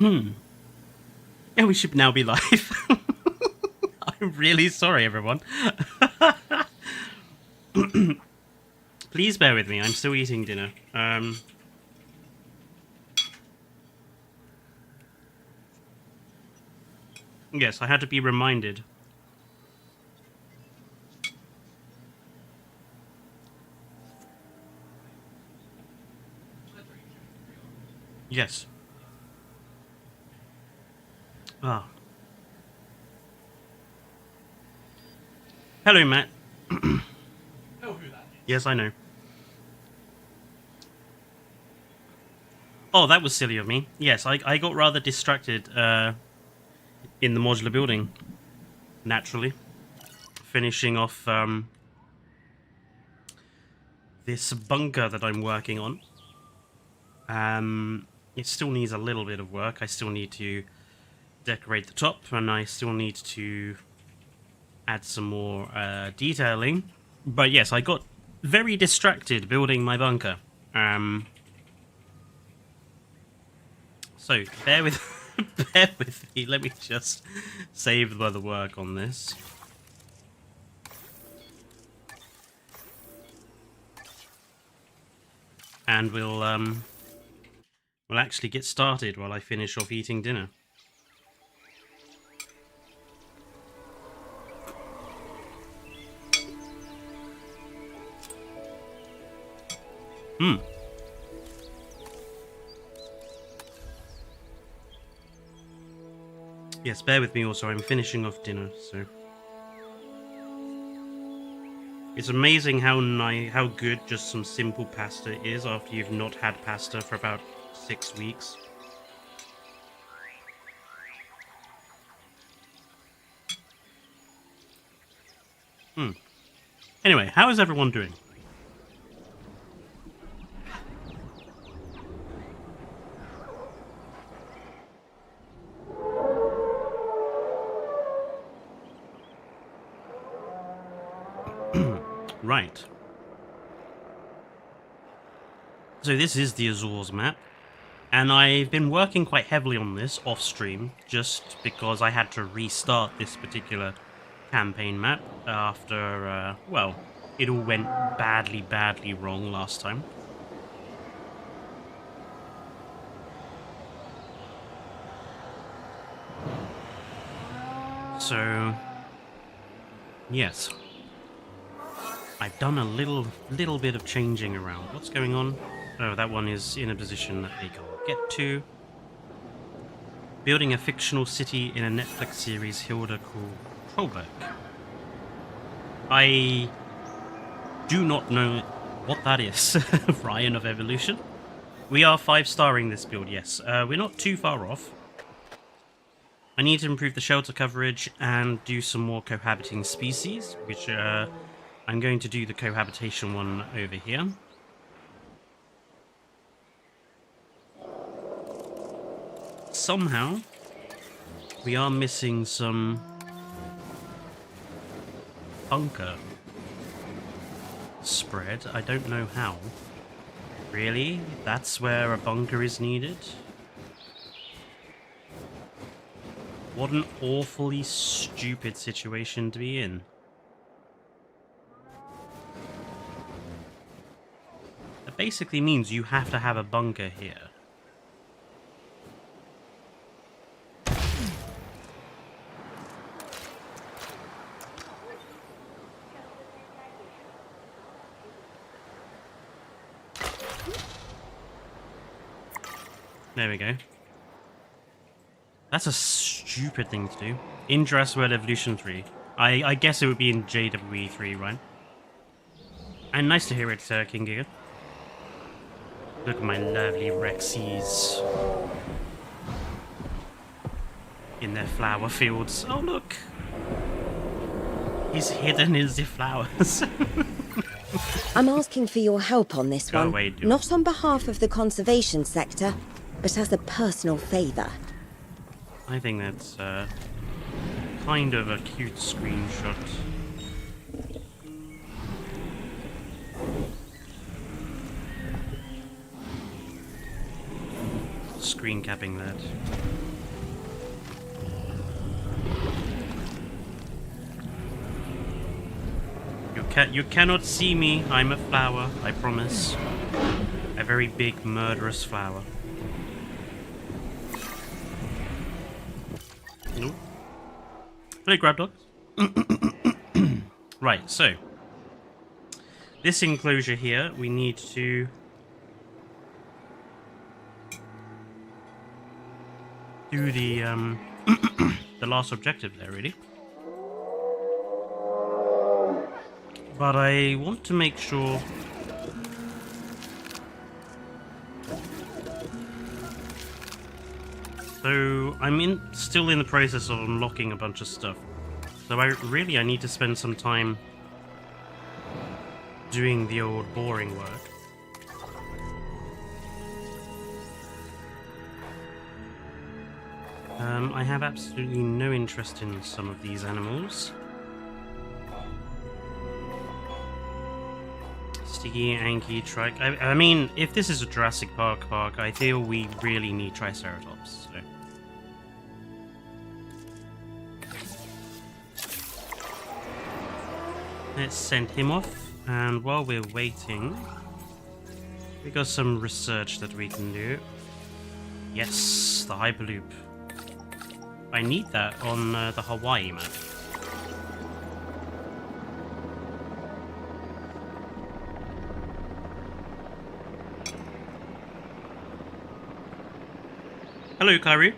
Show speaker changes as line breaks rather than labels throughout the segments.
Yeah, we should now be live. I'm really sorry, everyone. Please bear with me. I'm still eating dinner. Yes, I had to be reminded. Yes. Ah. Hello, Matt.
Know who that is.
Yes, I know. Oh, that was silly of me. Yes, I got rather distracted in the modular building. Naturally. Finishing off this bunker that I'm working on. It still needs a little bit of work. I still need to decorate the top, and I still need to add some more detailing. But yes, I got very distracted building my bunker. So bear with bear with me. Let me just save the work on this. And we'll actually get started while I finish off eating dinner. Yes, bear with me also, I'm finishing off dinner, so... It's amazing how good just some simple pasta is after you've not had pasta for about 6 weeks. Anyway, how is everyone doing? Right. So this is the Azores map, and I've been working quite heavily on this off-stream, just because I had to restart this particular campaign map after, well, it all went badly wrong last time. So, yes. I've done a little bit of changing around. What's going on? Oh, that one is in a position that they can't get to. Building a fictional city in a Netflix series Hilda called Trollberg. I do not know what that is, Ryan of Evolution. We are 5-starring this build, yes. We're not too far off. I need to improve the shelter coverage and do some more cohabiting species, which I'm going to do the cohabitation one over here. Somehow, we are missing some bunker spread. I don't know how. Really? That's where a bunker is needed? What an awfully stupid situation to be in. That basically means you have to have a bunker here. There we go. That's a stupid thing to do. In Jurassic World Evolution 3. I guess it would be in JWE 3, right? And nice to hear it, King Giga. Look at my lovely Rexies. In their flower fields. Oh, look! He's hidden in the flowers.
I'm asking for your help on this
Go
one.
away, dude.
Not on behalf of the conservation sector, but as a personal favour.
I think that's kind of a cute screenshot. screen capping that. You cannot see me. I'm a flower, I promise. A very big, murderous flower. Nope. Hello, grab dog. Right, so this enclosure here, we need to do the the last objective there, really. But I want to make sure so I'm still in the process of unlocking a bunch of stuff. So I need to spend some time doing the old boring work. I have absolutely no interest in some of these animals. Sticky, Anki, Trike. I mean, if this is a Jurassic Park, I feel we really need Triceratops. So. Let's send him off, and while we're waiting, we got some research that we can do. Yes, the Hyperloop. I need that on the Hawaii map. Hello, Kairu.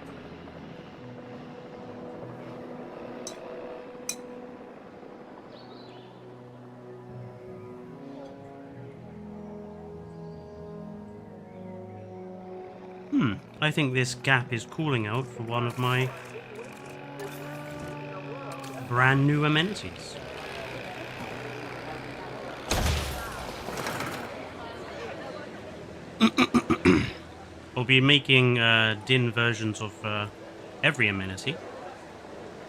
I think this gap is calling out for one of my brand new amenities. I'll be making DIN versions of every amenity.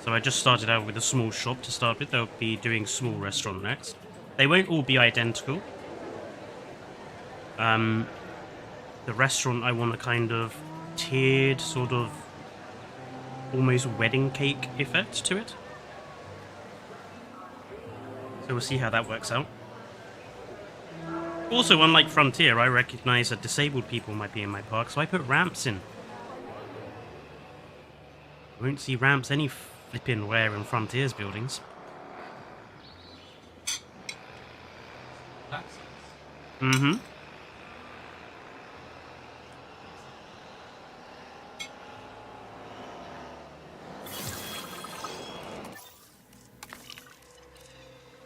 So I just started out with a small shop to start with. They'll be doing small restaurant next. They won't all be identical. The restaurant, I want a kind of tiered, sort of almost wedding cake effect to it. So we'll see how that works out. Also, unlike Frontier, I recognize that disabled people might be in my park, so I put ramps in. You won't see ramps any flippin' where in Frontier's buildings. Mm-hmm.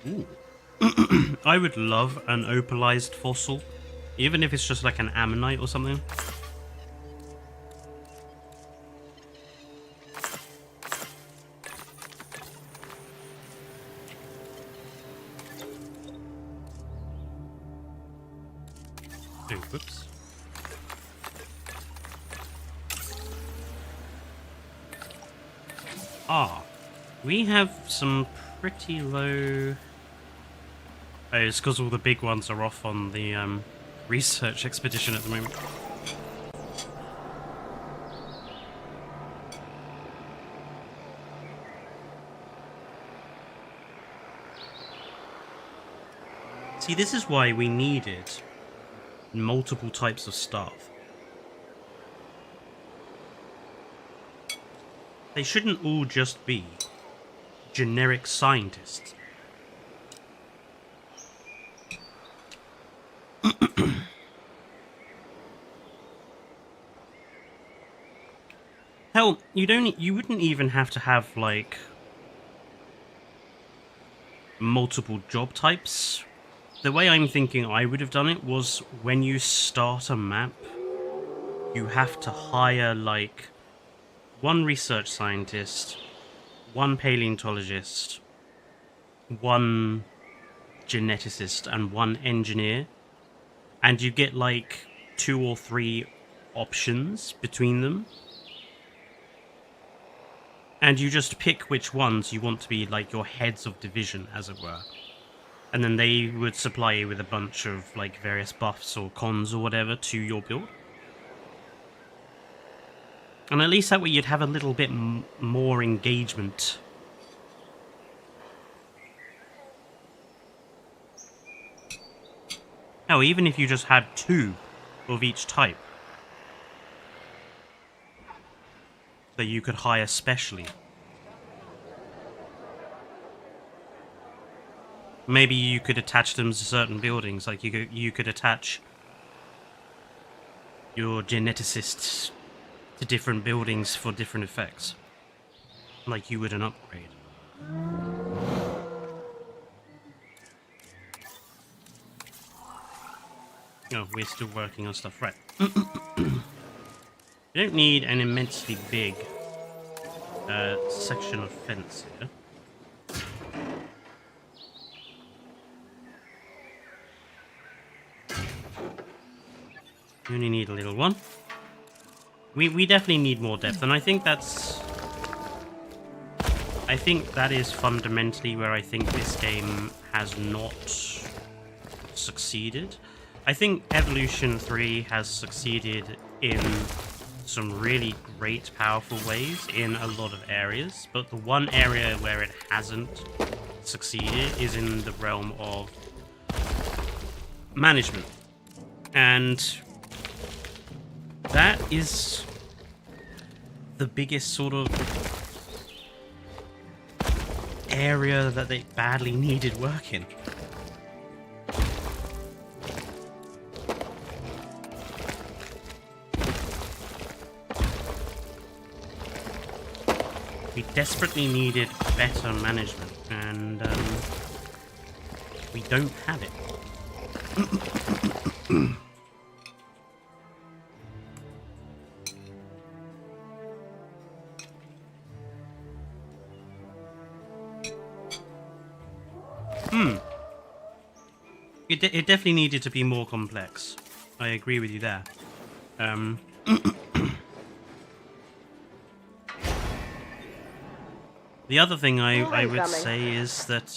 Ooh. I would love an opalized fossil, even if it's just like an ammonite or something. Oh, whoops. Ah, we have some pretty low... Oh, it's because all the big ones are off on the research expedition at the moment. See, this is why we needed multiple types of staff. They shouldn't all just be generic scientists. Hell, you wouldn't even have to have, like, multiple job types. The way I'm thinking I would have done it was when you start a map, you have to hire, like, one research scientist, one paleontologist, one geneticist, and one engineer. And you get, like, 2 or 3 options between them. And you just pick which ones you want to be, like, your heads of division, as it were. And then they would supply you with a bunch of, like, various buffs or cons or whatever to your build. And at least that way you'd have a little bit more engagement. Oh, even if you just had 2 of each type that you could hire specially. Maybe you could attach them to certain buildings, like you could attach your geneticists to different buildings for different effects, like you would an upgrade. Oh, we're still working on stuff, right? You don't need an immensely big section of fence here. You only need a little one. We definitely need more depth, and I think that is fundamentally where I think this game has not succeeded. I think Evolution 3 has succeeded in some really great, powerful ways in a lot of areas, but the one area where it hasn't succeeded is in the realm of management. And that is the biggest sort of area that they badly needed work in. We desperately needed better management, and we don't have it. It definitely needed to be more complex. I agree with you there. The other thing I would say is that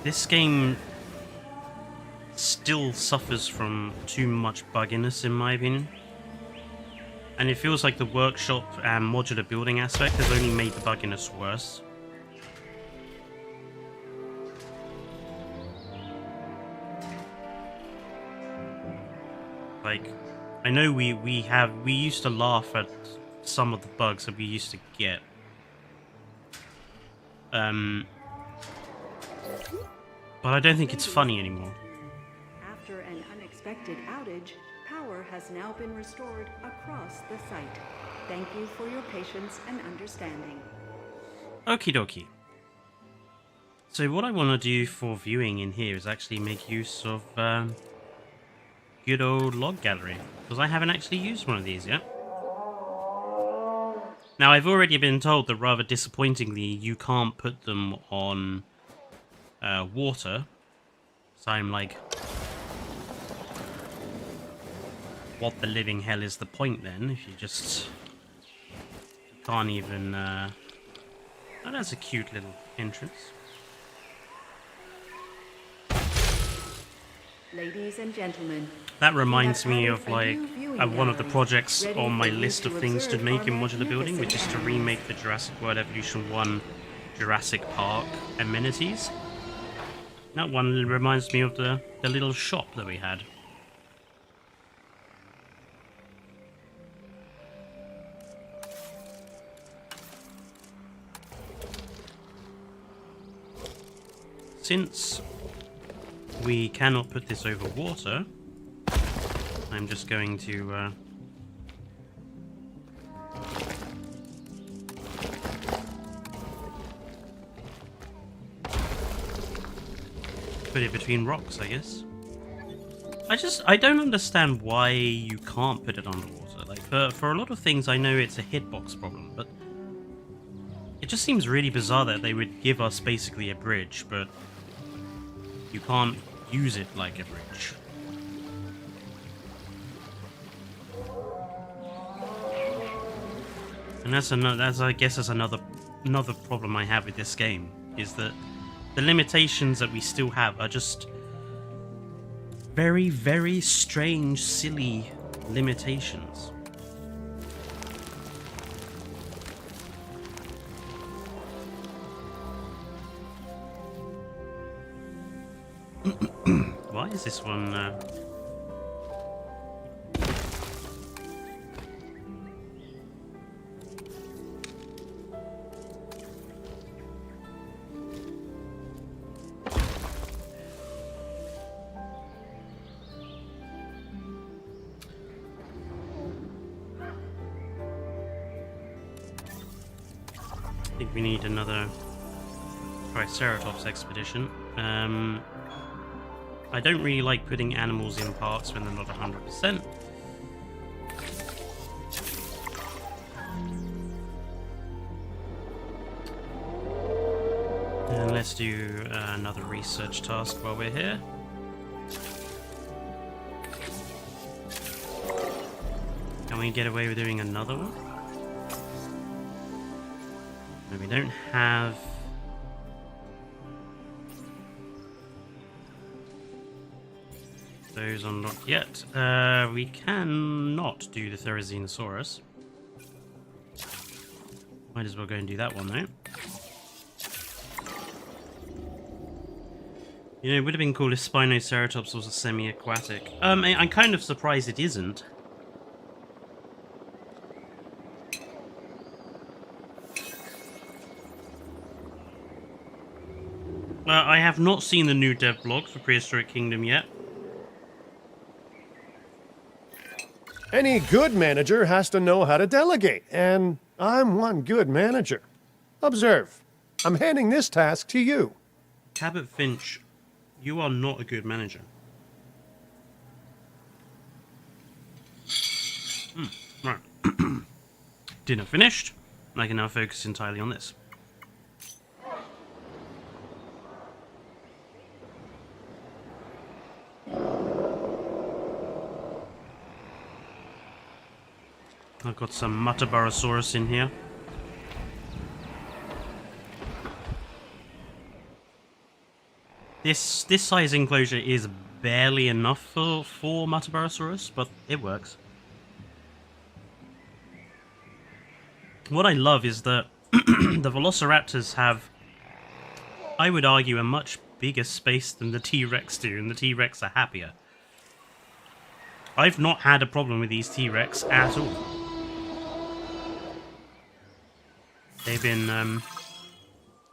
this game still suffers from too much bugginess, in my opinion. And it feels like the workshop and modular building aspect has only made the bugginess worse. Like, I know we used to laugh at some of the bugs that we used to get. But I don't think it's funny anymore.
After an unexpected outage, power has now been restored across the site. Thank you for your patience and understanding.
Okie dokie. So what I want to do for viewing in here is actually make use of good old log gallery, because I haven't actually used one of these yet. Now, I've already been told that rather disappointingly you can't put them on water, so I'm like, what the living hell is the point then, if you just can't even... Oh, that's a cute little entrance.
Ladies and gentlemen,
that reminds me of like one of the projects on my list of things to make in modular building, which is to remake the Jurassic World Evolution 1 Jurassic Park amenities. That one reminds me of the little shop that we had. Since we cannot put this over water, I'm just going to put it between rocks, I guess. I don't understand why you can't put it underwater. Like, for a lot of things I know it's a hitbox problem, but it just seems really bizarre that they would give us basically a bridge, but you can't use it like a bridge. And that's I guess that's another problem I have with this game, is that the limitations that we still have are just very, very strange, silly limitations. Why is this one... I think we need another Triceratops expedition. I don't really like putting animals in parks when they're not 100%. And let's do another research task while we're here. Can we get away with doing another one? No, we don't have... those unlocked yet. We cannot do the Therizinosaurus. Might as well go and do that one though. You know, it would have been cool if Spinoceratops was a semi-aquatic. I'm kind of surprised it isn't. I have not seen the new dev blog for Prehistoric Kingdom yet.
Any good manager has to know how to delegate, and I'm one good manager. Observe. I'm handing this task to you.
Cabot Finch, you are not a good manager. Right. Dinner finished. I can now focus entirely on this. I've got some Mutabarosaurus in here. This size enclosure is barely enough for Mutabarosaurus, but it works. What I love is that the Velociraptors have, I would argue, a much bigger space than the T-Rex do, and the T-Rex are happier. I've not had a problem with these T-Rex at all.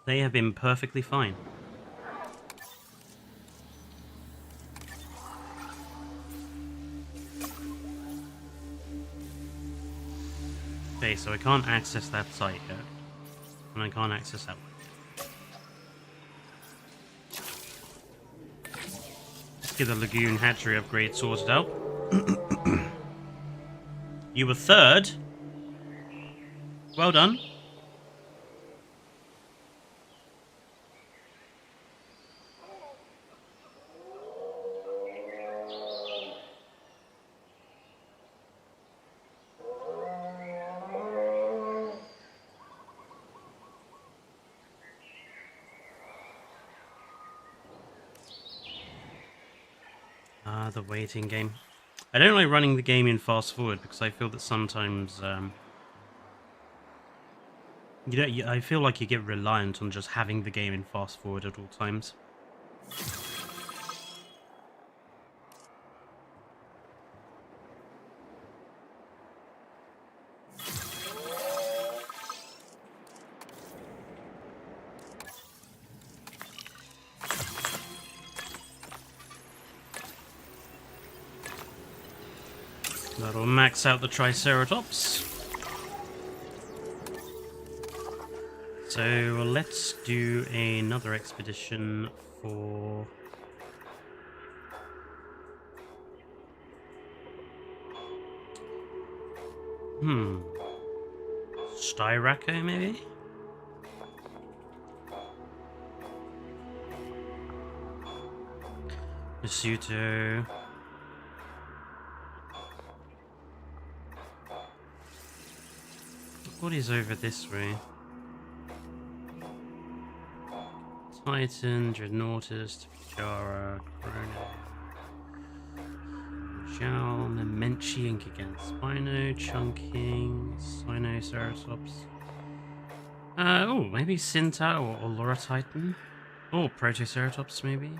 They have been perfectly fine. Okay, so I can't access that site yet. And I can't access that one. Let's get the Lagoon Hatchery upgrade sorted out. You were third. Well done. The waiting game. I don't like running the game in fast forward because I feel that sometimes, I feel like you get reliant on just having the game in fast forward at all times. That'll max out the Triceratops. So let's do another expedition for... Styraco, maybe? Masuto... What is over this way? Titan, Dreadnoughtus, Jara, Corona, Jal, Nemenchi, and Giganspino, Chunking, Sinoceratops. Oh, maybe Sinta or Laura Titan? Or Protoceratops, maybe?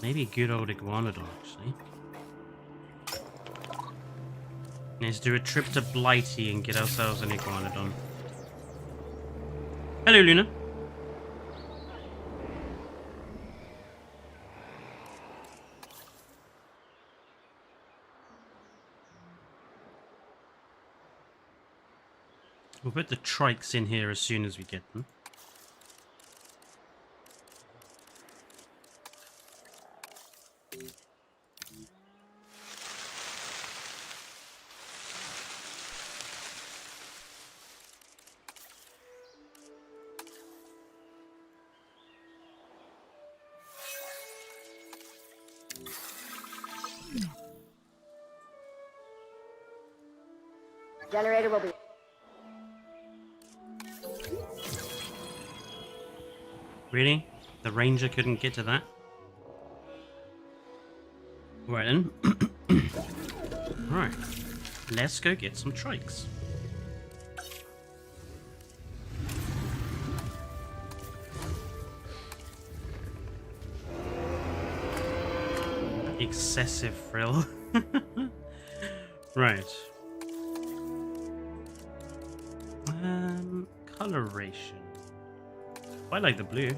Maybe a good old Iguanodon, actually. Let's do a trip to Blighty and get ourselves an Iguanodon. Hello, Luna. We'll put the trikes in here as soon as we get them.
Generator will be...
Really? The ranger couldn't get to that? Right then. Right. Let's go get some trikes. Excessive frill. Right. Coloration. I like the blue.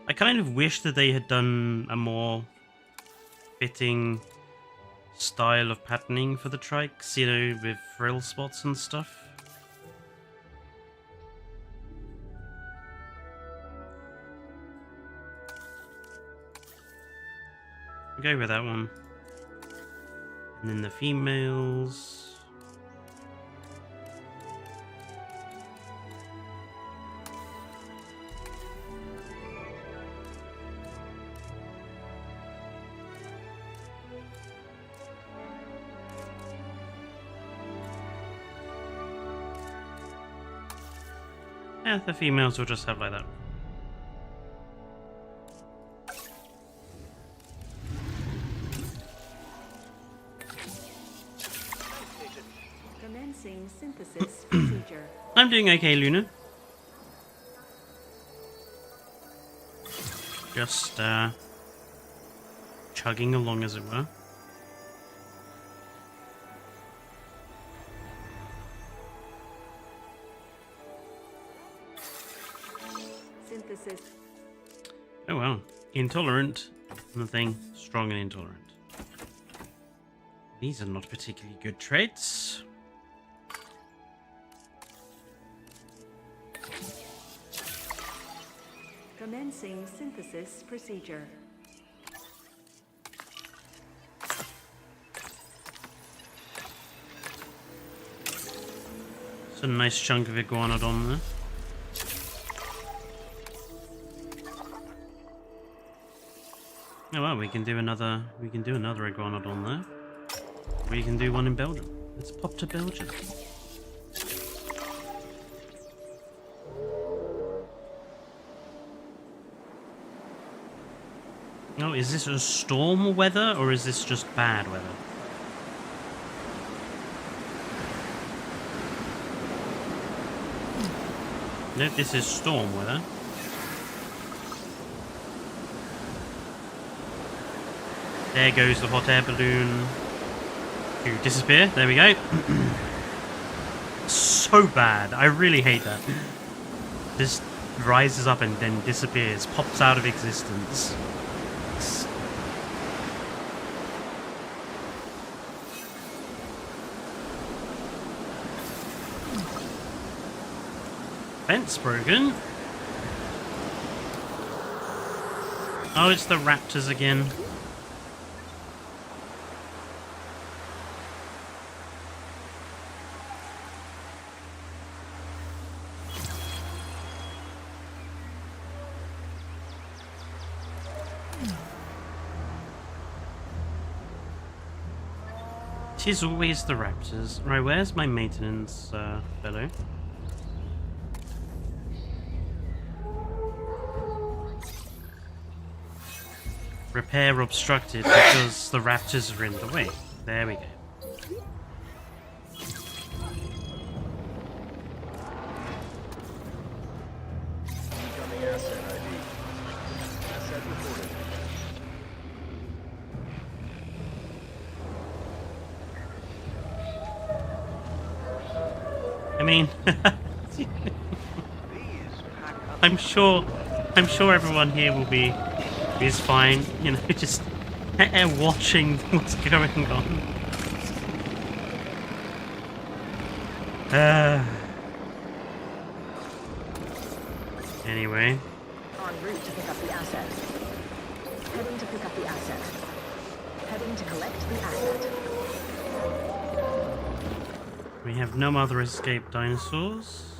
I kind of wish that they had done a more fitting style of patterning for the trikes, you know, with frill spots and stuff. Go with that one. And then the females. Yeah, the females will just have like that.
Commencing synthesis procedure.
I'm doing okay, Luna. Just chugging along, as it were.
Synthesis.
Oh well. Intolerant. Nothing. Strong and intolerant. These are not particularly good traits.
Commencing synthesis procedure.
It's a nice chunk of iguanodon there. Oh well, we can do another iguanodon there. We can do one in Belgium. Let's pop to Belgium. Oh, is this a storm weather or is this just bad weather? No, this is storm weather. There goes the hot air balloon to disappear. There we go. So bad. I really hate that. Just rises up and then disappears, pops out of existence. Fence broken. Oh, it's the raptors again. 'Tis always the raptors. Right, where's my maintenance fellow? Repair obstructed because the raptors are in the way. There we go.
Incoming asset ID. Asset reported.
I mean, I'm sure everyone here is fine. You know, just watching what's going on. Anyway.
En route to pick up the asset. Heading to pick up the asset. Heading to collect the asset.
We have no other escaped dinosaurs.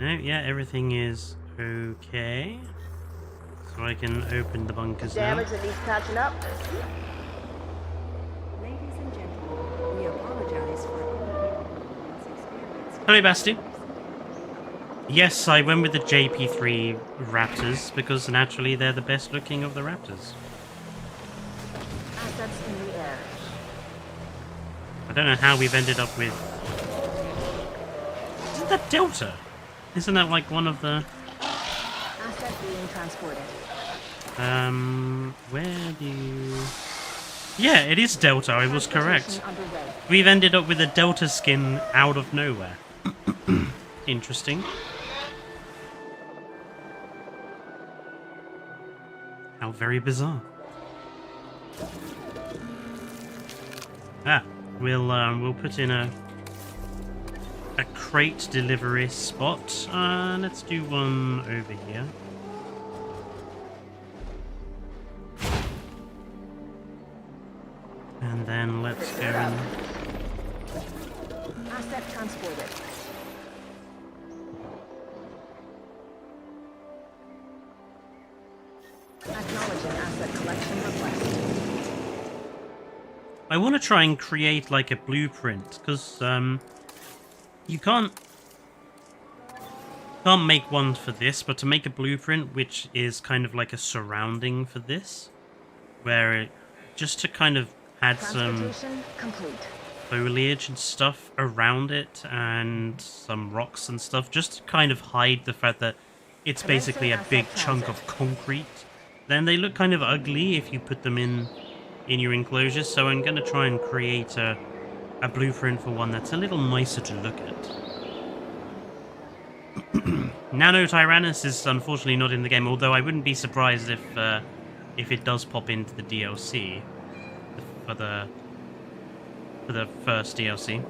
No, yeah, everything is okay. So I can open the bunkers now.
Damage that needs patching up.
Ladies and gentlemen, we apologize for any inconvenience experienced.
Hello, Basti. Yes, I went with the JP3 Raptors because naturally they're the best looking of the Raptors.
Assets in the air.
I don't know how we've ended up with... Isn't that Delta? Isn't that like one of the...
Asset being transported.
Where do you... Yeah, it is Delta, I was correct.
Transportation underway.
We've ended up with a Delta skin out of nowhere. Interesting. How very bizarre. Ah, we'll put in a crate delivery spot. Let's do one over here. And then let's go in.
Asset transported. Acknowledging asset collection request.
I want to try and create like a blueprint because you can't make one for this, but to make a blueprint which is kind of like a surrounding for this, where it, just to kind of add some
Transportation complete.
foliage and stuff around it and some rocks and stuff, just to kind of hide the fact that it's basically a big chunk of concrete. Then they look kind of ugly if you put them in your enclosure, so I'm going to try and create a blueprint for one that's a little nicer to look at. Nano Tyrannus is unfortunately not in the game, although I wouldn't be surprised if it does pop into the DLC for the first DLC.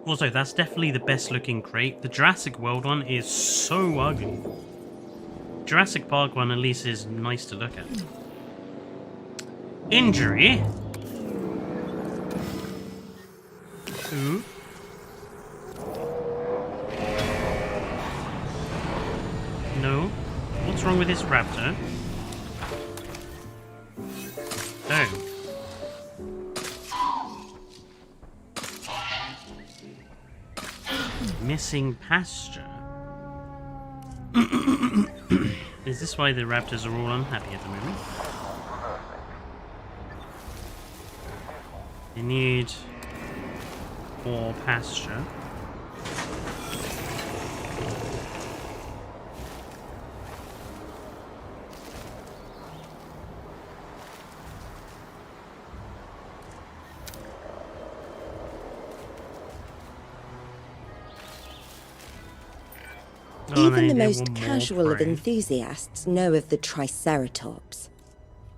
Also, that's definitely the best looking crate. The Jurassic World one is so ugly. Jurassic Park one at least is nice to look at. Injury. Ooh. No. What's wrong with this raptor? Oh. Missing pasture. Is this why the raptors are all unhappy at the moment? They need more pasture.
Even the most casual of enthusiasts know of the Triceratops.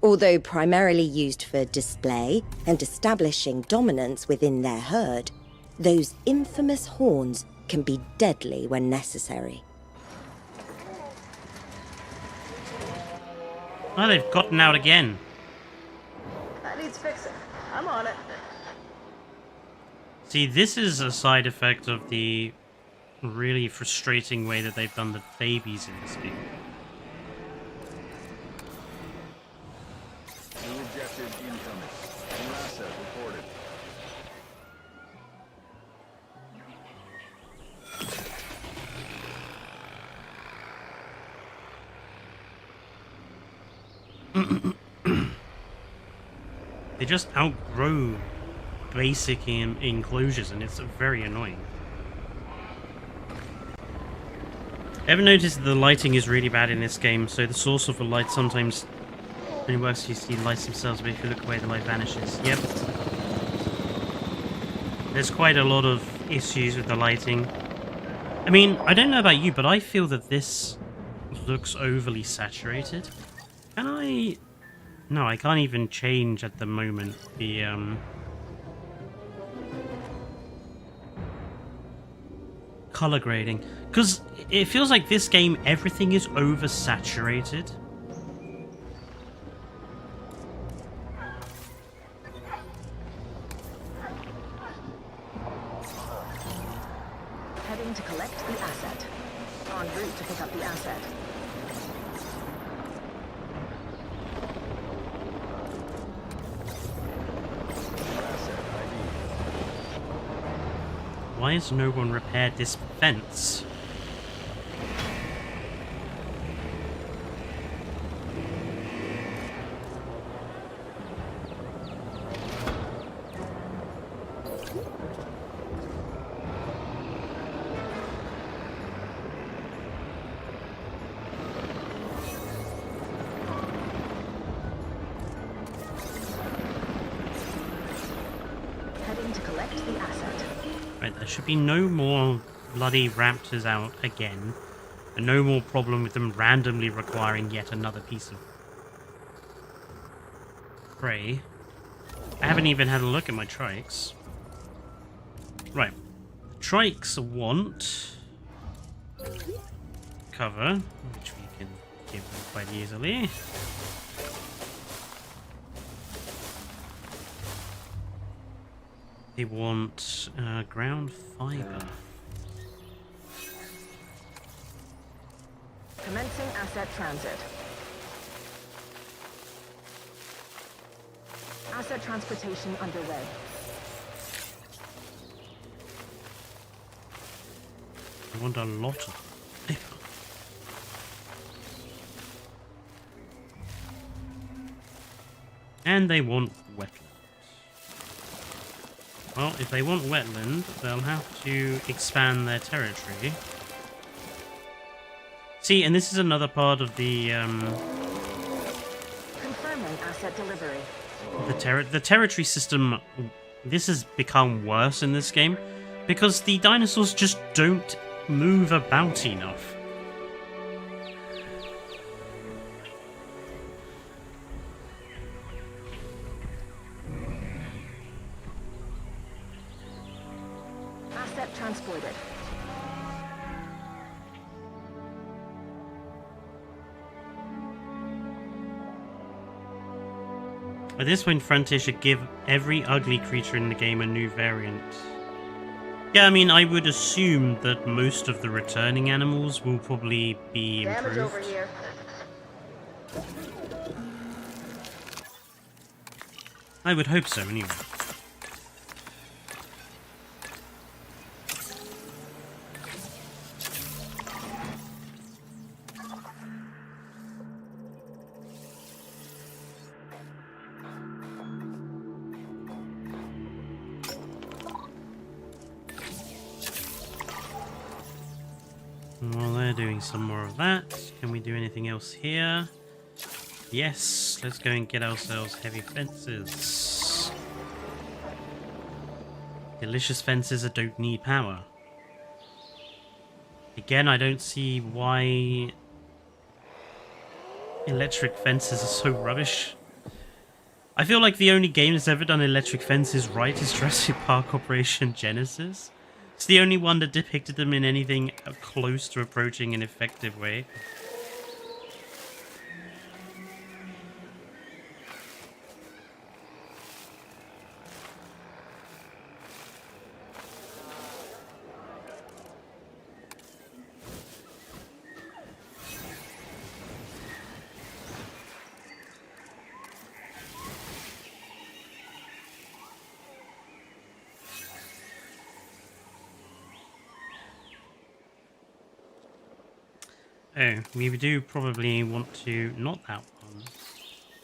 Although primarily used for display and establishing dominance within their herd, those infamous horns can be deadly when necessary.
Oh, they've gotten out again.
That needs fixing. I'm on it.
See, this is a side effect of the really frustrating way that they've done the babies in this game.
New objective incoming. New asset reported.
They just outgrow basic enclosures, and it's very annoying. Ever noticed that the lighting is really bad in this game? So the source of the light sometimes, when it works, you see lights themselves, but if you look away, the light vanishes. Yep. There's quite a lot of issues with the lighting. I mean, I don't know about you, but I feel that this looks overly saturated. Can I... No, I can't even change at the moment the, color grading. Because it feels like this game, everything is oversaturated.
Heading to collect the asset. En route to pick up the asset.
Asset ID.
Why has no one repaired this fence?
Heading to collect the asset.
Right, there should be no more bloody raptors out again. And no more problem with them randomly requiring yet another piece of prey. I haven't even had a look at my trikes. Right. Trikes want cover, which we can give them quite easily. They want ground fiber.
Commencing asset transit. Asset transportation underway.
I want a lot of fiber. And they want wetland. Well, if they want wetland, they'll have to expand their territory. See, and this is another part of the
Confirming asset delivery.
the territory system. This has become worse in this game because the dinosaurs just don't move about enough.
Asset transported.
At this point, Frontier should give every ugly creature in the game a new variant. Yeah, I mean, I would assume that most of the returning animals will probably be
Damage over
improved.
here.
I would hope so, anyway. Well, they're doing some more of that. Can we do anything else here? Yes, let's go and get ourselves heavy fences. Delicious fences that don't need power. Again, I don't see why electric fences are so rubbish. I feel like the only game that's ever done electric fences right is Jurassic Park Operation Genesis. It's the only one that depicted them in anything close to approaching an effective way. Oh, we do probably want to... Not that one.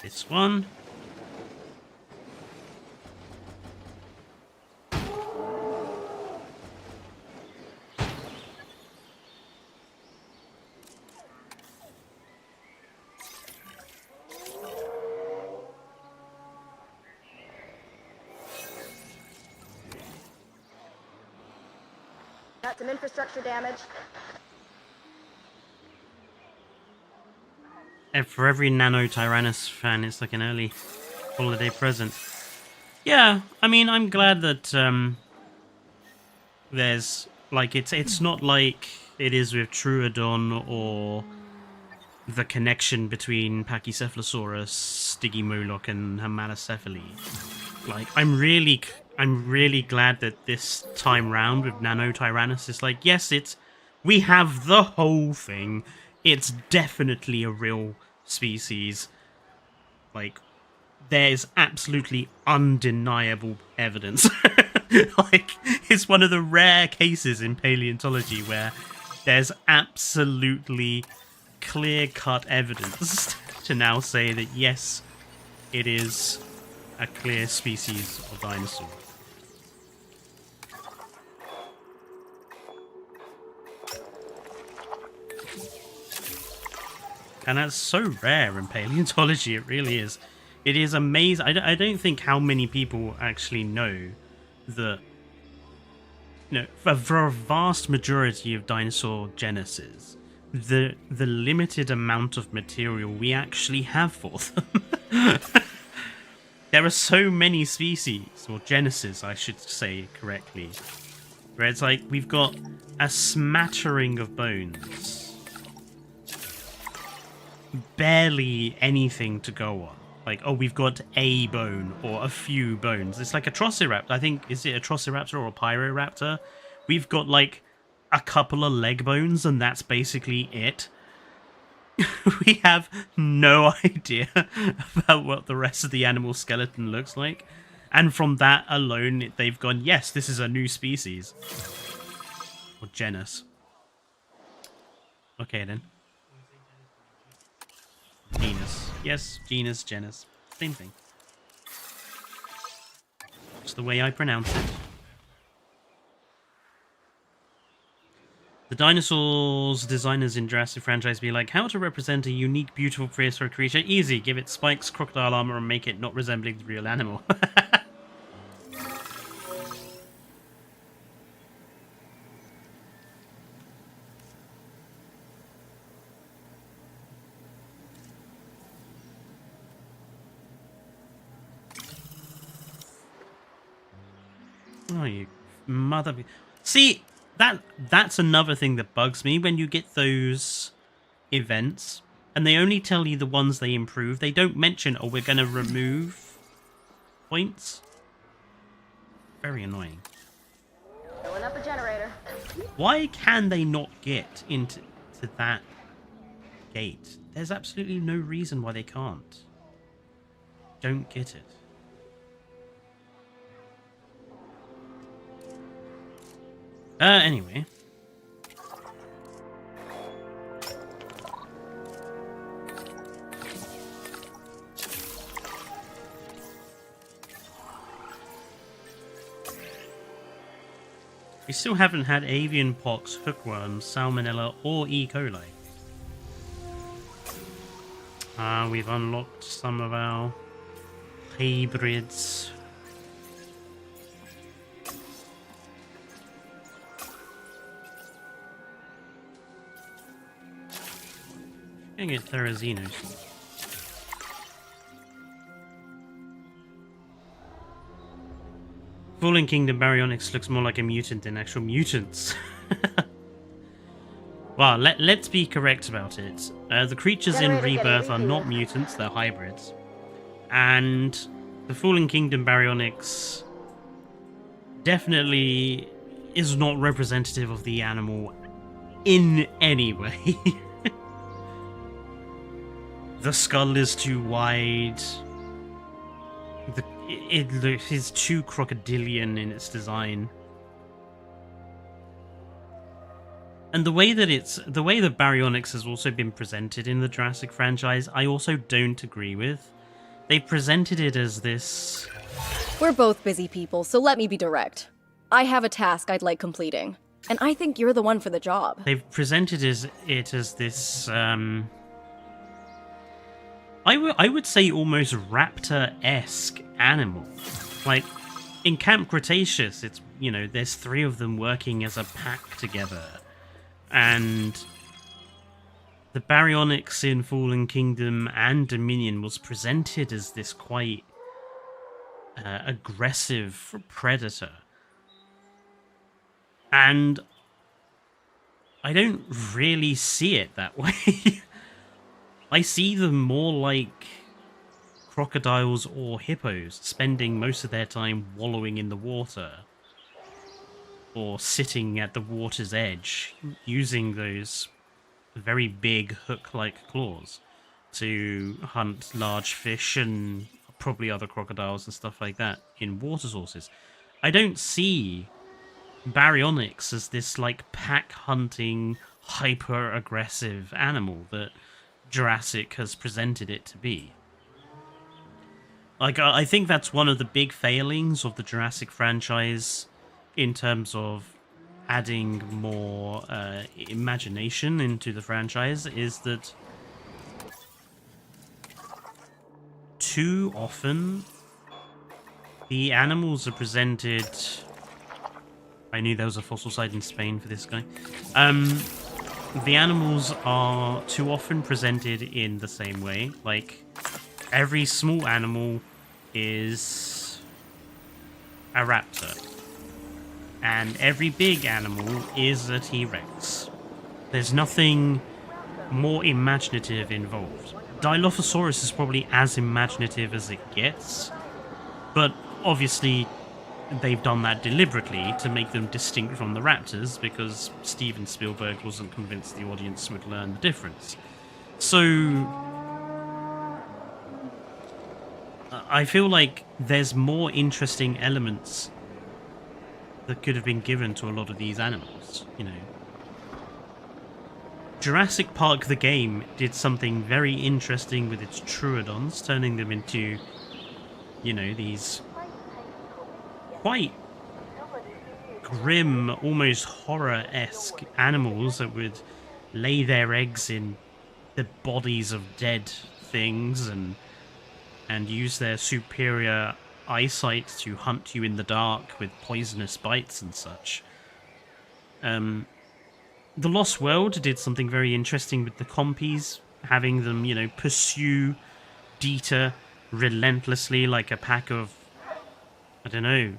This one.
Got some infrastructure damage.
And for every Nano Tyrannus fan, it's like an early holiday present. Yeah, I mean, I'm glad that there's like it's not like it is with Troodon or the connection between Pachycephalosaurus, Stygimoloch, and Homalocephaly. Like, I'm really glad that this time round with Nano Tyrannus is like, yes, we have the whole thing. It's definitely a real species. Like, there's absolutely undeniable evidence. Like, it's one of the rare cases in paleontology where there's absolutely clear-cut evidence to now say that, yes, it is a clear species of dinosaur. And that's so rare in paleontology, it really is. It is amazing. I don't think how many people actually know that, you know, for a vast majority of dinosaur genesis, the limited amount of material we actually have for them. There are so many species, or genesis, I should say correctly, where it's like we've got a smattering of bones. Barely anything to go on. Like, oh, we've got a bone or a few bones. It's like a Trociraptor. I think, is it a Trociraptor or a Pyroraptor? We've got like a couple of leg bones and that's basically it. We have no idea about what the rest of the animal skeleton looks like. And from that alone, they've gone, yes, this is a new species. Or genus. Okay, then. Genus. Yes, genus, genus. Same thing. Just the way I pronounce it. The dinosaurs designers in Jurassic franchise be like, how to represent a unique, beautiful prehistoric creature? Easy. Give it spikes, crocodile armor, and make it not resembling the real animal. Oh, you mother... See, that's another thing that bugs me when you get those events, and they only tell you the ones they improve. They don't mention, oh, we're going to remove points. Very annoying.
Filling up a generator.
Why can they not get into that gate? There's absolutely no reason why they can't. Don't get it. Anyway. We still haven't had avian pox, hookworms, salmonella, or E. coli. We've unlocked some of our hybrids. Gonna get Therazinos. Fallen Kingdom Baryonyx looks more like a mutant than actual mutants. Well, let's be correct about it. The creatures in Rebirth are not mutants, they're hybrids. And the Fallen Kingdom Baryonyx definitely is not representative of the animal in any way. The skull is too wide. It is too crocodilian in its design. And the way that baryonyx has also been presented in the Jurassic franchise, I also don't agree with. They presented it as this...
We're both busy people, so let me be direct. I have a task I'd like completing, and I think you're the one for the job.
They've presented it as this, I would say almost raptor-esque animal. Like, in Camp Cretaceous, it's, you know, there's 3 of them working as a pack together. And the baryonyx in Fallen Kingdom and Dominion was presented as this quite aggressive predator. And I don't really see it that way. I see them more like crocodiles or hippos, spending most of their time wallowing in the water. Or sitting at the water's edge, using those very big hook-like claws to hunt large fish and probably other crocodiles and stuff like that in water sources. I don't see baryonyx as this like pack-hunting, hyper-aggressive animal that Jurassic has presented it to be. Like, I think that's one of the big failings of the Jurassic franchise in terms of adding more imagination into the franchise, is that too often the animals are presented... I knew there was a fossil site in Spain for this guy. The animals are too often presented in the same way. Like, every small animal is a raptor. And every big animal is a T-Rex. There's nothing more imaginative involved. Dilophosaurus is probably as imaginative as it gets, but obviously they've done that deliberately to make them distinct from the raptors, because Steven Spielberg wasn't convinced the audience would learn the difference. So I feel like there's more interesting elements that could have been given to a lot of these animals, you know. Jurassic Park the game did something very interesting with its Troodons, turning them into, you know, these quite grim, almost horror-esque animals that would lay their eggs in the bodies of dead things and use their superior eyesight to hunt you in the dark with poisonous bites and such. The Lost World did something very interesting with the compies, having them, you know, pursue Dieter relentlessly like a pack of, I don't know,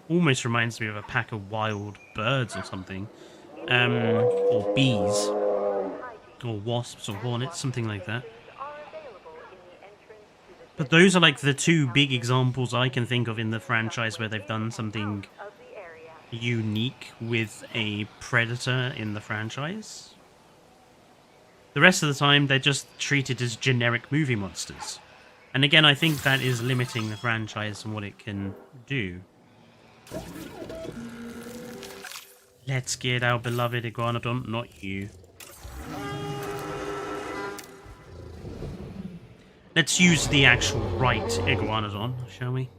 almost reminds me of a pack of wild birds or something. Or bees. Or wasps or hornets, something like that. But those are like the 2 big examples I can think of in the franchise where they've done something unique with a predator in the franchise. The rest of the time, they're just treated as generic movie monsters. And again, I think that is limiting the franchise and what it can do. Let's get our beloved Iguanodon, not you. Let's use the actual right Iguanodon, shall we?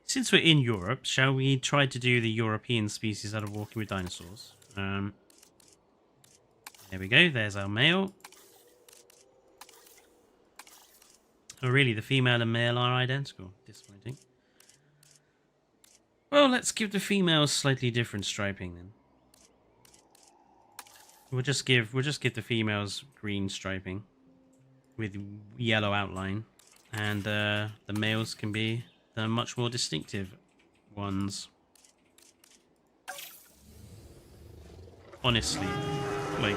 Since we're in Europe, shall we try to do the European species that are walking with dinosaurs? There we go, there's our male. Oh really, the female and male are identical. Disappointing. Well, let's give the females slightly different striping then. We'll just give the females green striping with yellow outline, and the males can be the much more distinctive ones. Honestly, like,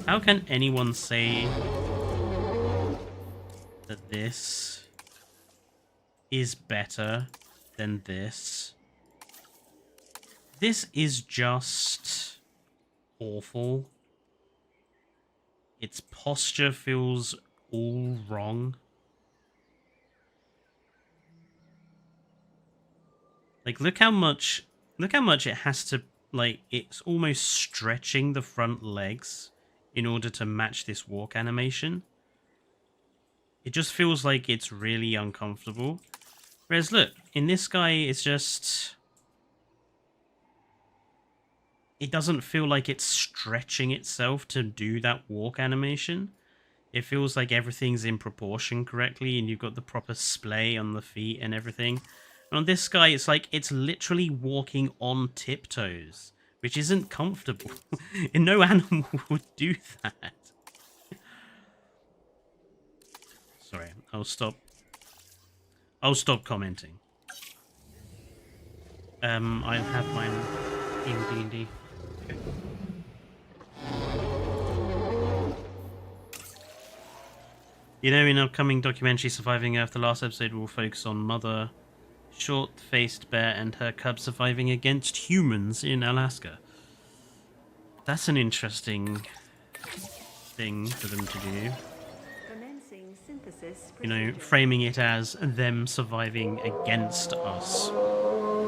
how can anyone say that this is better than this? This is just awful. Its posture feels all wrong. Like, look how much it has to, like, it's almost stretching the front legs in order to match this walk animation. It just feels like it's really uncomfortable. Whereas, look, in this guy, it's just... It doesn't feel like it's stretching itself to do that walk animation. It feels like everything's in proportion correctly, and you've got the proper splay on the feet and everything. And on this guy, it's like it's literally walking on tiptoes, which isn't comfortable. And no animal would do that. Sorry, I'll stop commenting. I have mine in D&D. Okay. You know, in upcoming documentary Surviving Earth, the last episode will focus on Mother Short-Faced Bear and her cub surviving against humans in Alaska. That's an interesting thing for them to do.
Commencing synthesis
You know,
procedure.
framing it as them surviving against us.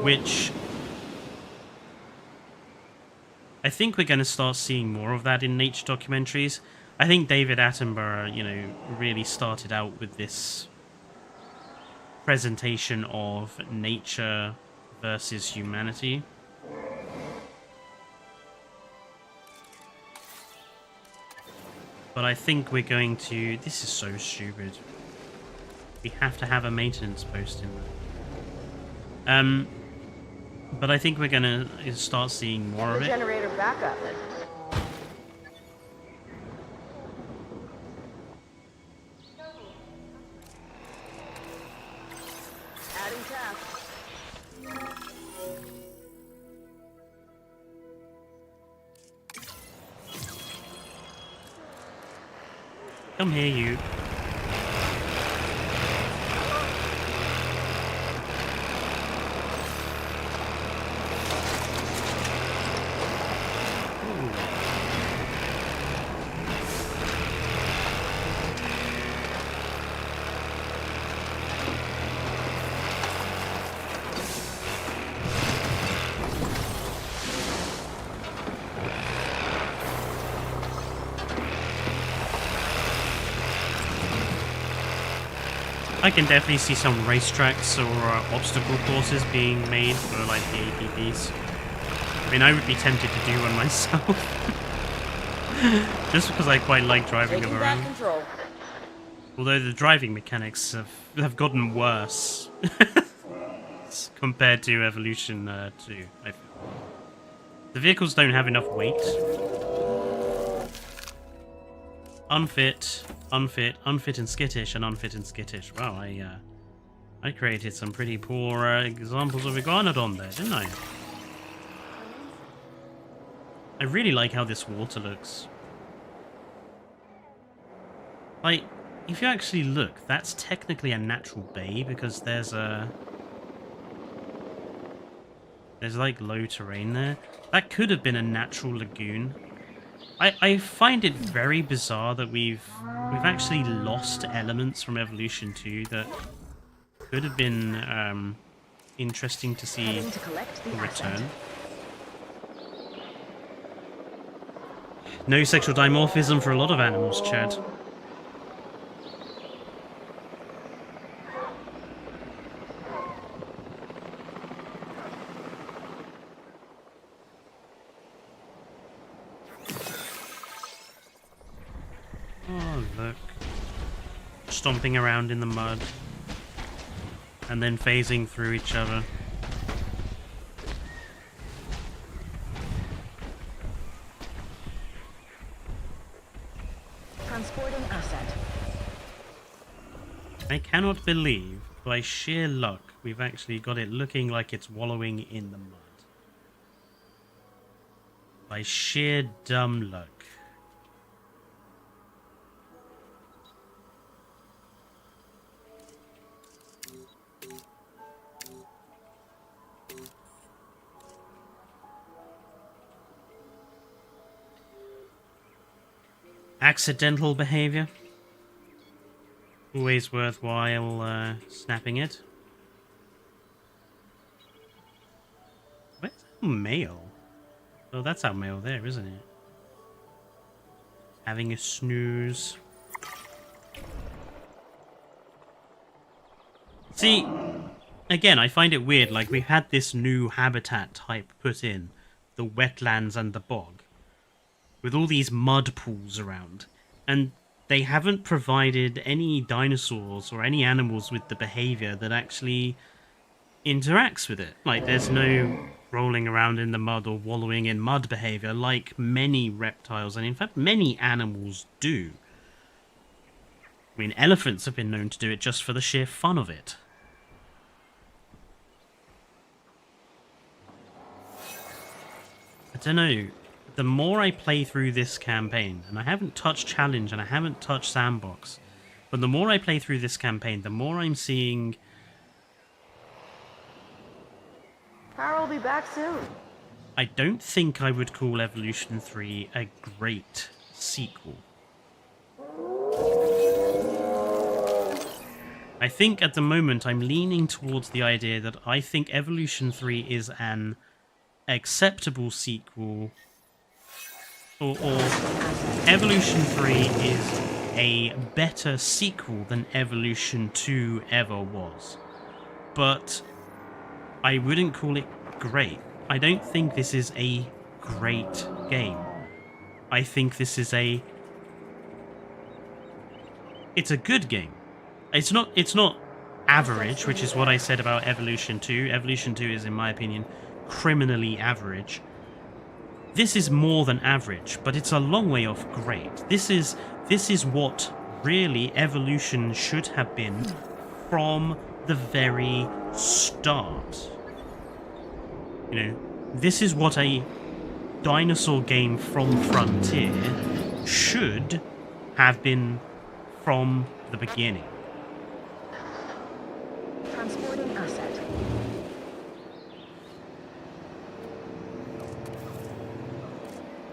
Which... I think we're going to start seeing more of that in nature documentaries. I think David Attenborough, you know, really started out with this presentation of nature versus humanity. But I think we're going to... This is so stupid. We have to have a maintenance post in there. But I think we're going to start seeing more of it.
Generator backup. Adding task.
Come here, you. I can definitely see some racetracks or obstacle courses being made for like the ATVs. I mean, I would be tempted to do one myself. Just because I quite like driving them around.
Control.
Although the driving mechanics have gotten worse compared to Evolution 2, I feel. The vehicles don't have enough weight. Unfit, unfit and skittish, and unfit and skittish. Wow, I created some pretty poor examples of Iguanodon there, didn't I? I really like how this water looks. Like, if you actually look, that's technically a natural bay because there's like low terrain there. That could have been a natural lagoon. I find it very bizarre that we've actually lost elements from Evolution 2 that could have been interesting to see return. No sexual dimorphism for a lot of animals, Chad. Oh, look. Stomping around in the mud. And then phasing through each other.
Transporting asset.
I cannot believe, by sheer luck, we've actually got it looking like it's wallowing in the mud. By sheer dumb luck. Accidental behavior. Always worthwhile snapping it. Mail. Oh, that's our mail there, isn't it? Having a snooze. See, again, I find it weird, like, we've had this new habitat type put in, the wetlands and the bog, with all these mud pools around, and they haven't provided any dinosaurs or any animals with the behavior that actually interacts with it. Like, there's no rolling around in the mud or wallowing in mud behavior like many reptiles, and in fact many animals do. I mean, elephants have been known to do it just for the sheer fun of it. I don't know, the more I play through this campaign, and I haven't touched Challenge and I haven't touched Sandbox, but the more I play through this campaign, the more I'm seeing...
Power will be back soon.
I don't think I would call Evolution 3 a great sequel. I think at the moment I'm leaning towards the idea that I think Evolution 3 is an acceptable sequel, or Evolution 3 is a better sequel than Evolution 2 ever was. But I wouldn't call it great. I don't think this is a great game. I think this is it's a good game. It's not average, which is what I said about Evolution 2. Evolution 2 is, in my opinion, criminally average. This is more than average, but it's a long way off great. This is what really Evolution should have been from the very start. You know, this is what a dinosaur game from Frontier should have been from the beginning.
Transporting asset.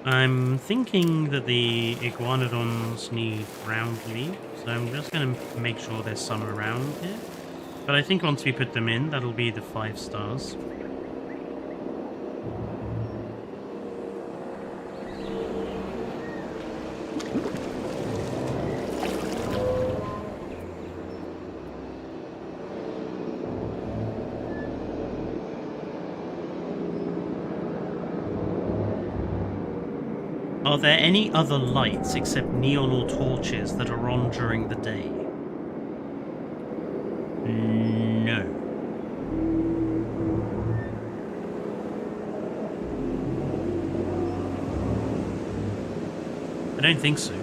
I'm thinking that the iguanodons need ground leaf, so I'm just going to make sure there's some around here. But I think once we put them in, that'll be the 5 stars. Are there any other lights except neon or torches that are on during the day? No. I don't think so.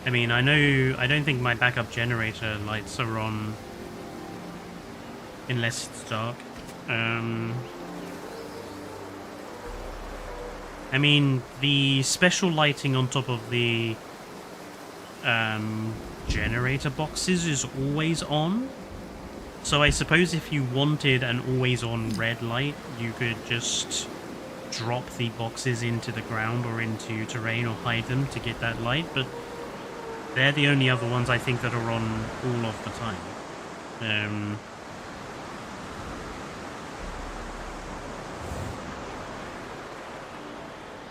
I mean, I don't think my backup generator lights are on unless it's dark. I mean, the special lighting on top of the generator boxes is always on. So I suppose if you wanted an always-on red light, you could just drop the boxes into the ground or into terrain or hide them to get that light, but they're the only other ones I think that are on all of the time.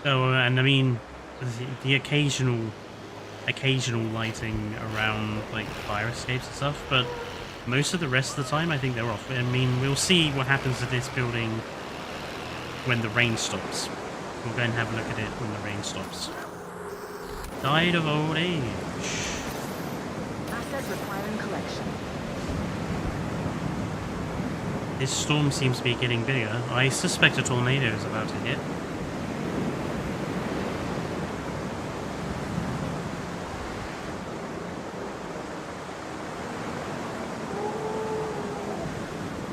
Oh, and I mean, the occasional lighting around, like, fire escapes and stuff, but most of the rest of the time I think they're off. I mean, we'll see what happens to this building when the rain stops. We'll go and have a look at it when the rain stops. Died of old age.
Asset requiring collection.
This storm seems to be getting bigger. I suspect a tornado is about to hit.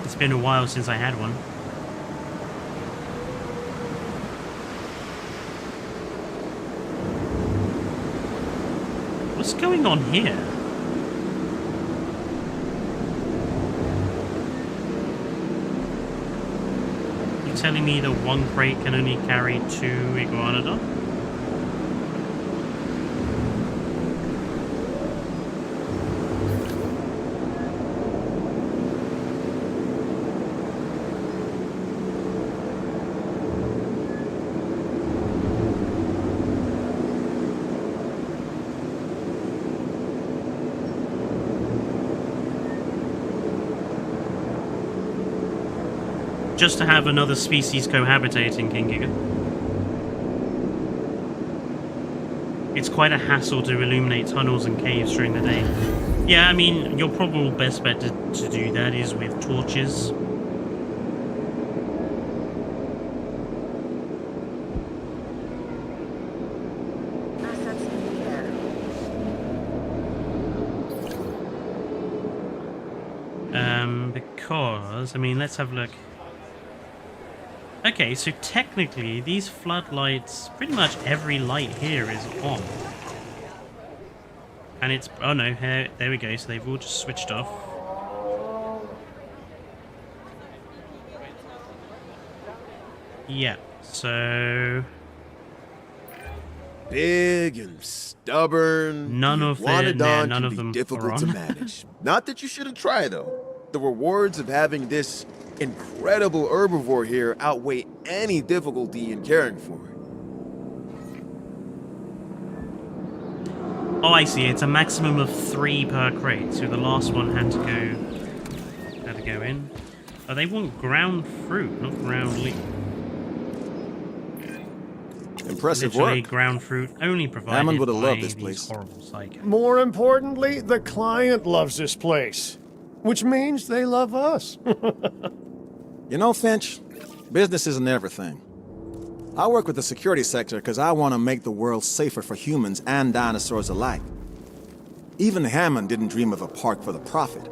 It's been a while since I had one. What's going on here? You telling me that one crate can only carry 2 iguanodon? just to have another species cohabitating, King Giga. It's quite a hassle to illuminate tunnels and caves during the day. Yeah, I mean, your probable best bet to do that is with torches.
Assets in the air.
Because, I mean, let's have a look. Okay, so technically, these floodlights, pretty much every light here is on. And it's, oh no, there we go, so they've all just switched off. Yeah, so...
Big and stubborn.
None of them, none of them
difficult
are
to
on.
manage. Not that you shouldn't try, though. The rewards of having this incredible herbivore here outweigh any difficulty in caring for it.
Oh, I see. It's a maximum of 3 per crate, so the last one had to go in. Oh, they want ground fruit, not ground leaf.
Impressive
Literally,
work.
ground fruit only provided
Hammond would have
by
loved this
these
place.
horrible psychos.
More importantly, the client loves this place, which means they love us.
You know, Finch, business isn't everything. I work with the security sector because I want to make the world safer for humans and dinosaurs alike. Even Hammond didn't dream of a park for the profit.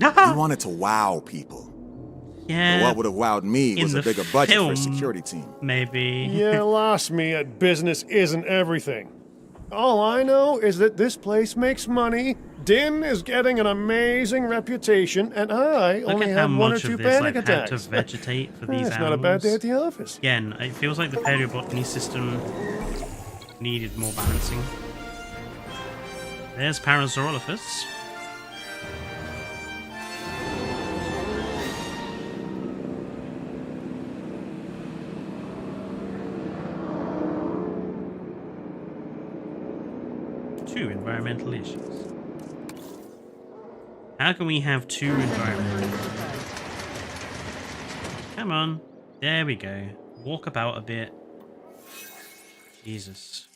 He wanted to wow people.
Yeah.
But what would have wowed me
in
was a
the
bigger budget for a
film,
security team.
Maybe.
You lost me at business isn't everything. All I know is that this place makes money, Din is getting an amazing reputation, and I
Look
only
at how
have 1 or
much
2
of this
panic
I've had to
attacks.
vegetate for these
It's
animals.
not a bad day at the office.
Again, it feels like the paleobotany system needed more balancing. There's Parasaurolophus. Two environmental issues. How can we have 2 environmental issues? Come on. There we go. Walk about a bit. Jesus.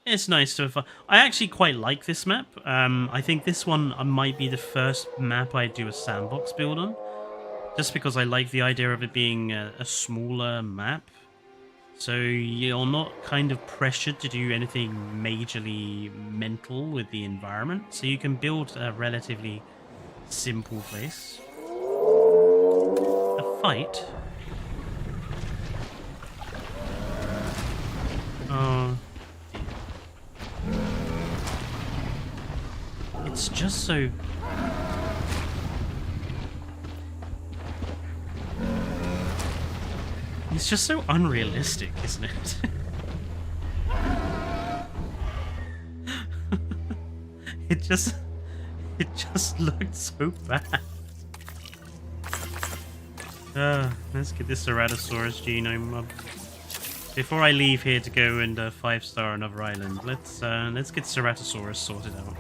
It's nice to have fun. I actually quite like this map. I think this one might be the first map I do a sandbox build on. Just because I like the idea of it being a smaller map. So you're not kind of pressured to do anything majorly mental with the environment. So you can build a relatively simple place. A fight? Oh. It's just so... It's just so unrealistic, isn't it? It just looked so bad. Let's get this Ceratosaurus genome up. Before I leave here to go and 5-star another island, let's get Ceratosaurus sorted out.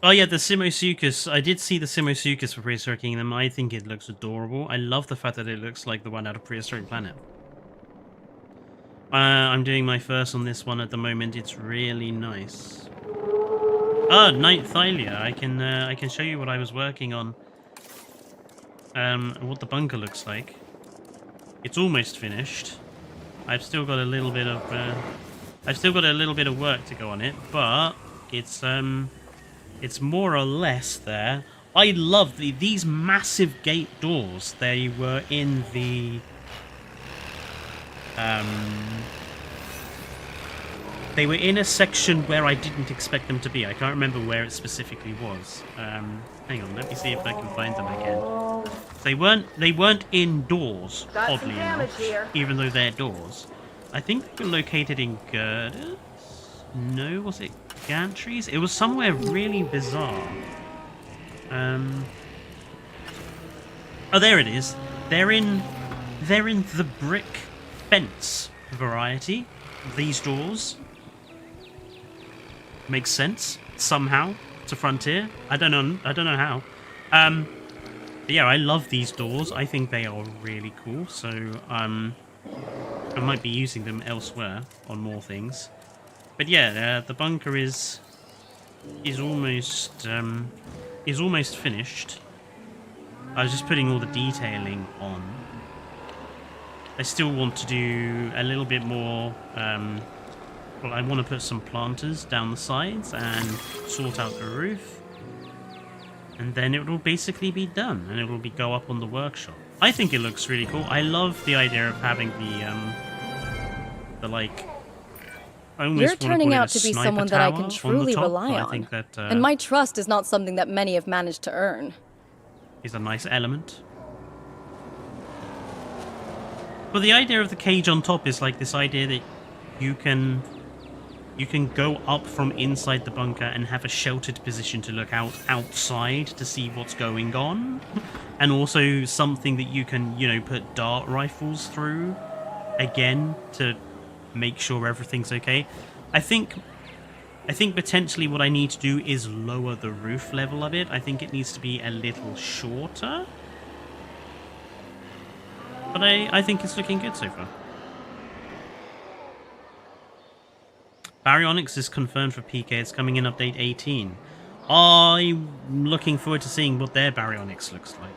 Oh yeah, the Simosuchus. I did see the Simosuchus for Prehistoric Kingdom. I think it looks adorable. I love the fact that it looks like the one out of Prehistoric Planet. I'm doing my first on this one at the moment. It's really nice. Ah, Night Thylia. I can show you what I was working on. What the bunker looks like. It's almost finished. I've still got a little bit of work to go on it, but it's more or less there. I love these massive gate doors. They were in the they were in a section where I didn't expect them to be. I can't remember where it specifically was. Hang on, let me see if I can find them again. They weren't indoors, oddly enough, even though they're doors. I think they were located in girders. No, was it gantries? It was somewhere really bizarre. Oh, there it is. They're in They're in the brick fence variety. These doors. Makes sense somehow. It's a frontier. I don't know how. But yeah, I love these doors. I think they are really cool. So I might be using them elsewhere on more things. But yeah, the bunker is almost finished. I was just putting all the detailing on. I still want to do a little bit more. Well, I want to put some planters down the sides and sort out the roof. And then it will basically be done, and it will go up on the workshop. I think it looks really cool. I love the idea of having the like.
You're turning out to be someone that I can truly rely on.
I think that,
and my trust is not something that many have managed to earn.
Is a nice element. But the idea of the cage on top is like this idea that you can go up from inside the bunker and have a sheltered position to look outside to see what's going on. And also something that you can, you know, put dart rifles through again to make sure everything's okay. I think potentially what I need to do is lower the roof level of it. I think it needs to be a little shorter. But I think it's looking good so far. Baryonyx is confirmed for PK. It's coming in update 18. I'm looking forward to seeing what their Baryonyx looks like.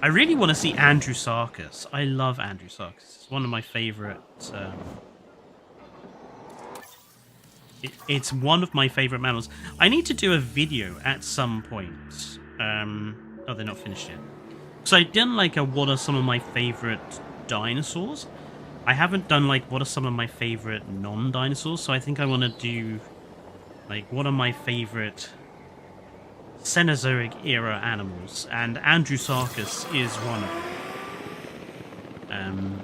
I really want to see Andrew Sarkis. I love Andrew Sarkis. It's one of my favorite. It's one of my favorite mammals. I need to do a video at some point. Oh, they're not finished yet. So I've done like what are some of my favorite dinosaurs. I haven't done like what are some of my favorite non-dinosaurs. So I think I want to do like what are my favorite Cenozoic era animals, and Andrew Sarkis is one of them.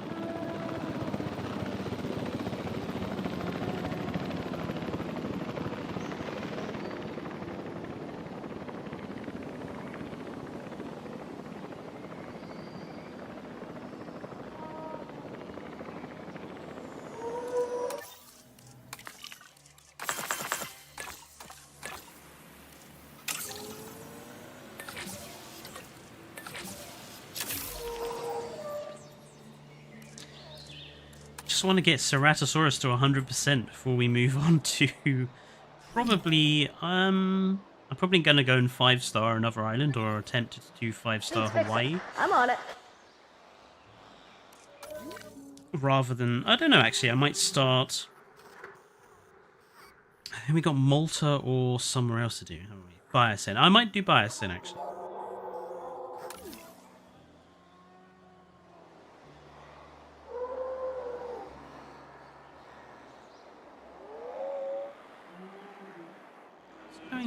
Just want to get Ceratosaurus to 100% before we move on to probably I'm probably going to go in 5-star another island, or attempt to do 5-star Hawaii.
I'm on it.
Rather than, I don't know, actually I might start. We got Malta or somewhere else to do, haven't we? Biosyn. I might do Biosyn actually.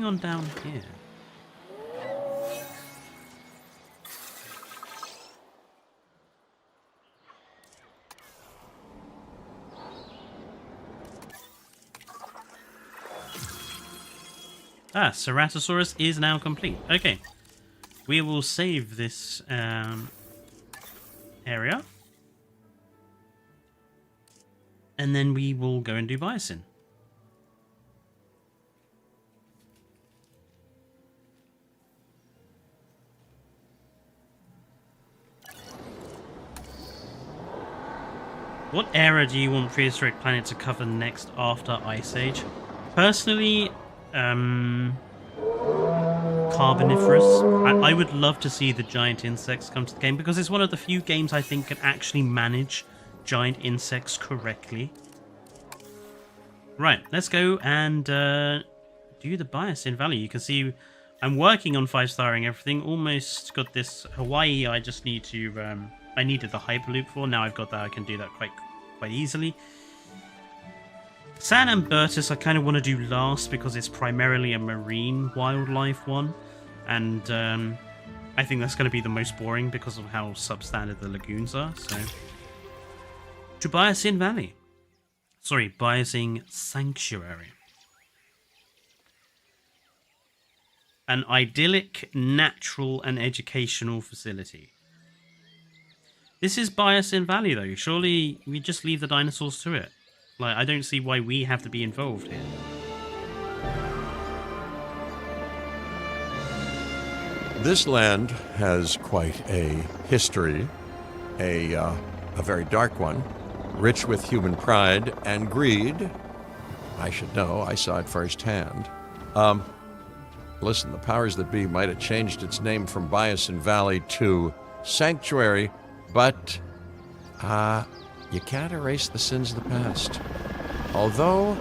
On down here. Ah, Ceratosaurus is now complete. Okay. We will save this area. And then we will go and do Biosyn. What era do you want Prehistoric Planet to cover next after Ice Age? Personally, Carboniferous. I would love to see the giant insects come to the game, because it's one of the few games I think can actually manage giant insects correctly. Right, let's go and do the Biosyn Valley. You can see I'm working on 5-starring everything. Almost got this. Hawaii, I just need to... I needed the Hyperloop for. Now I've got that, I can do that quite easily. San Ambertus I kind of want to do last because it's primarily a marine wildlife one. And I think that's going to be the most boring because of how substandard the lagoons are. So, to Biosyn Valley. Sorry, Biosyn Sanctuary. An idyllic, natural and educational facility. This is bias in value, though. Surely we just leave the dinosaurs to it. Like, I don't see why we have to be involved here.
This land has quite a history, a very dark one, rich with human pride and greed. I should know, I saw it firsthand. Listen, the powers that be might have changed its name from Biasin Valley to Sanctuary, but you can't erase the sins of the past. Although,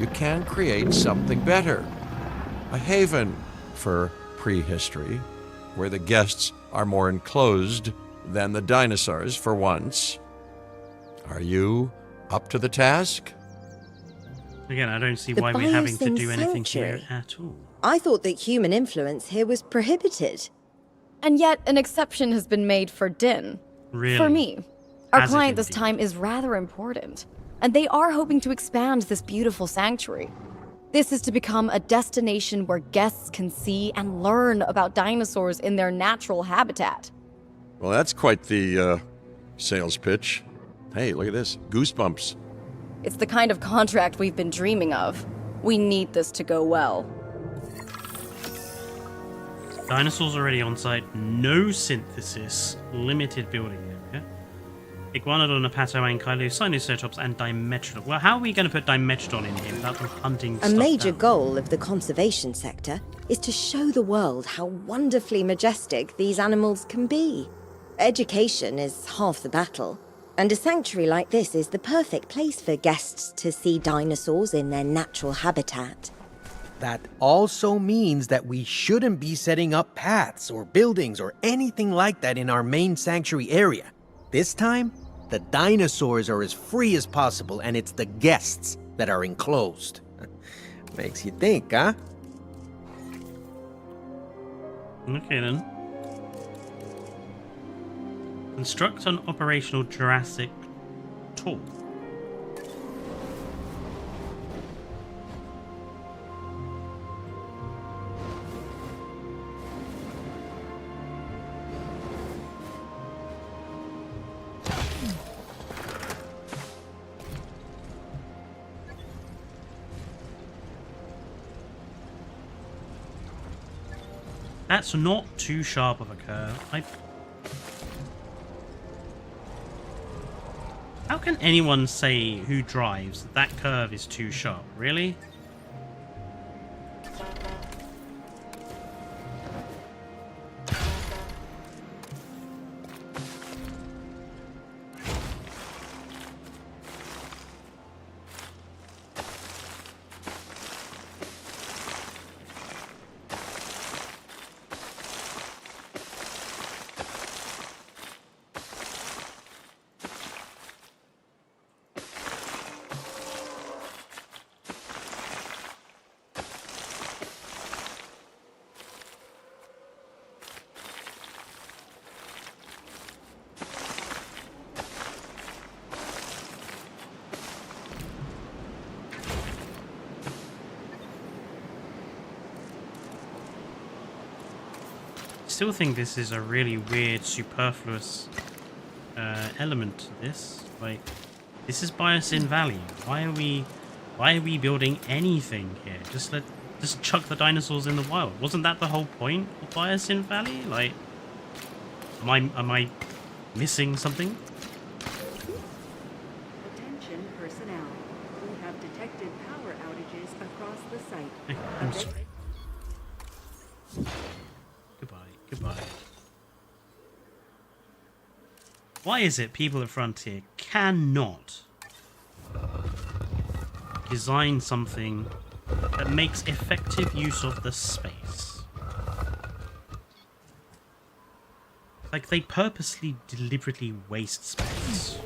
you can create something better. A haven for prehistory, where the guests are more enclosed than the dinosaurs for once. Are you up to the task?
Again, I don't see
The
why we're having to
Biosyn
do anything here
Sanctuary.
at all.
I thought that human influence here was prohibited.
And yet, an exception has been made for Din.
Really?
For me. Our
Has it
client this
indeed?
time is rather important, and they are hoping to expand this beautiful sanctuary. This is to become a destination where guests can see and learn about dinosaurs in their natural habitat.
Well, that's quite the sales pitch. Hey, look at this. Goosebumps.
It's the kind of contract we've been dreaming of. We need this to go well.
Dinosaurs already on site, no synthesis, limited building area. Iguanodon, Apatoan, Kylo, Sinoceratops, and Dimetrodon. Well, how are we going to put Dimetrodon in here without them hunting
A
stuff
major
down?
goal of the conservation sector is to show the world how wonderfully majestic these animals can be. Education is half the battle, and a sanctuary like this is the perfect place for guests to see dinosaurs in their natural habitat.
That also means that we shouldn't be setting up paths or buildings or anything like that in our main sanctuary area. This time, the dinosaurs are as free as possible, and it's the guests that are enclosed. Makes you think, huh?
Okay then. Construct an operational Jurassic tool. That's not too sharp of a curve. How can anyone say who drives that curve is too sharp? Really? Still think this is a really weird, superfluous element to this. Like, this is Biosyn Valley. Why are we building anything here? Just chuck the dinosaurs in the wild. Wasn't that the whole point of Biosyn Valley? Like, am I missing something?
Attention personnel. We have detected power outages across the site.
Hey, I'm sorry. Goodbye. Why is it people at Frontier cannot design something that makes effective use of the space? Like, they purposely, deliberately waste space.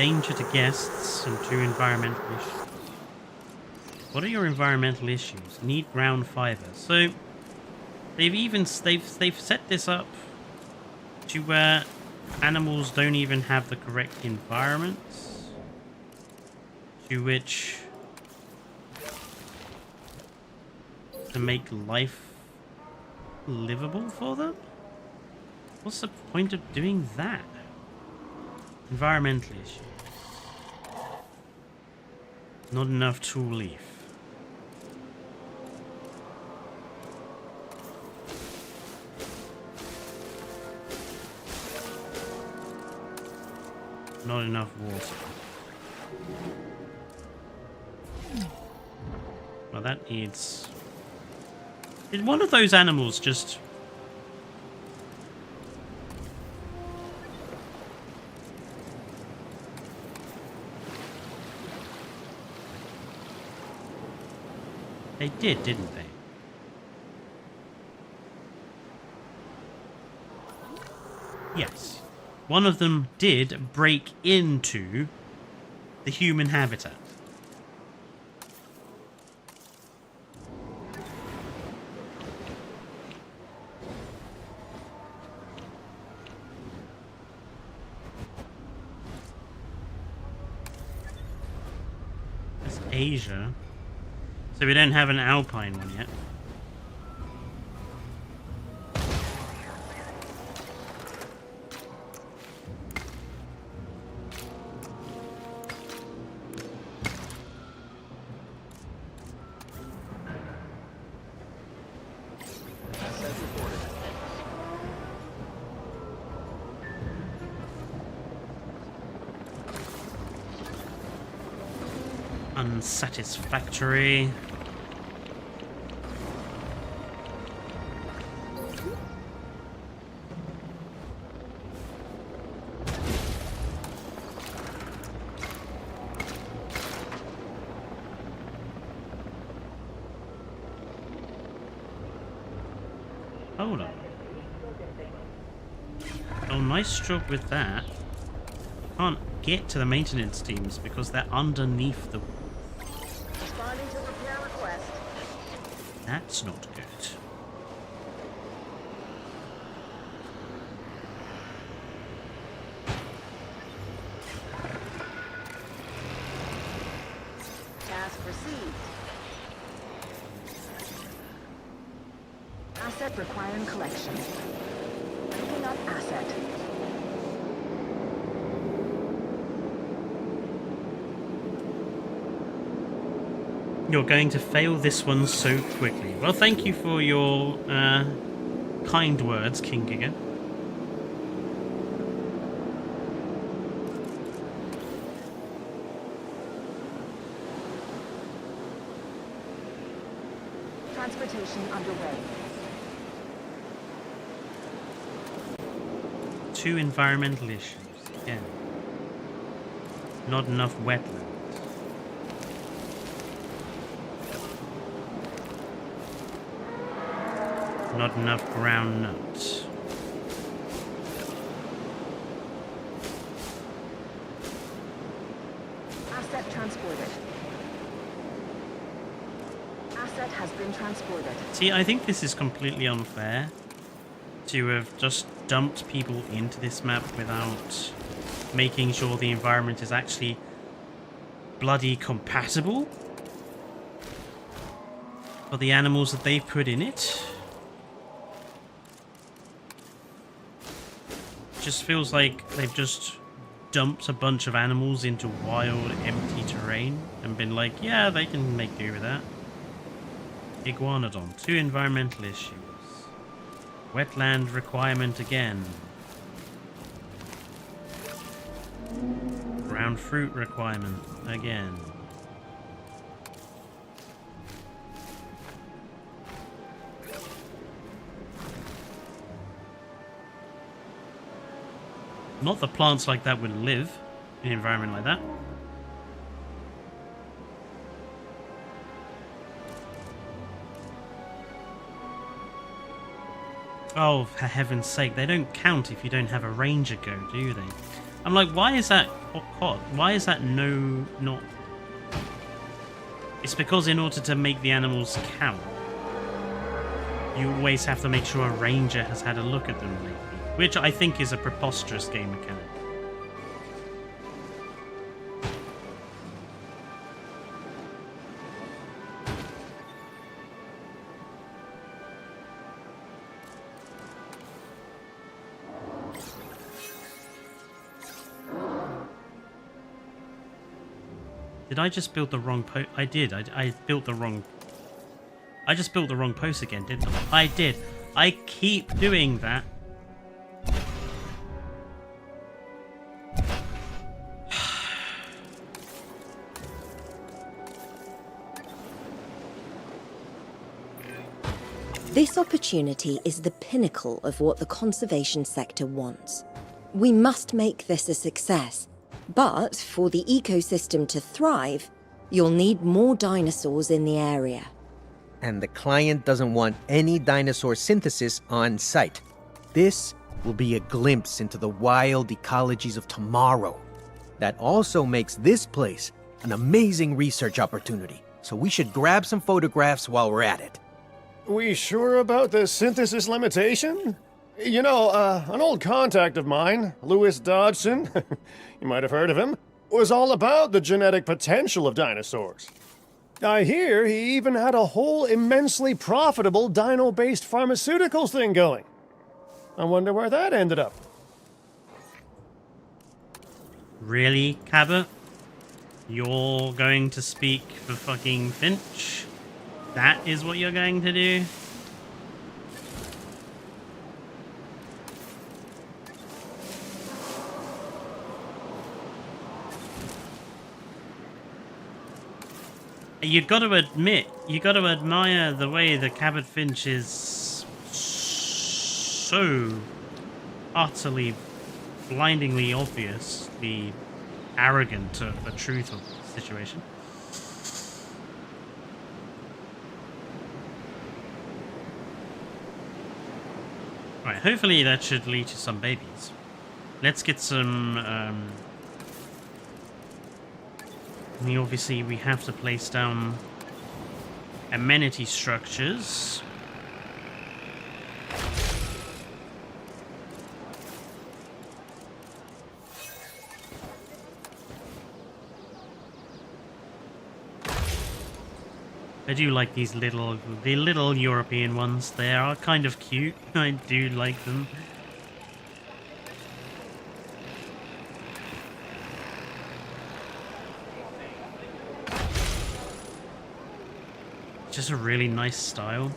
danger to guests, and 2 environmental issues. What are your environmental issues? Need ground fiber. So they've set this up to where animals don't even have the correct environments to which to make life livable for them? What's the point of doing that? Environmental issues. Not enough tool leaf. Not enough water. Well, that needs... Did one of those animals just... They did, didn't they? Yes. One of them did break into the human habitat. That's Asia. So we don't have an alpine one yet. Unsatisfactory. Hold on. Oh, nice job with that. Can't get to the maintenance teams because they're underneath the...
Responding to repair request.
That's not good.
Task received. Asset requiring collection. Picking up asset.
You're going to fail this one so quickly. Well, thank you for your kind words, King Giga.
Transportation underway.
2 environmental issues. Again. Not enough wetland. Not enough ground nuts.
Asset transported. Asset has been transported.
See, I think this is completely unfair to have just dumped people into this map without making sure the environment is actually bloody compatible for the animals that they've put in it. Just feels like they've just dumped a bunch of animals into wild, empty terrain and been like, yeah, they can make do with that. Iguanodon, 2 environmental issues. Wetland requirement again. Ground fruit requirement again. Not the plants like that would live in an environment like that. Oh, for heaven's sake, they don't count if you don't have a ranger go, do they? I'm like, why is that hot? Why is that not... It's because in order to make the animals count, you always have to make sure a ranger has had a look at them lately, which I think is a preposterous game mechanic. Did I just build the wrong post? I did. I built the wrong... I just built the wrong post again, didn't I? I did. I keep doing that.
This opportunity is the pinnacle of what the conservation sector wants. We must make this a success. But for the ecosystem to thrive, you'll need more dinosaurs in the area.
And the client doesn't want any dinosaur synthesis on site. This will be a glimpse into the wild ecologies of tomorrow. That also makes this place an amazing research opportunity, so we should grab some photographs while we're at it.
We sure about the synthesis limitation? You know, an old contact of mine, Louis Dodgson, you might have heard of him, was all about the genetic potential of dinosaurs. I hear he even had a whole immensely profitable dino-based pharmaceuticals thing going. I wonder where that ended up.
Really, Cabot? You're going to speak for fucking Finch? That is what you're going to do? You got to admit, you got to admire the way the Cabot Finch is so utterly, blindingly obvious, the arrogant of the truth of the situation. Right, hopefully that should lead to some babies. Let's get some, obviously we have to place down amenity structures. I do like these the little European ones. They are kind of cute. I do like them. Just a really nice style.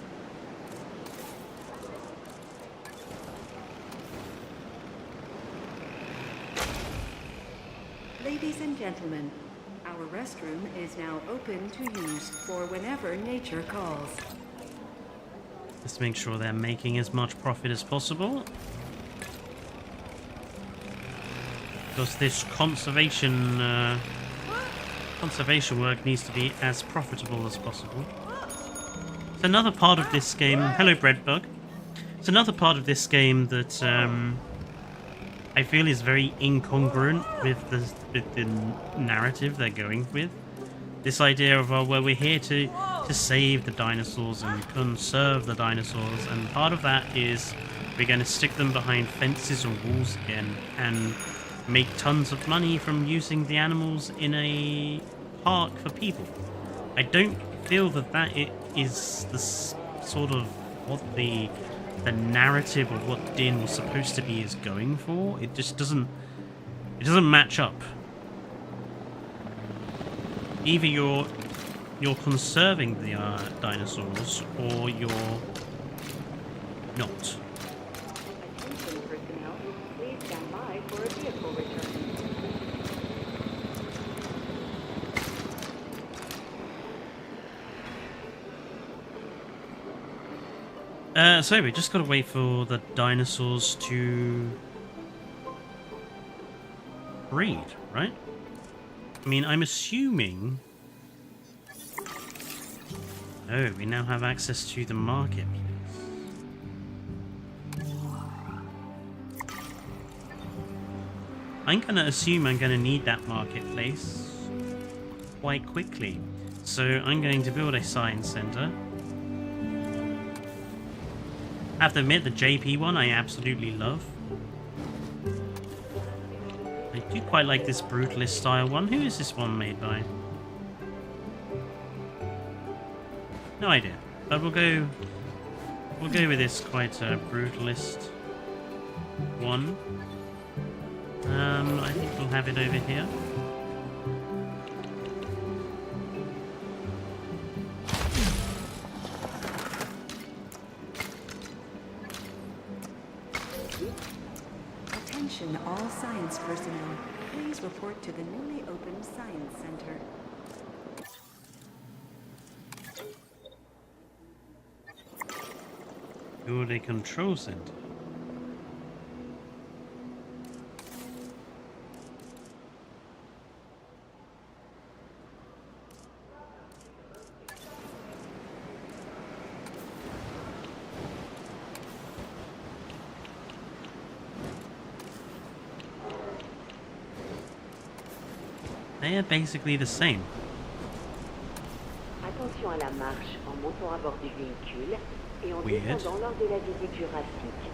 Ladies and gentlemen, our restroom is now open to use for whenever nature calls.
Just make sure they're making as much profit as possible. Because this conservation work needs to be as profitable as possible. It's another part of this game... Hello, Breadbug. It's another part of this game that I feel is very incongruent with the narrative they're going with. This idea of, well, we're here to save the dinosaurs and conserve the dinosaurs, and part of that is we're going to stick them behind fences or walls again and make tons of money from using the animals in a park for people. I don't feel that it is the sort of what the narrative of what Din was supposed to be is going for. It just doesn't match up. Either you're conserving the dinosaurs or you're not.
Attention personnel, please stand by for a vehicle return.
So we just gotta wait for the dinosaurs to breed, right? I mean, I'm assuming... Oh, we now have access to the market. I'm going to assume I'm going to need that marketplace quite quickly. So I'm going to build a science center. I have to admit, the JP one I absolutely love. I do quite like this brutalist style one. Who is this one made by? No idea. But we'll go with this quite brutalist one. I think we'll have it over here.
Attention all science personnel. Please report to the newly opened Science Center.
Build a control center. They are basically the same.
Attention à la marche en montant à bord du véhicule et en
Weird.
descendant lors de la visite jurassique.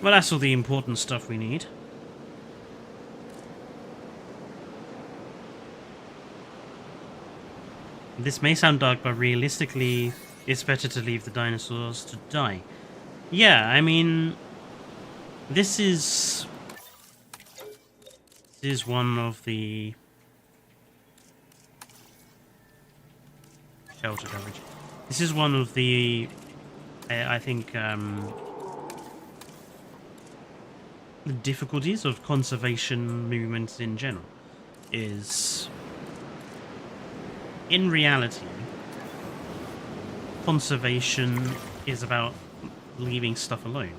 Well, that's all the important stuff we need. This may sound dark, but realistically, it's better to leave the dinosaurs to die. Yeah, I mean, this is one of the shelter coverage. This is one of the, I think, the difficulties of conservation movements in general is, in reality, conservation is about leaving stuff alone.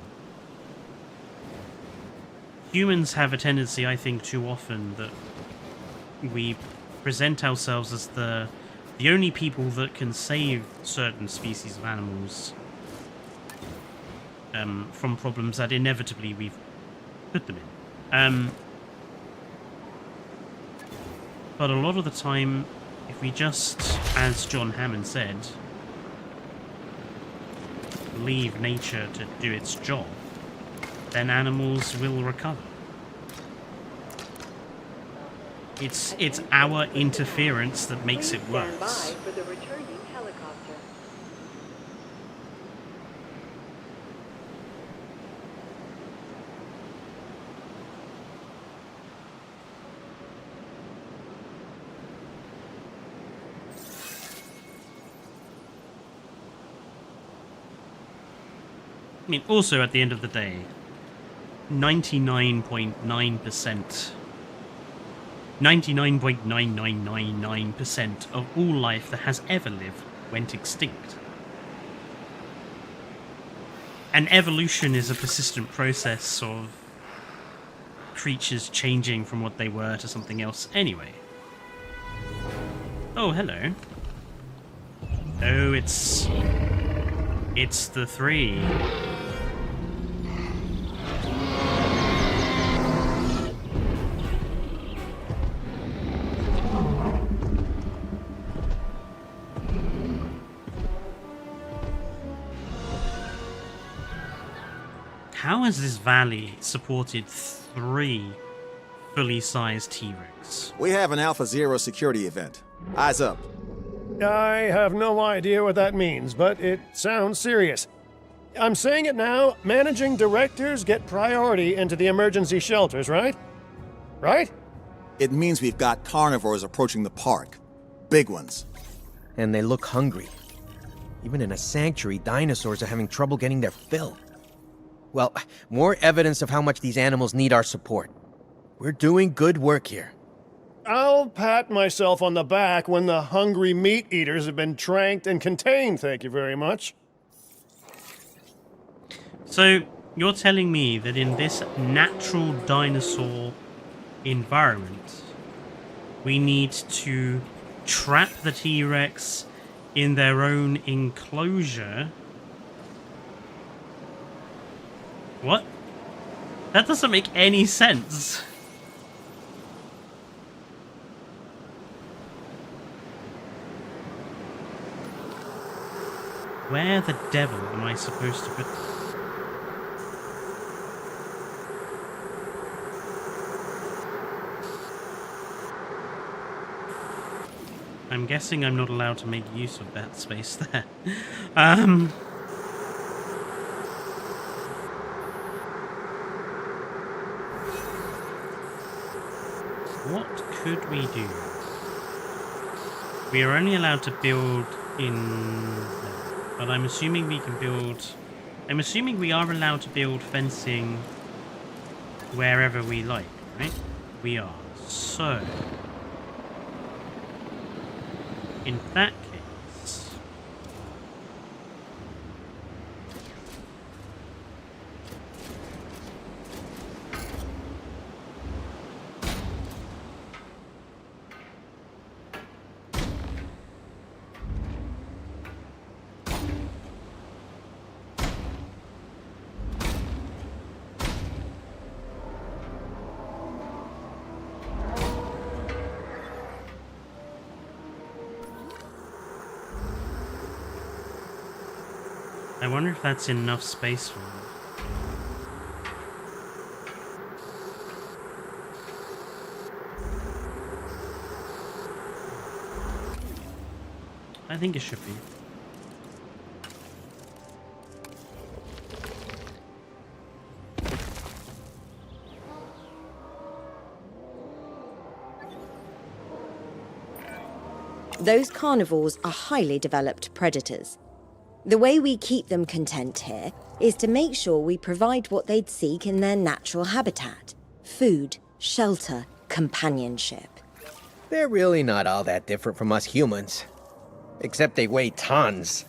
Humans have a tendency, I think, too often that we present ourselves as the only people that can save certain species of animals from problems that inevitably we've put them in. But a lot of the time, if we just, as John Hammond said, leave nature to do its job, then animals will recover. It's our interference that makes it worse.
For the returning helicopter.
I mean, also at the end of the day, 99.9999% of all life that has ever lived went extinct. And evolution is a persistent process of creatures changing from what they were to something else anyway. Oh, hello. Oh, it's the three. How has this valley supported 3 fully sized T-Rex?
We have an Alpha Zero security event. Eyes up.
I have no idea what that means, but it sounds serious. I'm saying it now, managing directors get priority into the emergency shelters, right? Right?
It means we've got carnivores approaching the park. Big ones.
And they look hungry. Even in a sanctuary, dinosaurs are having trouble getting their fill. Well, more evidence of how much these animals need our support. We're doing good work here.
I'll pat myself on the back when the hungry meat eaters have been tranked and contained, thank you very much.
So, you're telling me that in this natural dinosaur environment, we need to trap the T-Rex in their own enclosure? What? That doesn't make any sense. Where the devil am I supposed to put this? I'm guessing I'm not allowed to make use of that space there. What could we do? We are only allowed to build in there, but I'm assuming we can build... I'm assuming we are allowed to build fencing wherever we like, right? We are. So... in that case... I wonder if that's enough space for them. I think it should be.
Those carnivores are highly developed predators. The way we keep them content here is to make sure we provide what they'd seek in their natural habitat: food, shelter, companionship.
They're really not all that different from us humans. Except they weigh tons.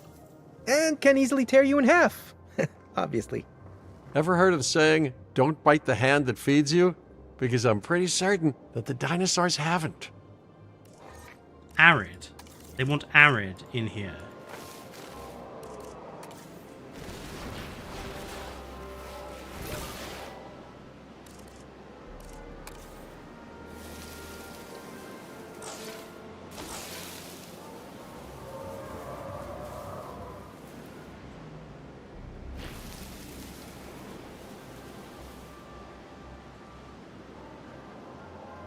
And can easily tear you in half. Obviously.
Ever heard of the saying, don't bite the hand that feeds you? Because I'm pretty certain that the dinosaurs haven't.
Arid. They want arid in here.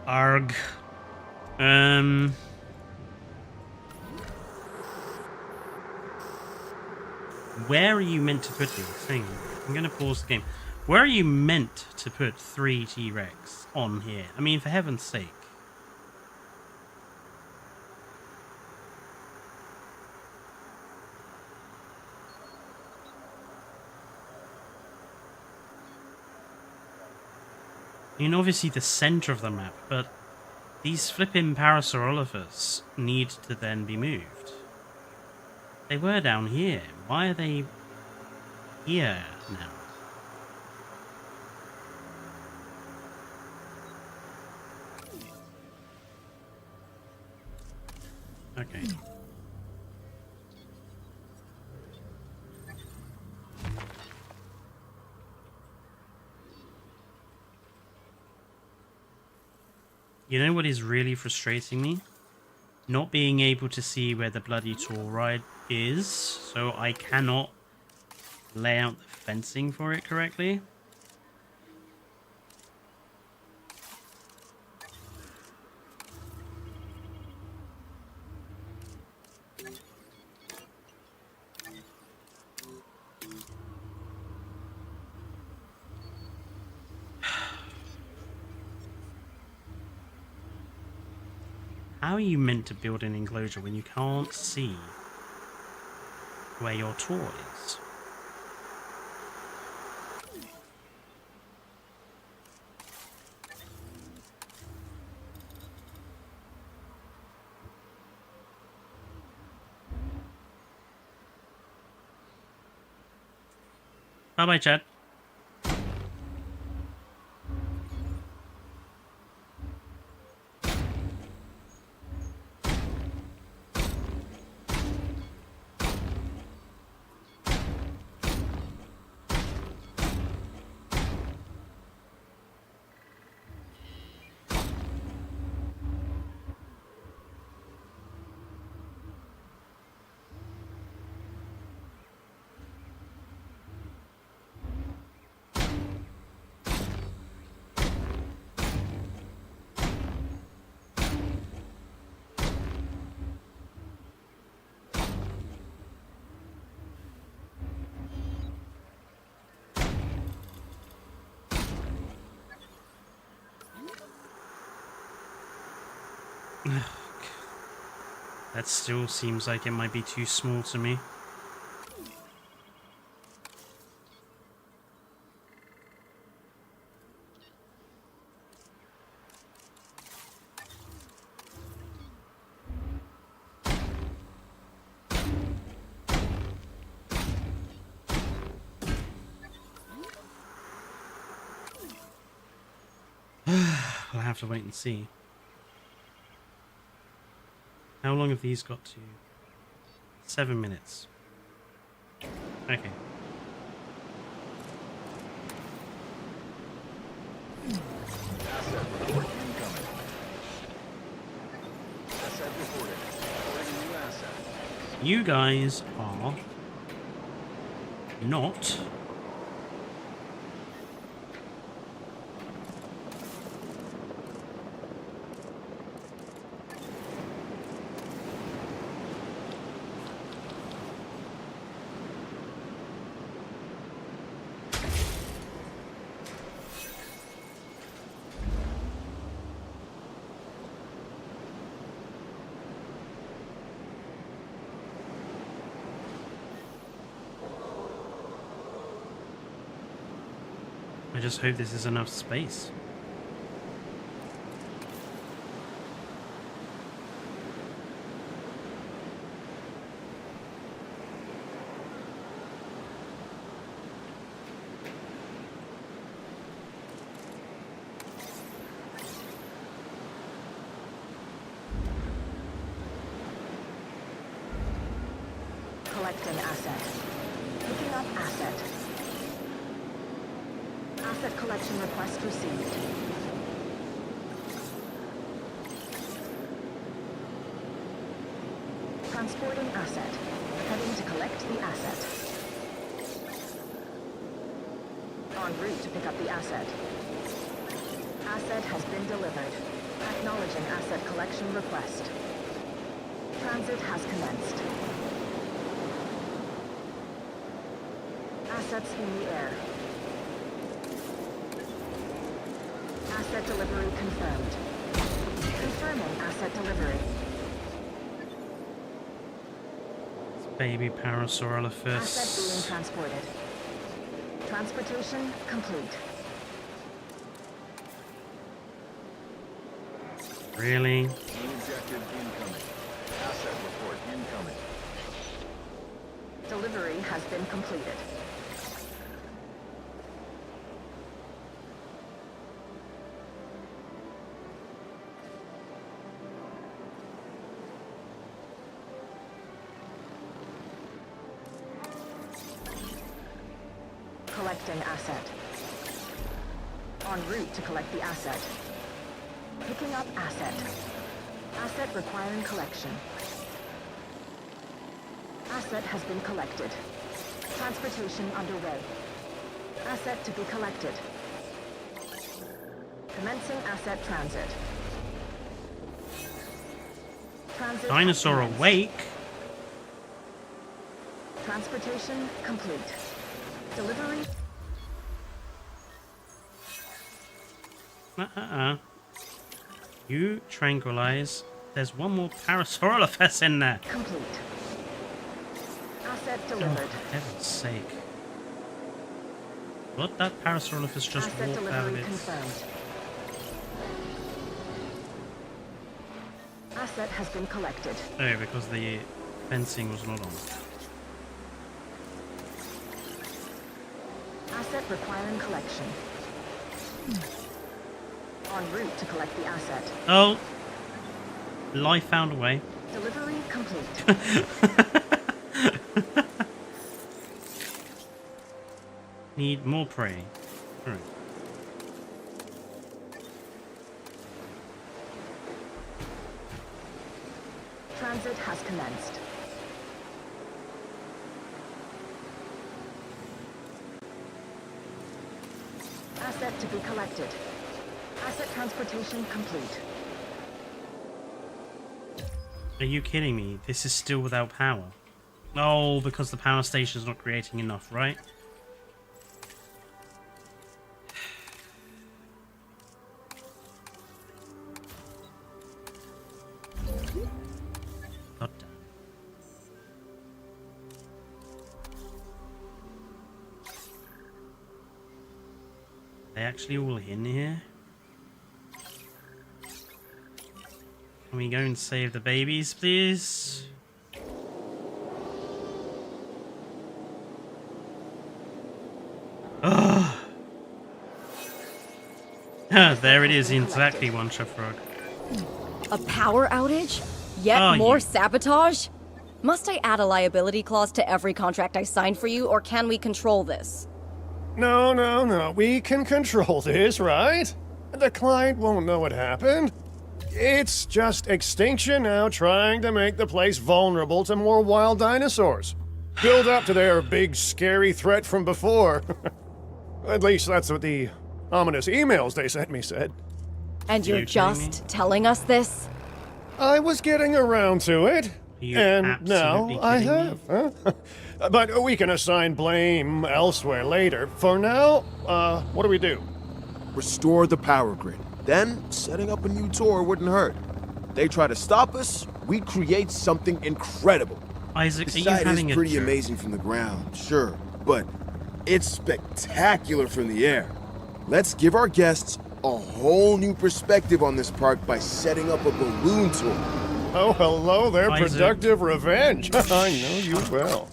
Arg. Where are you meant to put these? Hang on. I'm going to pause the game. Where are you meant to put 3 T-Rex on here? I mean, for heaven's sake. I mean, obviously the center of the map, but these flipping Parasaurolophus need to then be moved. They were down here. Why are they here now? Okay. You know what is really frustrating me? Not being able to see where the bloody tour ride is, so I cannot lay out the fencing for it correctly. How are you meant to build an enclosure when you can't see where your tour is? Bye-bye, Chad. That still seems like it might be too small to me. I'll have to wait and see. How long have these got to? 7 minutes. Okay.
Asset report incoming. Asset reported. Reporting new asset.
You guys are not I just hope this is enough space.
Collecting asset. Picking up asset. Asset collection request received. Transporting asset. Heading to collect the asset. En route to pick up the asset. Asset has been delivered. Acknowledging asset collection request. Transit has commenced. Assets in the air. Asset delivery confirmed. Confirming asset delivery.
Baby Parasaurolophus.
Asset being transported. Transportation complete.
Really?
New objective incoming. Asset report incoming.
Delivery has been completed. Collecting asset. En route to collect the asset. Picking up asset. Asset requiring collection. Asset has been collected. Transportation underway. Asset to be collected. Commencing asset transit. Transit
Dinosaur
has commenced.
awake.
Transportation complete. Delivery.
You tranquilize. There's one more Parasaurolophus in there.
Complete. Asset
Oh,
delivered.
for heaven's sake. What, that Parasaurolophus just
Asset
walked out of
delivery
its...
confirmed. Asset has been collected.
Oh, because the fencing was not on.
Asset requiring collection. En route to collect the asset.
Oh. Life found a way.
Delivery complete.
Need more prey. Alright.
Transit has commenced. Asset to be collected. Asset transportation complete.
Are you kidding me? This is still without power. Oh, because the power station's not creating enough, right? God damn. They actually all in here? Can we go and save the babies, please? Ugh. There it is, exactly one chef frog.
A power outage? Yet
Oh,
more
you-
sabotage? Must I add a liability clause to every contract I sign for you, or can we control this?
No. We can control this, right? The client won't know what happened. It's just extinction now trying to make the place vulnerable to more wild dinosaurs. Build up to their big, scary threat from before. At least that's what the ominous emails they sent me said.
And you're
you kidding me?
just telling us this?
I was getting around to it.
You
And now
absolutely
I
kidding me?
have. Huh? But we can assign blame elsewhere later. For now, what do we do?
Restore the power grid. Then, setting up a new tour wouldn't hurt. They try to stop us, we'd create something incredible.
Isaac,
The
are you
site is
having a
pretty
joke?
amazing from the ground, sure, but it's spectacular from the air. Let's give our guests a whole new perspective on this park by setting up a balloon tour.
Oh, hello there,
Isaac.
productive revenge. I know you well.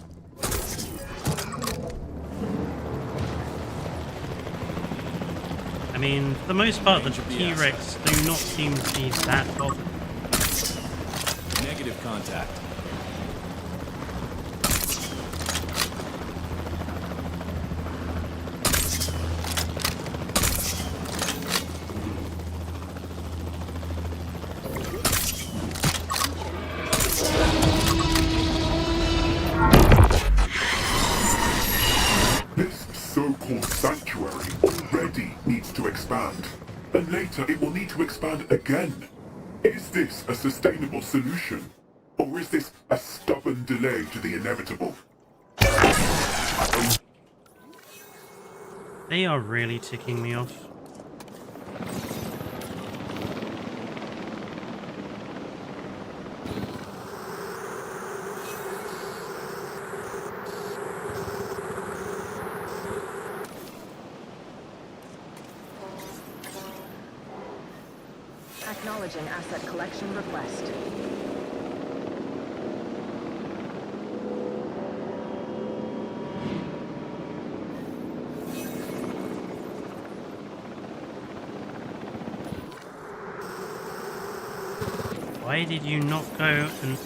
I mean, for the most part, the T-Rex do not seem to be that bothered.
Negative contact.
This so-called sanctuary already needs to expand, and later it will need to expand again. Is this a sustainable solution, or is this a stubborn delay to the inevitable?
They are really ticking me off.
Acknowledging asset collection request.
Why did you not go and...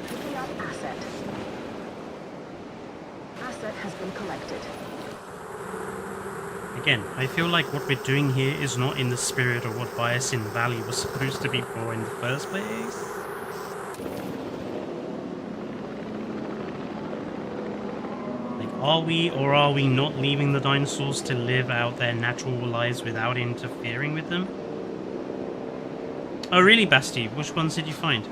Picking up asset. Asset has been collected.
Again, I feel like what we're doing here is not in the spirit of what Biosyn Valley was supposed to be for in the first place. Like, are we or are we not leaving the dinosaurs to live out their natural lives without interfering with them? Oh really, Basti? Which ones did you find?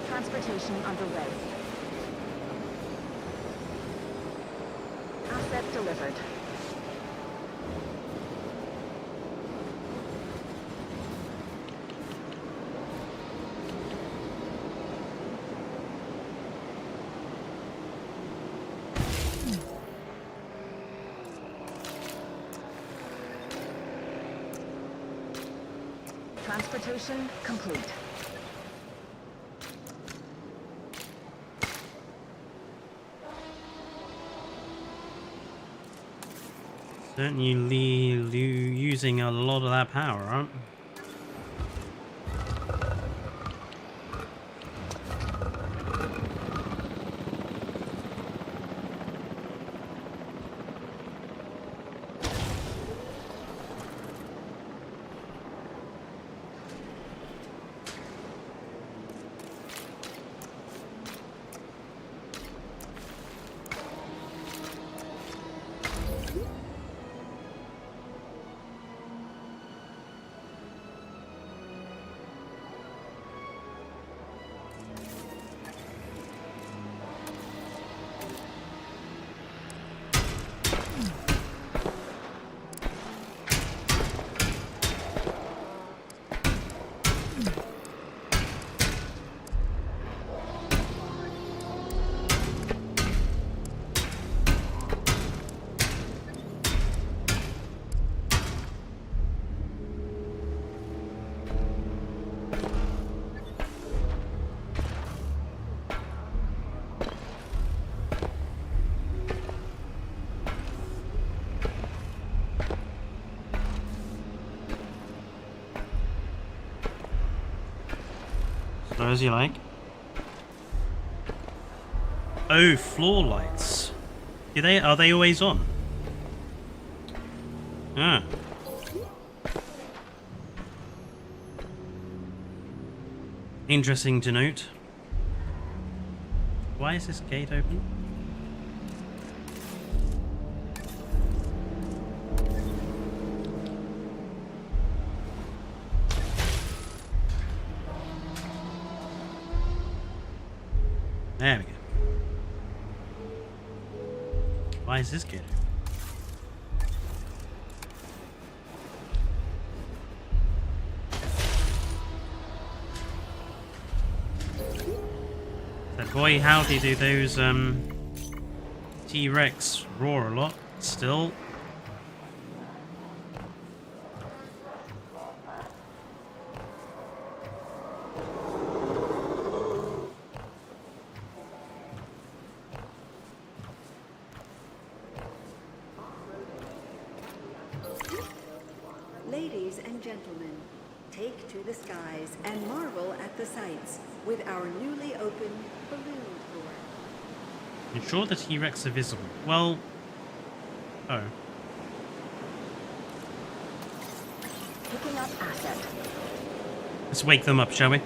Transportation underway. Transportation complete.
Certainly using a lot of that power, right? Slow as you like. Oh, floor lights. Are they always on? Ah. Interesting to note. Why is this gate open? There we go. Why is this gate open? So boy howdy do those T-Rex roar a lot still.
Ladies and gentlemen, take to the skies and marvel at the sights with our newly opened balloon tour.
Ensure the T-Rex are visible. Well... Oh.
Picking up asset.
Let's wake them up, shall we?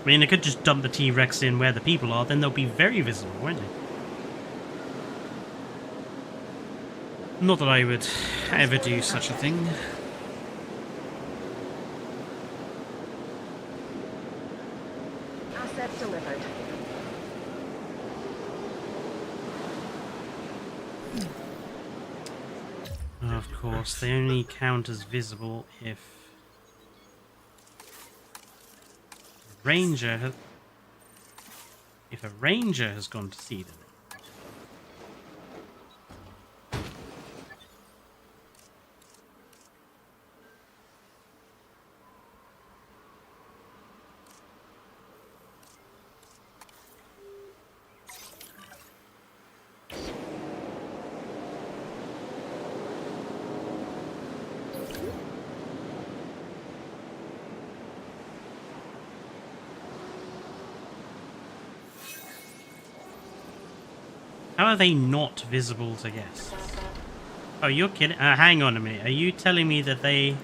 I mean, they could just dump the T-Rex in where the people are, then they'll be very visible, won't they? Not that I would ever do such a thing.
Asset delivered.
Of course, they only count as visible if a ranger has gone to see them. How are they not visible to guests? Oh, you're kidding? Hang on a minute. Are you telling me that they're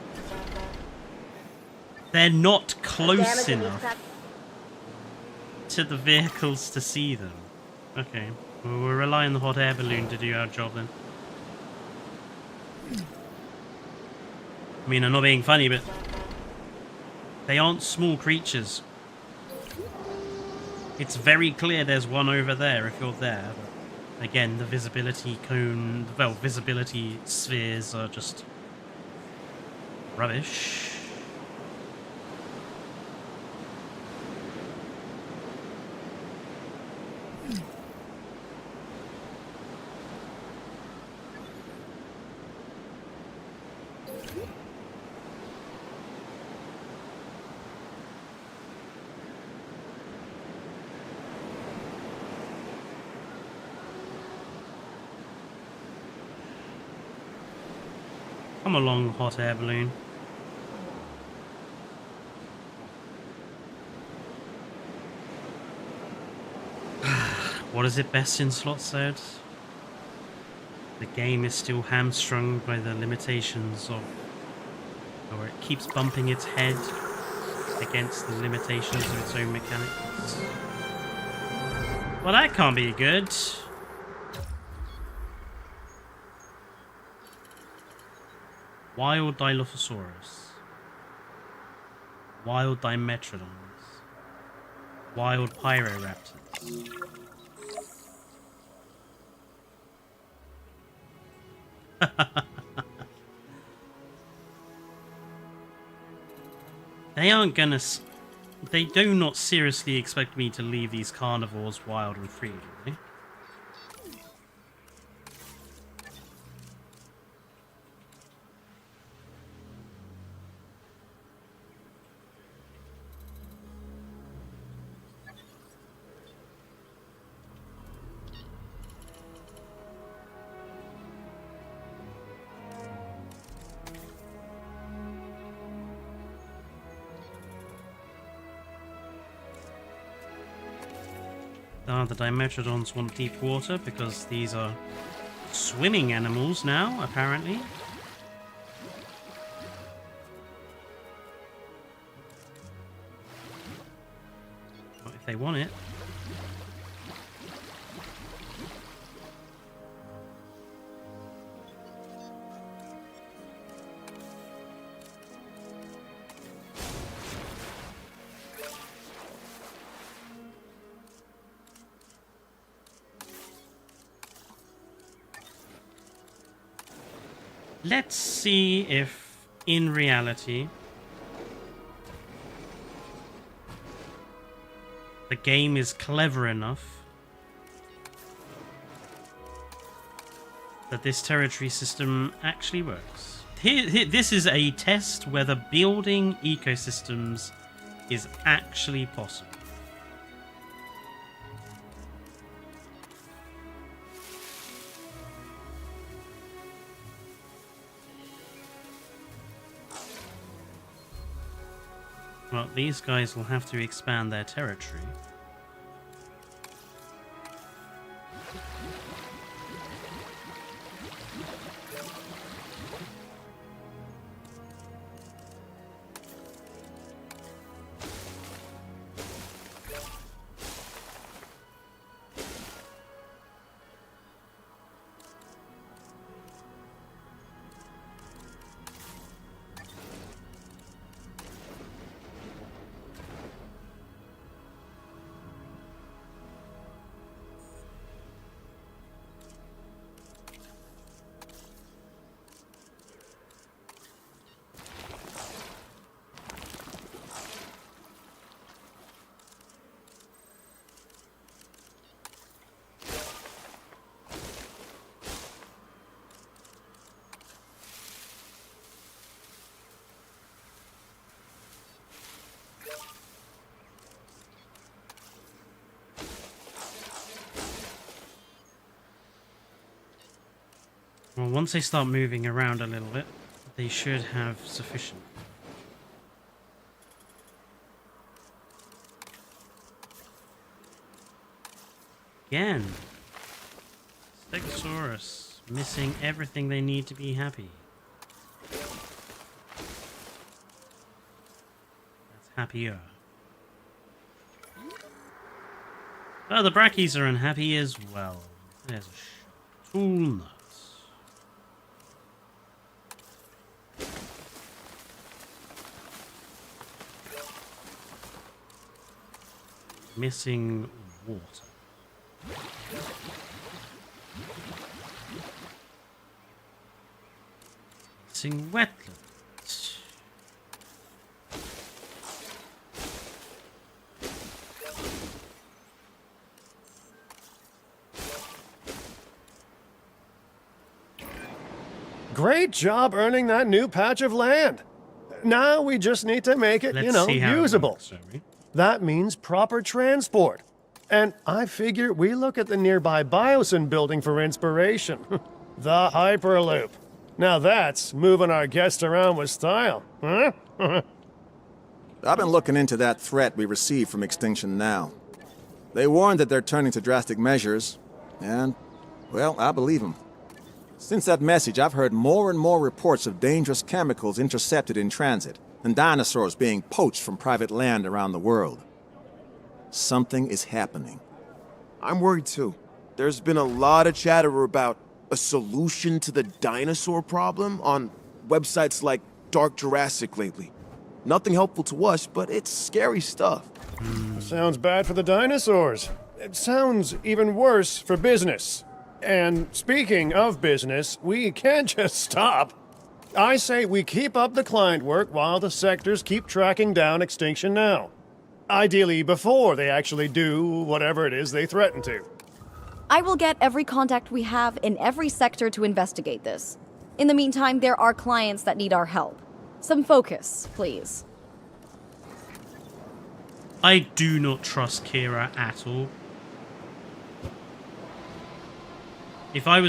not close enough to the vehicles to see them? Okay. Well, we'll rely on the hot air balloon to do our job then. I mean, I'm not being funny, but they aren't small creatures. It's very clear there's one over there if you're there. But again, the visibility cone, well, visibility spheres are just rubbish. Come along, hot air balloon. What is it Best in Slot said? The game is still hamstrung by the limitations of... or it keeps bumping its head against the limitations of its own mechanics. Well, that can't be good. Wild Dilophosaurus. Wild Dimetrodons. Wild Pyroraptors. They aren't gonna... They do not seriously expect me to leave these carnivores wild and free, do they? The Dimetrodons want deep water because these are swimming animals now, apparently. But if they want it. Let's see if, in reality, the game is clever enough that this territory system actually works. This is a test whether building ecosystems is actually possible. Well, these guys will have to expand their territory. Well, once they start moving around a little bit, they should have sufficient. Again, Stegosaurus missing everything they need to be happy. That's happier. Oh, the Brackies are unhappy as well. There's a tool nut. Missing water. Missing wetlands.
Great job earning that new patch of land. Now we just need to make it, usable. That means proper transport. And I figure we look at the nearby Biosyn building for inspiration. The Hyperloop. Now that's moving our guests around with style, huh?
I've been looking into that threat we received from Extinction Now. They warned that they're turning to drastic measures, and, well, I believe them. Since that message, I've heard more and more reports of dangerous chemicals intercepted in transit, and dinosaurs being poached from private land around the world. Something is happening.
I'm worried too. There's been a lot of chatter about a solution to the dinosaur problem on websites like Dark Jurassic lately. Nothing helpful to us, but it's scary stuff.
Sounds bad for the dinosaurs. It sounds even worse for business. And speaking of business, we can't just stop. I say we keep up the client work while the sectors keep tracking down Extinction Now. Ideally before they actually do whatever it is they threaten to.
I will get every contact we have in every sector to investigate this. In the meantime, there are clients that need our help. Some focus, please.
I do not trust Kira at all. If I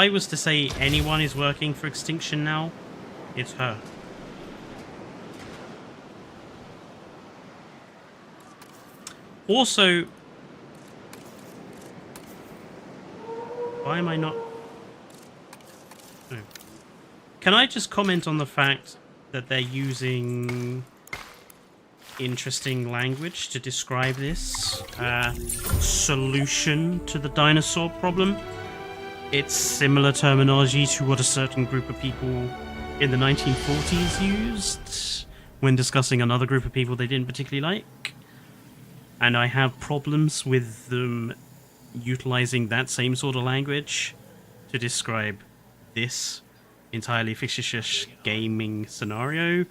was to say anyone is working for Extinction Now, it's her. Also, why am I not? No. Can I just comment on the fact that they're using interesting language to describe this solution to the dinosaur problem? It's similar terminology to what a certain group of people in the 1940s used when discussing another group of people they didn't particularly like. And I have problems with them utilizing that same sort of language to describe this entirely fictitious gaming scenario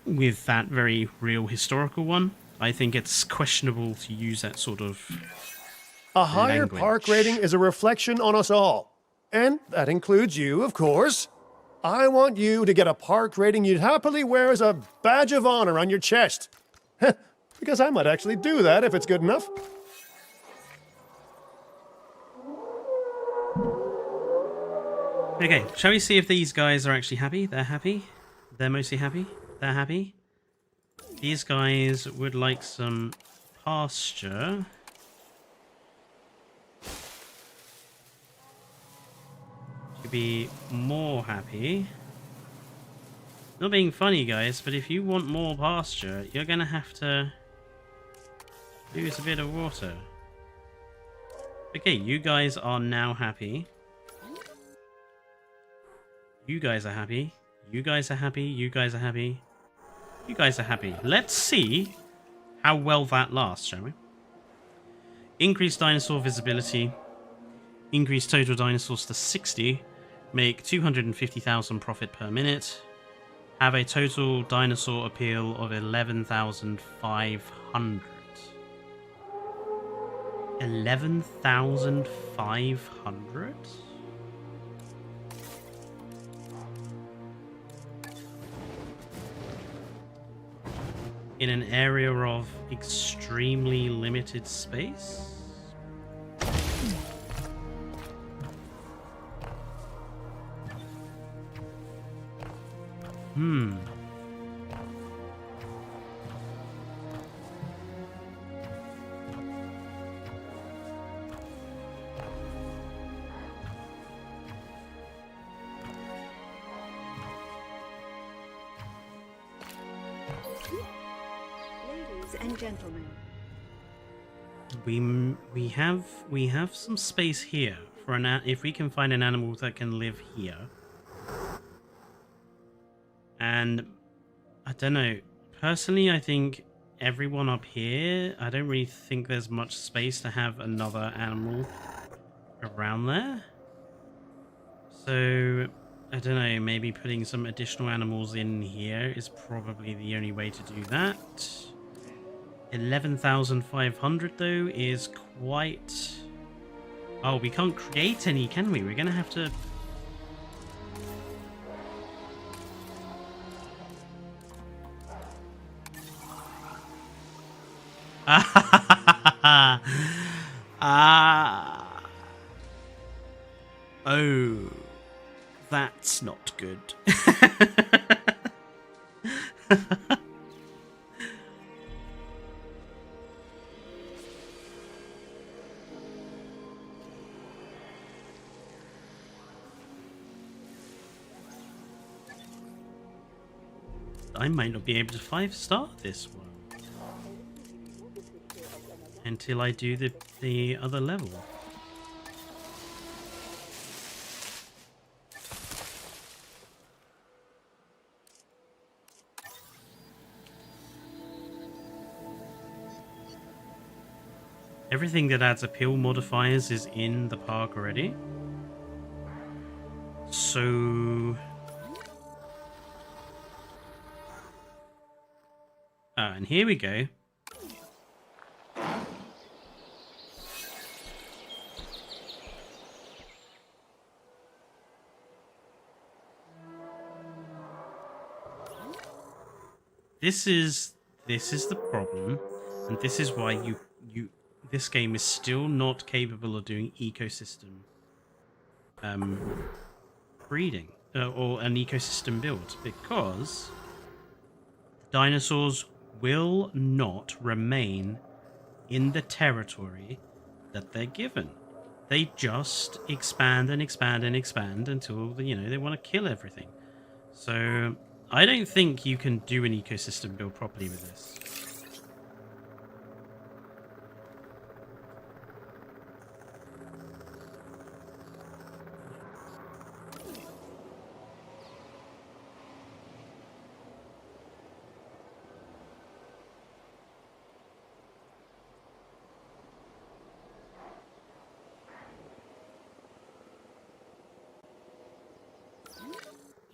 with that very real historical one. I think it's questionable to use that sort of
A higher
language.
park rating is a reflection on us all. And that includes you, of course. I want you to get a park rating you'd happily wear as a badge of honor on your chest. Because I might actually do that if it's good enough.
Okay, shall we see if these guys are actually happy? They're happy. They're mostly happy. They're happy. These guys would like some pasture. To be more happy. Not being funny, guys, but if you want more pasture, you're gonna have to use a bit of water. Okay, you guys are now happy. You guys are happy. You guys are happy. You guys are happy. You guys are happy. Let's see how well that lasts, shall we? Increase dinosaur visibility. Increase total dinosaurs to 60. Make 250,000 profit per minute. Have a total dinosaur appeal of 11,500. 11,500? In an area of extremely limited space?
Ladies and gentlemen,
we have some space here for if we can find an animal that can live here. And I don't know, personally I think everyone up here, I don't really think there's much space to have another animal around there. So I don't know, maybe putting some additional animals in here is probably the only way to do that. 11,500 though is quite... Oh, we can't create any, can we? We're gonna have to... Oh. That's not good. I might not be able to 5-star this one until I do the other level. Everything that adds appeal modifiers is in the park already. So... and here we go. This is the problem, and this is why this game is still not capable of doing ecosystem breeding or an ecosystem build, because dinosaurs will not remain in the territory that they're given. They just expand and expand and expand until, you know, they want to kill everything. So I don't think you can do an ecosystem build properly with this.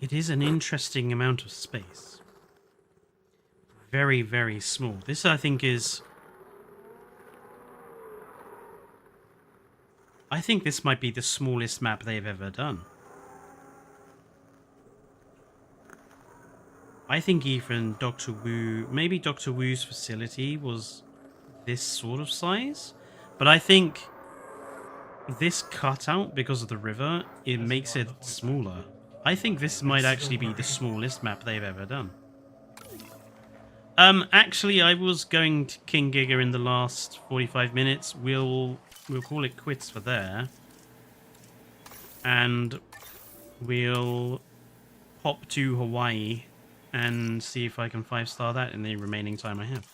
It is an interesting amount of space. Very, very small. This, I think, is... I think this might be the smallest map they've ever done. I think even Dr. Wu... Maybe Dr. Wu's facility was this sort of size. But I think this cutout, because of the river, it makes it smaller. I think this might actually be the smallest map they've ever done. Actually, I was going to King Giga in the last 45 minutes. We'll call it quits for there. And we'll hop to Hawaii and see if I can 5-star that in the remaining time I have.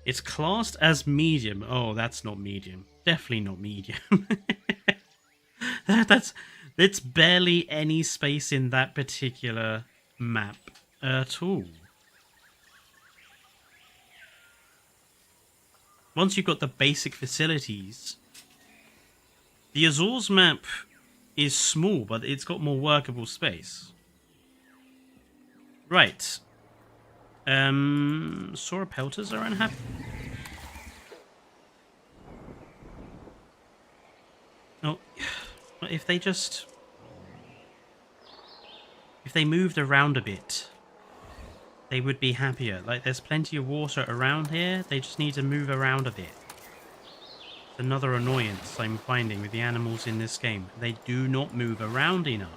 It's classed as medium. Oh, that's not medium. Definitely not medium. It's barely any space in that particular map at all. Once you've got the basic facilities, the Azores map is small, but it's got more workable space. Right. Sauropeltas are unhappy. Oh, if they moved around a bit, they would be happier. Like, there's plenty of water around here. They just need to move around a bit. It's another annoyance I'm finding with the animals in this game. They do not move around enough.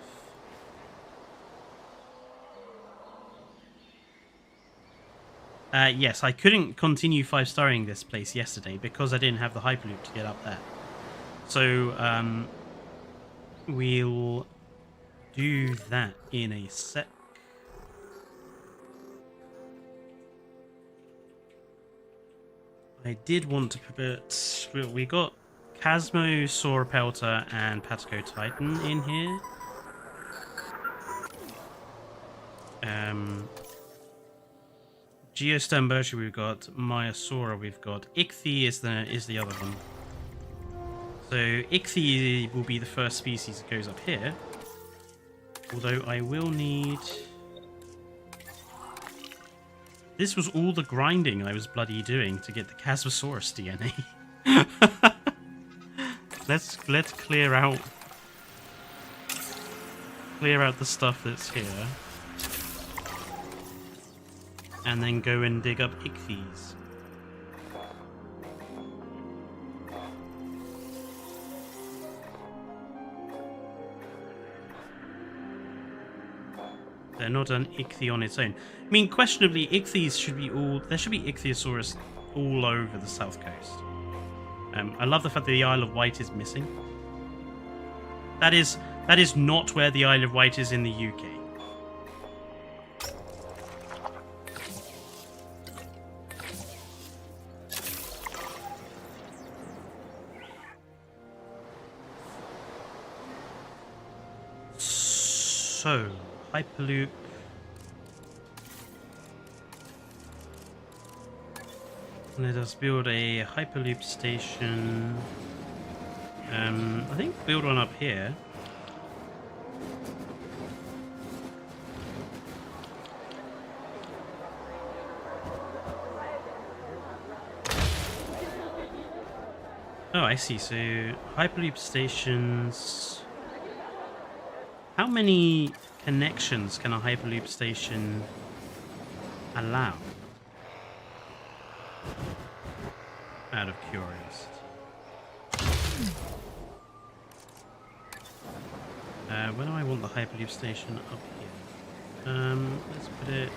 Yes, I couldn't continue 5-starring this place yesterday because I didn't have the Hyperloop to get up there. So, we'll do that in a sec. I did want to put... We got Casmo, Sauropelta, and Patico Titan in here. Geostembergia we've got, Maiasaura we've got, Ichthy is the other one. So Ichthy will be the first species that goes up here. Although I will need... This was all the grinding I was bloody doing to get the Casmosaurus DNA. Let's clear out the stuff that's here. And then go and dig up Ichthy's. They're not an ichthy on its own. I mean, questionably, ichthyes should be all... There should be ichthyosaurus all over the south coast. I love the fact that the Isle of Wight is missing. That is not where the Isle of Wight is in the UK. So, Hyperloop. Let us build a Hyperloop station. I think build one up here. Oh, I see. So, Hyperloop stations... How many connections can a Hyperloop station allow? Out of curiosity. Where do I want the Hyperloop station? Up here. Let's put it...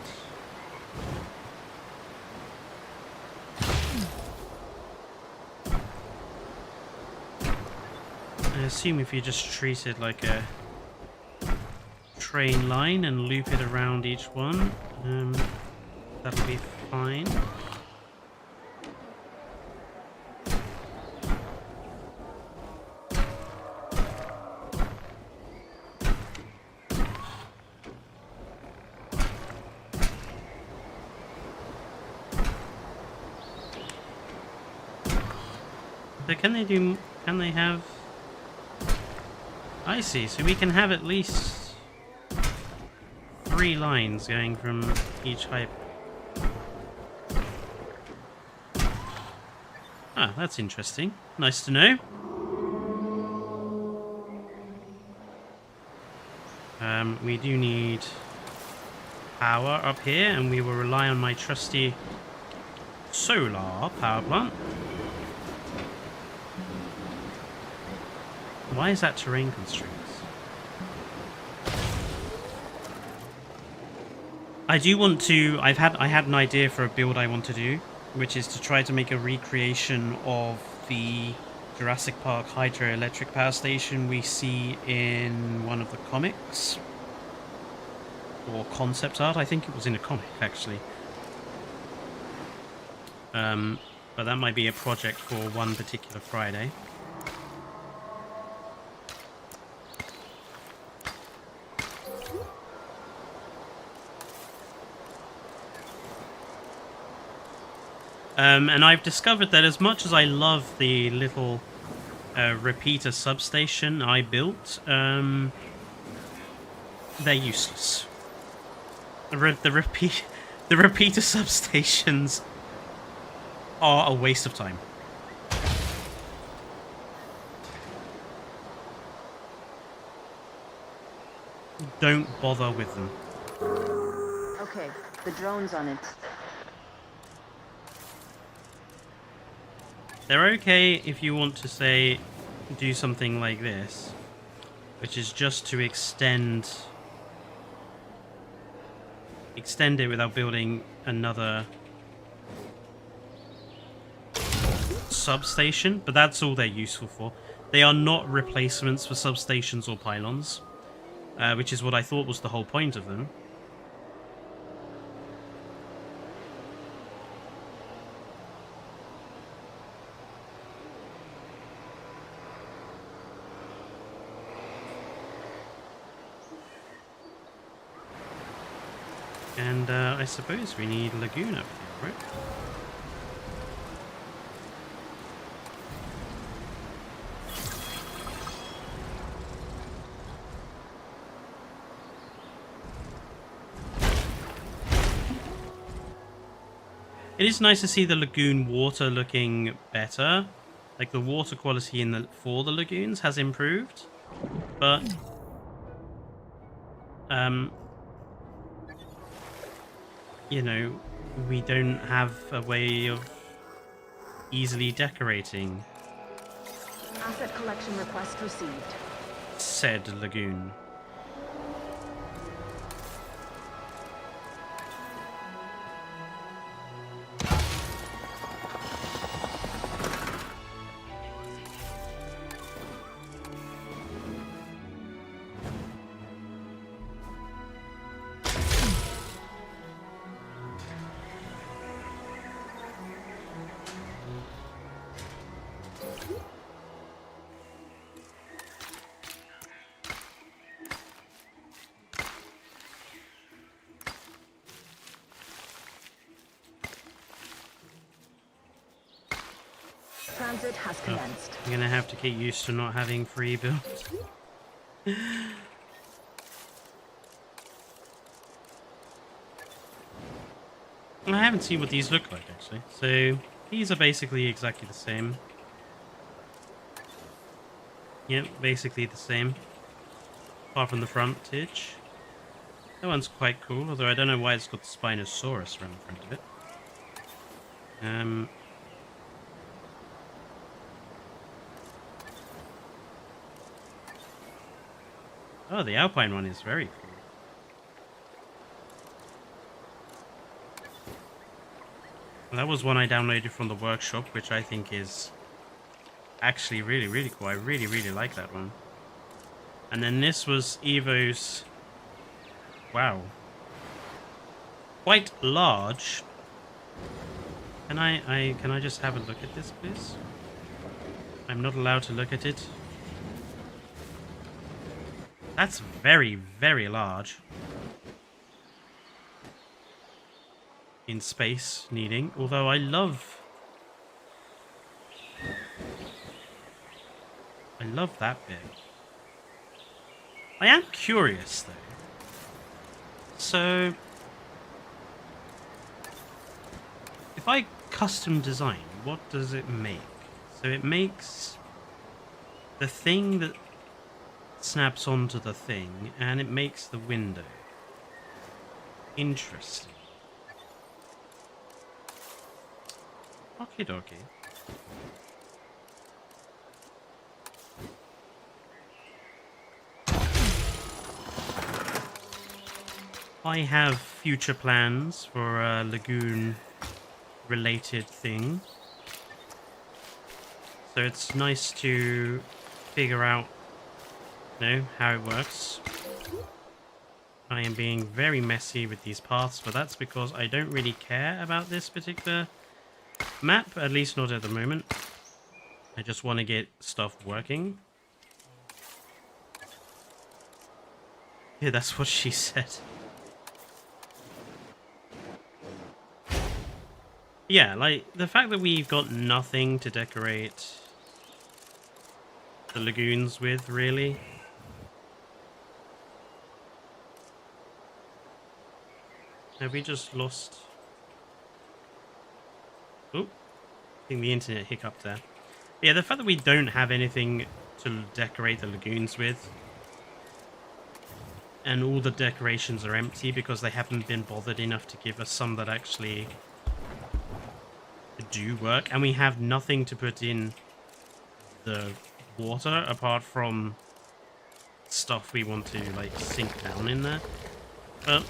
I assume if you just treat it like a train line and loop it around each one, that'll be fine. So can they have... I see, so we can have at least 3 lines going from each hype. Ah, that's interesting. Nice to know. We do need power up here, and we will rely on my trusty solar power plant. Why is that terrain constraints? I do want to... I had an idea for a build I want to do, which is to try to make a recreation of the Jurassic Park hydroelectric power station we see in one of the comics. Or concept art. I think it was in a comic, actually. But that might be a project for one particular Friday. And I've discovered that as much as I love the little repeater substation I built, they're useless. The repeater substations are a waste of time. Don't bother with them.
Okay, the drone's on it.
They're okay if you want to, say, do something like this, which is just to extend it without building another substation, but that's all they're useful for. They are not replacements for substations or pylons, which is what I thought was the whole point of them. And I suppose we need lagoon up here, right? It is nice to see the lagoon water looking better. Like the water quality for the lagoons has improved, but you know, we don't have a way of easily decorating
Asset collection request received.
said lagoon.
Transit has commenced.
I'm gonna have to get used to not having free build. I haven't seen what these look like, actually. So, these are basically exactly the same. Yep, basically the same. Apart from the frontage. That one's quite cool, although I don't know why it's got the Spinosaurus around the front of it. Oh, the Alpine one is very cool. That was one I downloaded from the workshop, which I think is actually really, really cool. I really, really like that one. And then this was Evo's... Wow. Quite large. Can I just have a look at this, please? I'm not allowed to look at it. That's very, very large. In space needing, although I love that bit. I am curious though. So if I custom design, what does it make? So it makes the thing that snaps onto the thing, and it makes the window. Interesting. Okie dokie. I have future plans for a lagoon-related thing. So it's nice to figure out, how it works. I am being very messy with these paths, but that's because I don't really care about this particular map, at least not at the moment. I just want to get stuff working. Yeah, that's what she said. Yeah, like, the fact that we've got nothing to decorate the lagoons with, really. Have we just lost... Oh, I think the internet hiccuped there. Yeah, the fact that we don't have anything to decorate the lagoons with, and all the decorations are empty because they haven't been bothered enough to give us some that actually do work, and we have nothing to put in the water apart from stuff we want to, like, sink down in there. But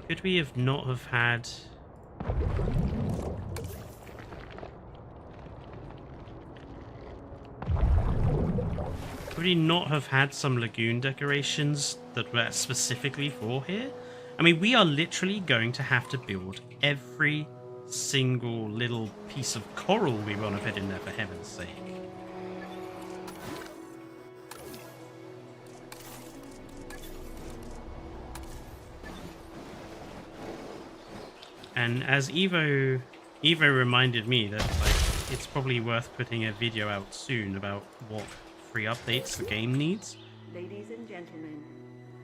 could we have not have had... Could we not have had some lagoon decorations that were specifically for here? I mean, we are literally going to have to build every single little piece of coral we want to put in there, for heaven's sake. And as Evo reminded me that, like, it's probably worth putting a video out soon about what free updates the game needs.
Ladies and gentlemen,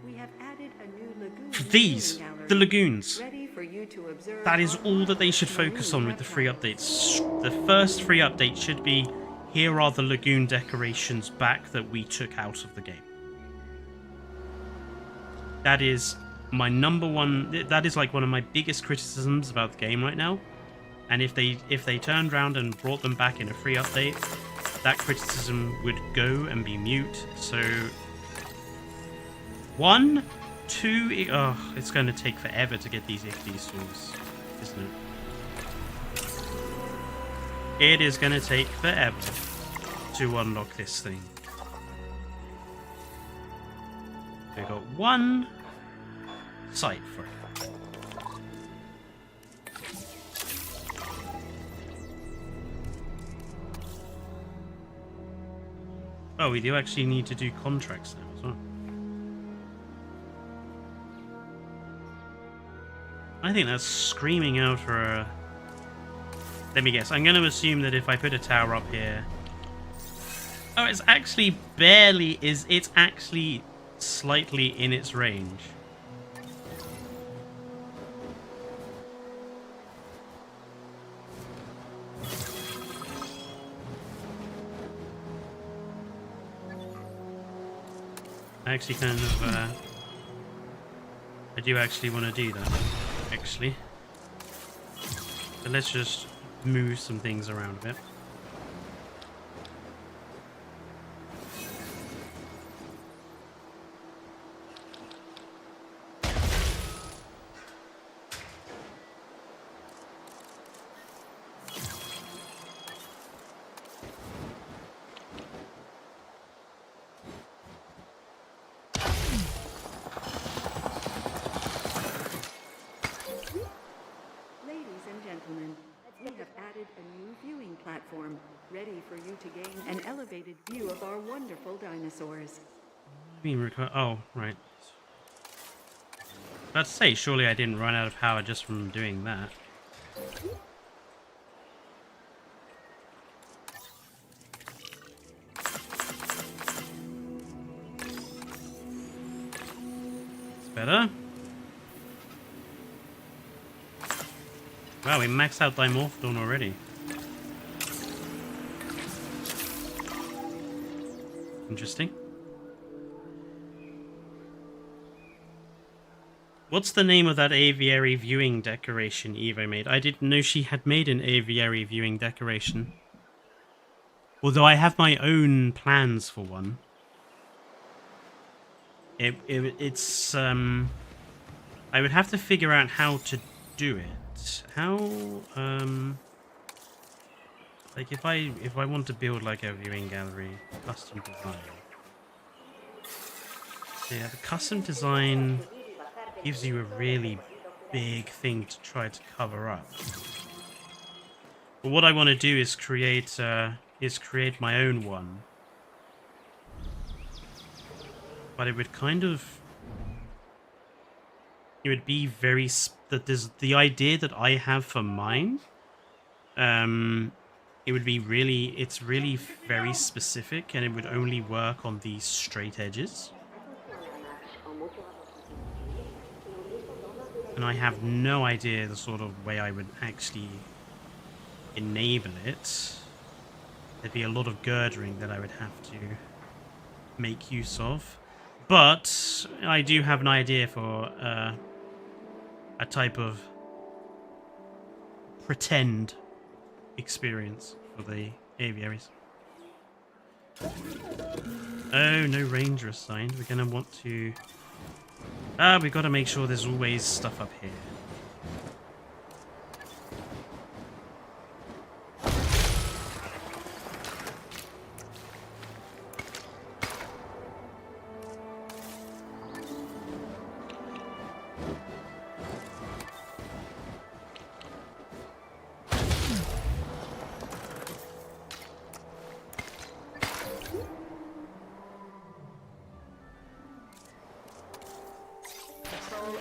we have added a new lagoon.
These, the lagoons.
Ready for you to observe.
That is all that they should focus on with the free updates. The first free update should be, here are the lagoon decorations back that we took out of the game. That is my number one, that is like one of my biggest criticisms about the game right now. And if they turned around and brought them back in a free update, that criticism would go and be mute. So 1, 2, oh, it's going to take forever to get these ichthyosaurs, isn't it? It is going to take forever to unlock this thing. We've got one site for it. Oh, we do actually need to do contracts now as well. I think that's screaming out for a... Let me guess. I'm going to assume that if I put a tower up here... Oh, it's actually barely... It's actually slightly in its range. I actually kind of... I do actually want to do that, actually. So let's just move some things around a bit.
Platform, ready for you to gain an elevated view of our wonderful dinosaurs.
Oh, right. About to say, surely I didn't run out of power just from doing that. It's better. Wow, we maxed out Dimorphodon already. Interesting. What's the name of that aviary viewing decoration Evo made? I didn't know she had made an aviary viewing decoration. Although I have my own plans for one. It's I would have to figure out how to do it. How like if I want to build like a viewing gallery custom design. Yeah, the custom design gives you a really big thing to try to cover up. But what I want to do is create my own one. But it would kind of... It would be very... the idea that I have for mine... it would be really... It's really very specific, and it would only work on these straight edges. And I have no idea the sort of way I would actually enable it. There'd be a lot of girdering that I would have to make use of. But I do have an idea for a type of pretend experience for the aviaries. Oh, no ranger assigned. We're going to want to... we've got to make sure there's always stuff up here.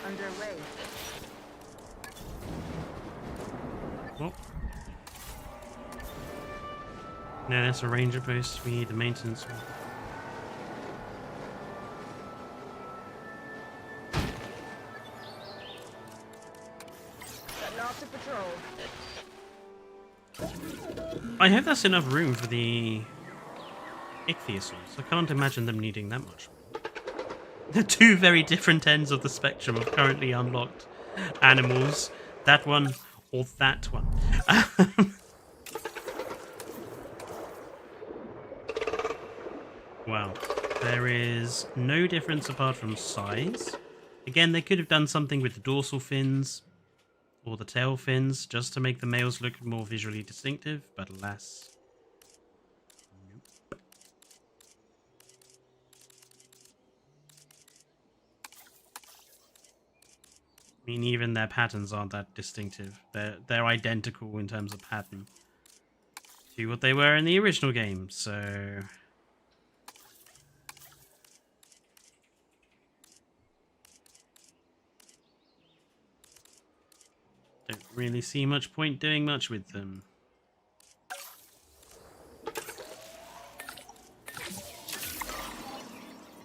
Underway.
Oh. No, that's a ranger post. We need the maintenance one.
Setting off to patrol.
I hope that's enough room for the ichthyosaurs. I can't imagine them needing that much. The two very different ends of the spectrum of currently unlocked animals. That one or that one. Wow. There is no difference apart from size. Again, they could have done something with the dorsal fins or the tail fins just to make the males look more visually distinctive, but alas. I mean, even their patterns aren't that distinctive. They're identical in terms of pattern to what they were in the original game, so... Really see much point doing much with them.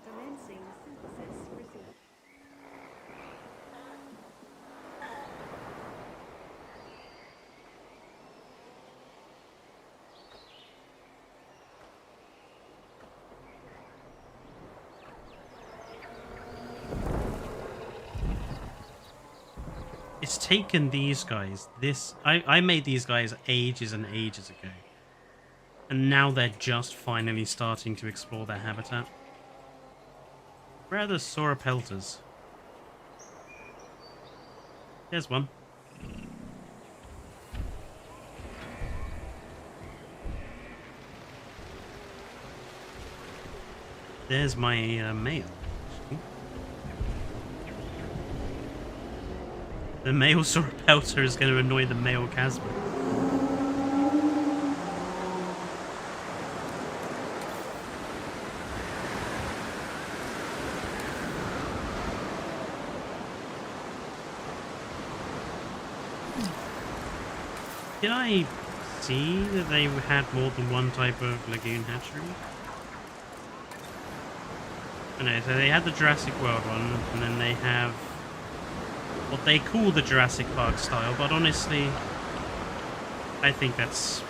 Commencing synthesis procedure.
It's taken these guys I made these guys ages and ages ago, and now they're just finally starting to explore their habitat. Where are the sauropelters? There's one. There's my male. The male sauropelter is going to annoy the male Casper. Did I see that they had more than one type of lagoon hatchery? Oh, no, so they had the Jurassic World one, and then they have what they call the Jurassic Park style, but honestly, I think that's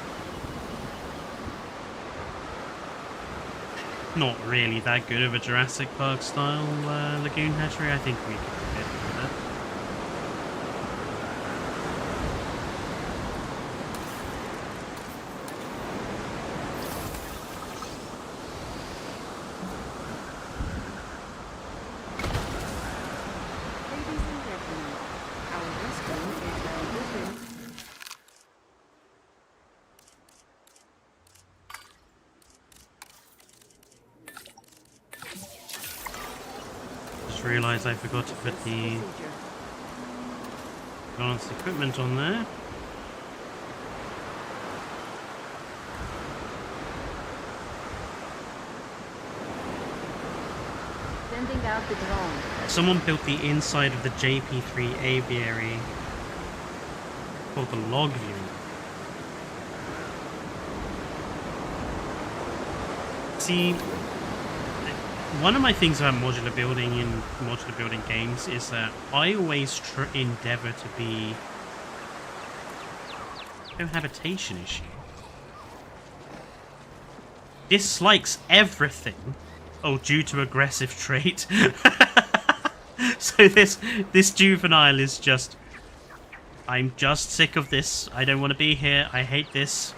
not really that good of a Jurassic Park style lagoon hatchery. I think we could get with that.
Ladies and gentlemen, our restroom is now open.
Just realised I forgot to put the advanced equipment on there.
Sending out the drone.
Someone built the inside of the JP3 aviary called the log view. See, one of my things about modular building in modular building games is that I always endeavor to be cohabitation issue. Dislikes everything. Oh, due to aggressive trait. So this juvenile is just, I'm just sick of this. I don't want to be here. I hate this.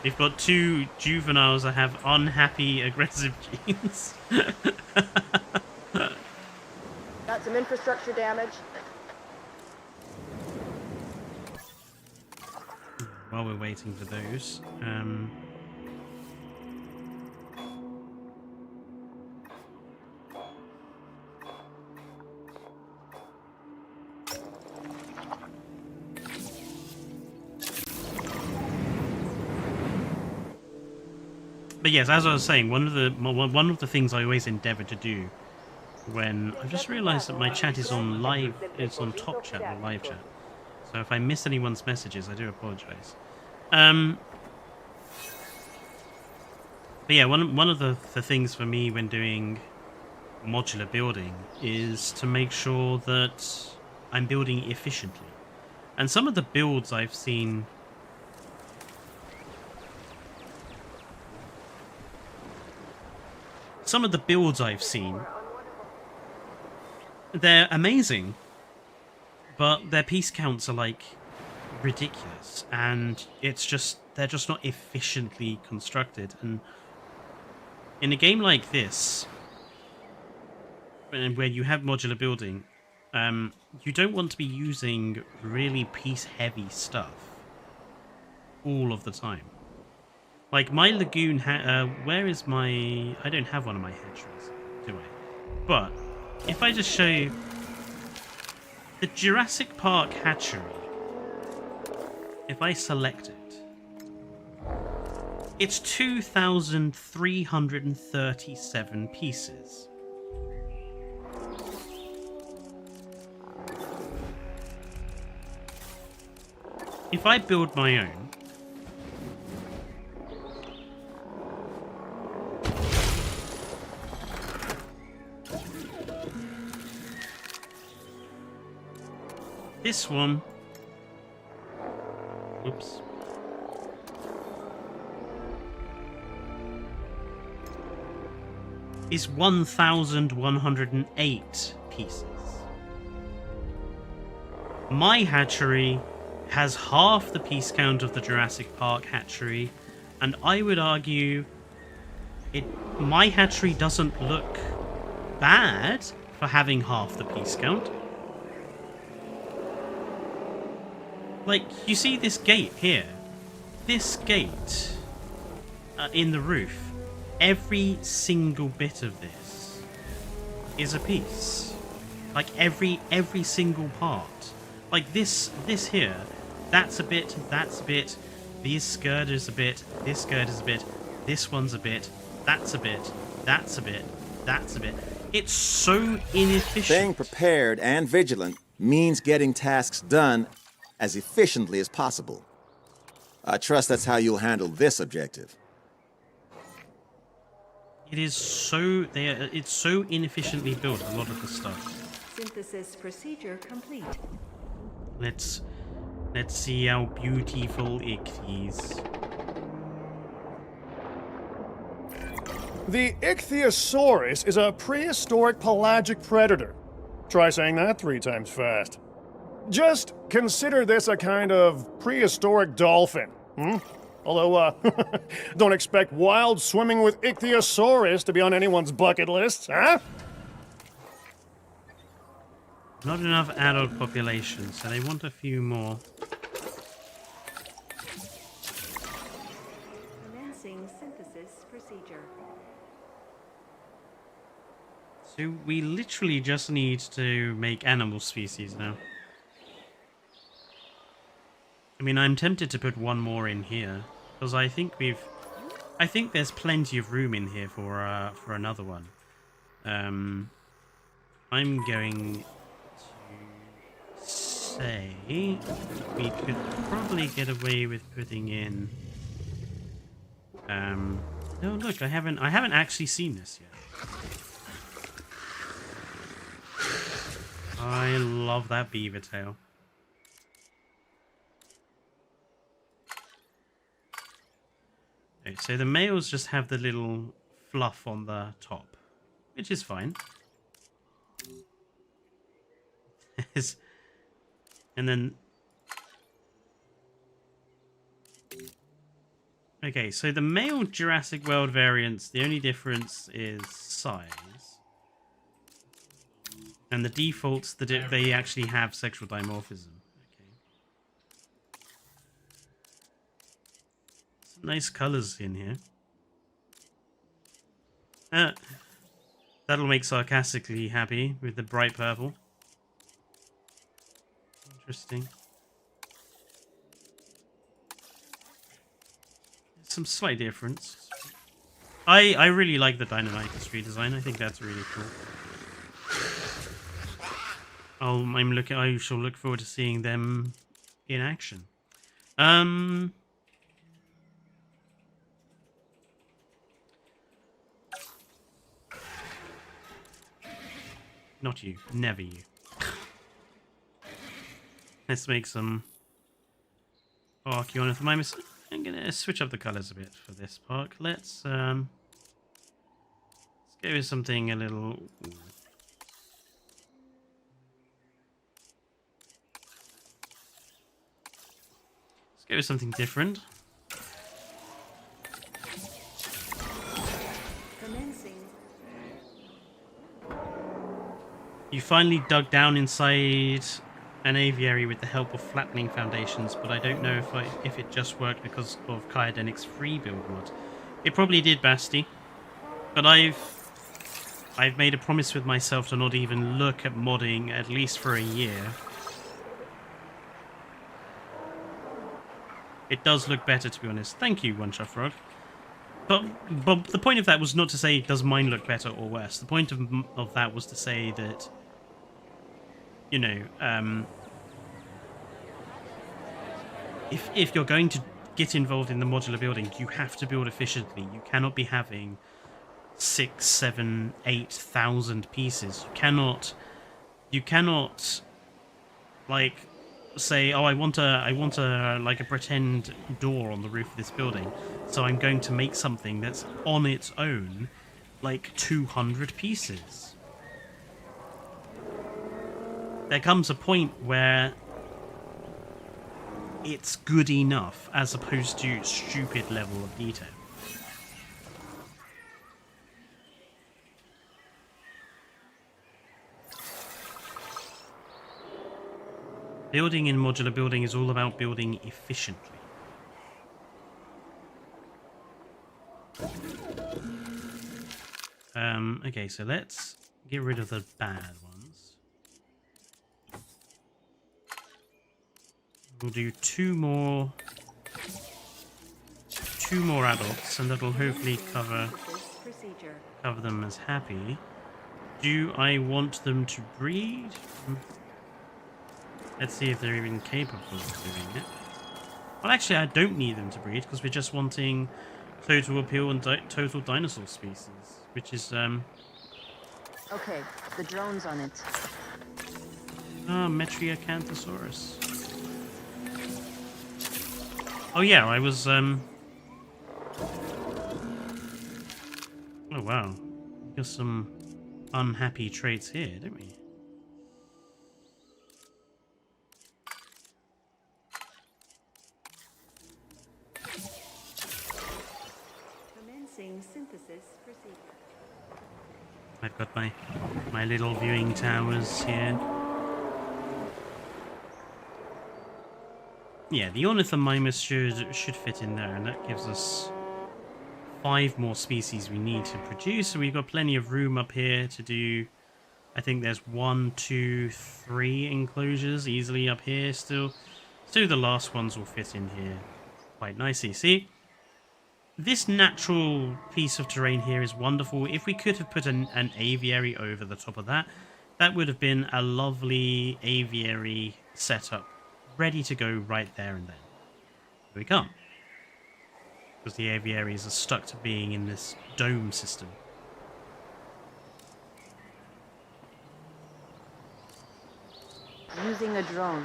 We've got two juveniles that have unhappy aggressive genes.
Got some infrastructure damage.
While we're waiting for those, but yes, as I was saying, one of the things I always endeavour to do when I've just realised that my chat is on live, it's on top chat or live chat. So if I miss anyone's messages, I do apologise. But yeah, one of the things for me when doing modular building is to make sure that I'm building efficiently. And some of the builds I've seen, they're amazing, but their piece counts are like ridiculous, and they're just not efficiently constructed. And in a game like this, where you have modular building, you don't want to be using really piece-heavy stuff all of the time. Like my lagoon, where is my... I don't have one of my hatcheries, do I? But if I just show you the Jurassic Park hatchery, if I select it, it's 2,337 pieces. if I build my own, this one, oops, is 1,108 pieces. My hatchery has half the piece count of the Jurassic Park hatchery, and I would argue my hatchery doesn't look bad for having half the piece count. Like, you see this gate here? This gate in the roof, every single bit of this is a piece. Like, every single part. Like, this here, that's a bit, this gird is a bit, this gird is a bit, this one's a bit, that's a bit, that's a bit, that's a bit. It's so inefficient.
Staying prepared and vigilant means getting tasks done as efficiently as possible. I trust that's how you'll handle this objective.
It is so, it's so inefficiently built, a lot of the stuff.
Synthesis procedure complete.
Let's see how beautiful it is.
The AZORES is a prehistoric pelagic predator. Try saying that 3 times fast. Just consider this a kind of prehistoric dolphin. Although, don't expect wild swimming with AZORES to be on anyone's bucket list, huh?
Not enough adult population, so they want a few more.
Commencing synthesis procedure.
So we literally just need to make animal species now. I mean, I'm tempted to put one more in here, because I think there's plenty of room in here for another one. I'm going to say we could probably get away with putting in. Oh look, I haven't actually seen this yet. I love that beaver tail. Okay, so the males just have the little fluff on the top, which is fine. And then... Okay, so the male Jurassic World variants, the only difference is size. And the defaults, they actually have sexual dimorphism. Okay. Some nice colors in here. That'll make sarcastically happy with the bright purple. Interesting. Some slight difference. I really like the Deinonychus redesign. I think that's really cool. I shall look forward to seeing them in action. Not you. Never you. Let's make some Archaeornithomimus. I'm gonna switch up the colors a bit for this park. Let's go with something a little. Ooh. Let's go with something different. You finally dug down inside an aviary with the help of flattening foundations, but I don't know if it just worked because of Kyodenic's free build mod. It probably did, Basti, but I've made a promise with myself to not even look at modding at least for a year. It does look better, to be honest. Thank you, One Shot Frog. But the point of that was not to say does mine look better or worse. The point of that was to say that, if you're going to get involved in the modular building, you have to build efficiently. You cannot be having 6, 7, 8,000 pieces. You cannot like say, oh, I want a like a pretend door on the roof of this building, so I'm going to make something that's on its own like 200 pieces. There comes a point where it's good enough as opposed to stupid level of detail. Building in modular building is all about building efficiently. Okay, so let's get rid of the bad ones. We'll do two more adults, and that'll hopefully cover them as happy. Do I want them to breed? Let's see if they're even capable of doing it. Well, actually, I don't need them to breed because we're just wanting total appeal and total dinosaur species, which is
Okay, the drone's on it.
Metriacanthosaurus. Oh yeah, I was oh wow. Got some unhappy traits here, don't we?
Commencing synthesis procedure.
I've got my little viewing towers here. Yeah, the Ornithomimus should fit in there, and that gives us 5 more species we need to produce. So we've got plenty of room up here to do. I think there's 1, 2, 3 enclosures easily up here still. So the last ones will fit in here quite nicely. See? This natural piece of terrain here is wonderful. If we could have put an aviary over the top of that, that would have been a lovely aviary setup, ready to go right there and then. But we can't, because the aviaries are stuck to being in this dome system.
Using a drone.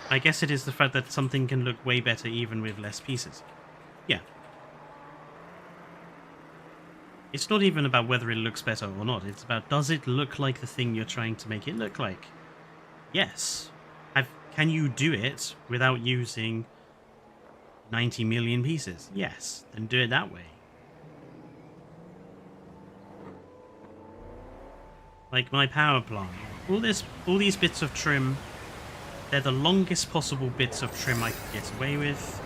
I guess it is the fact that something can look way better even with less pieces. Yeah. It's not even about whether it looks better or not. It's about, does it look like the thing you're trying to make it look like? Yes. Can you do it without using 90 million pieces? Yes. Then do it that way. Like my power plant. All these bits of trim, they're the longest possible bits of trim I could get away with.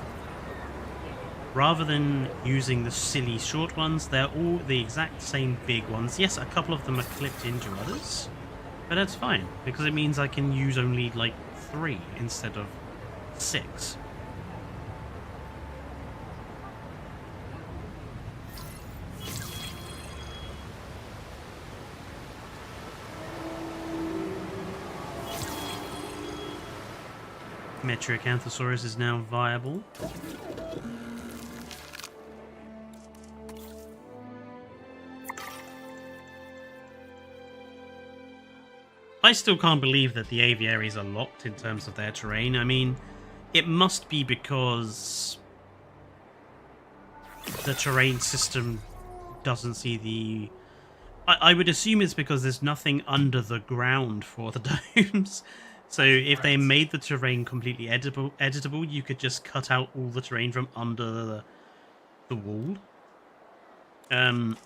Rather than using the silly short ones, they're all the exact same big ones. Yes, a couple of them are clipped into others, but that's fine, because it means I can use only like 3 instead of 6. Metriacanthosaurus is now viable. I still can't believe that the aviaries are locked in terms of their terrain. I mean, it must be because the terrain system doesn't see the... I would assume it's because there's nothing under the ground for the domes. So if they made the terrain completely editable, you could just cut out all the terrain from under the wall.
That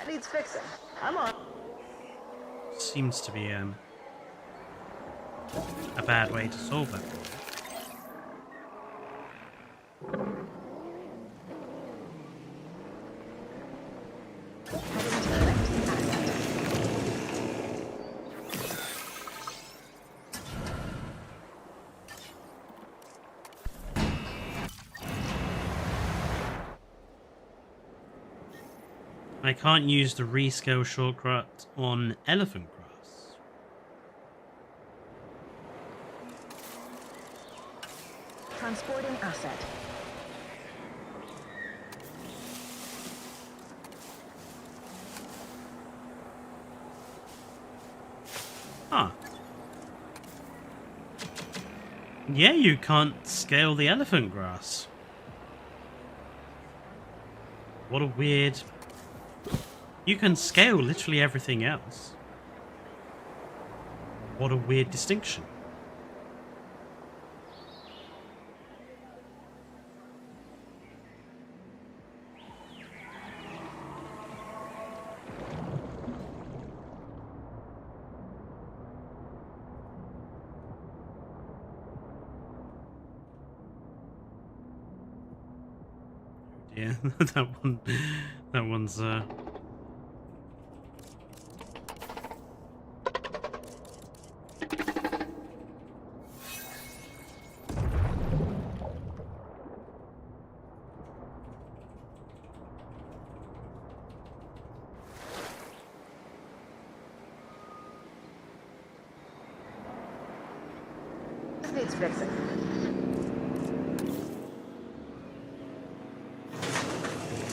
needs fixing. I'm on.
Seems to be a bad way to solve that problem. I can't use the rescale shortcut on elephant grass.
Transporting asset.
Huh. Yeah, you can't scale the elephant grass. What a weird... You can scale literally everything else. What a weird distinction. Yeah, that one's
This needs fixing.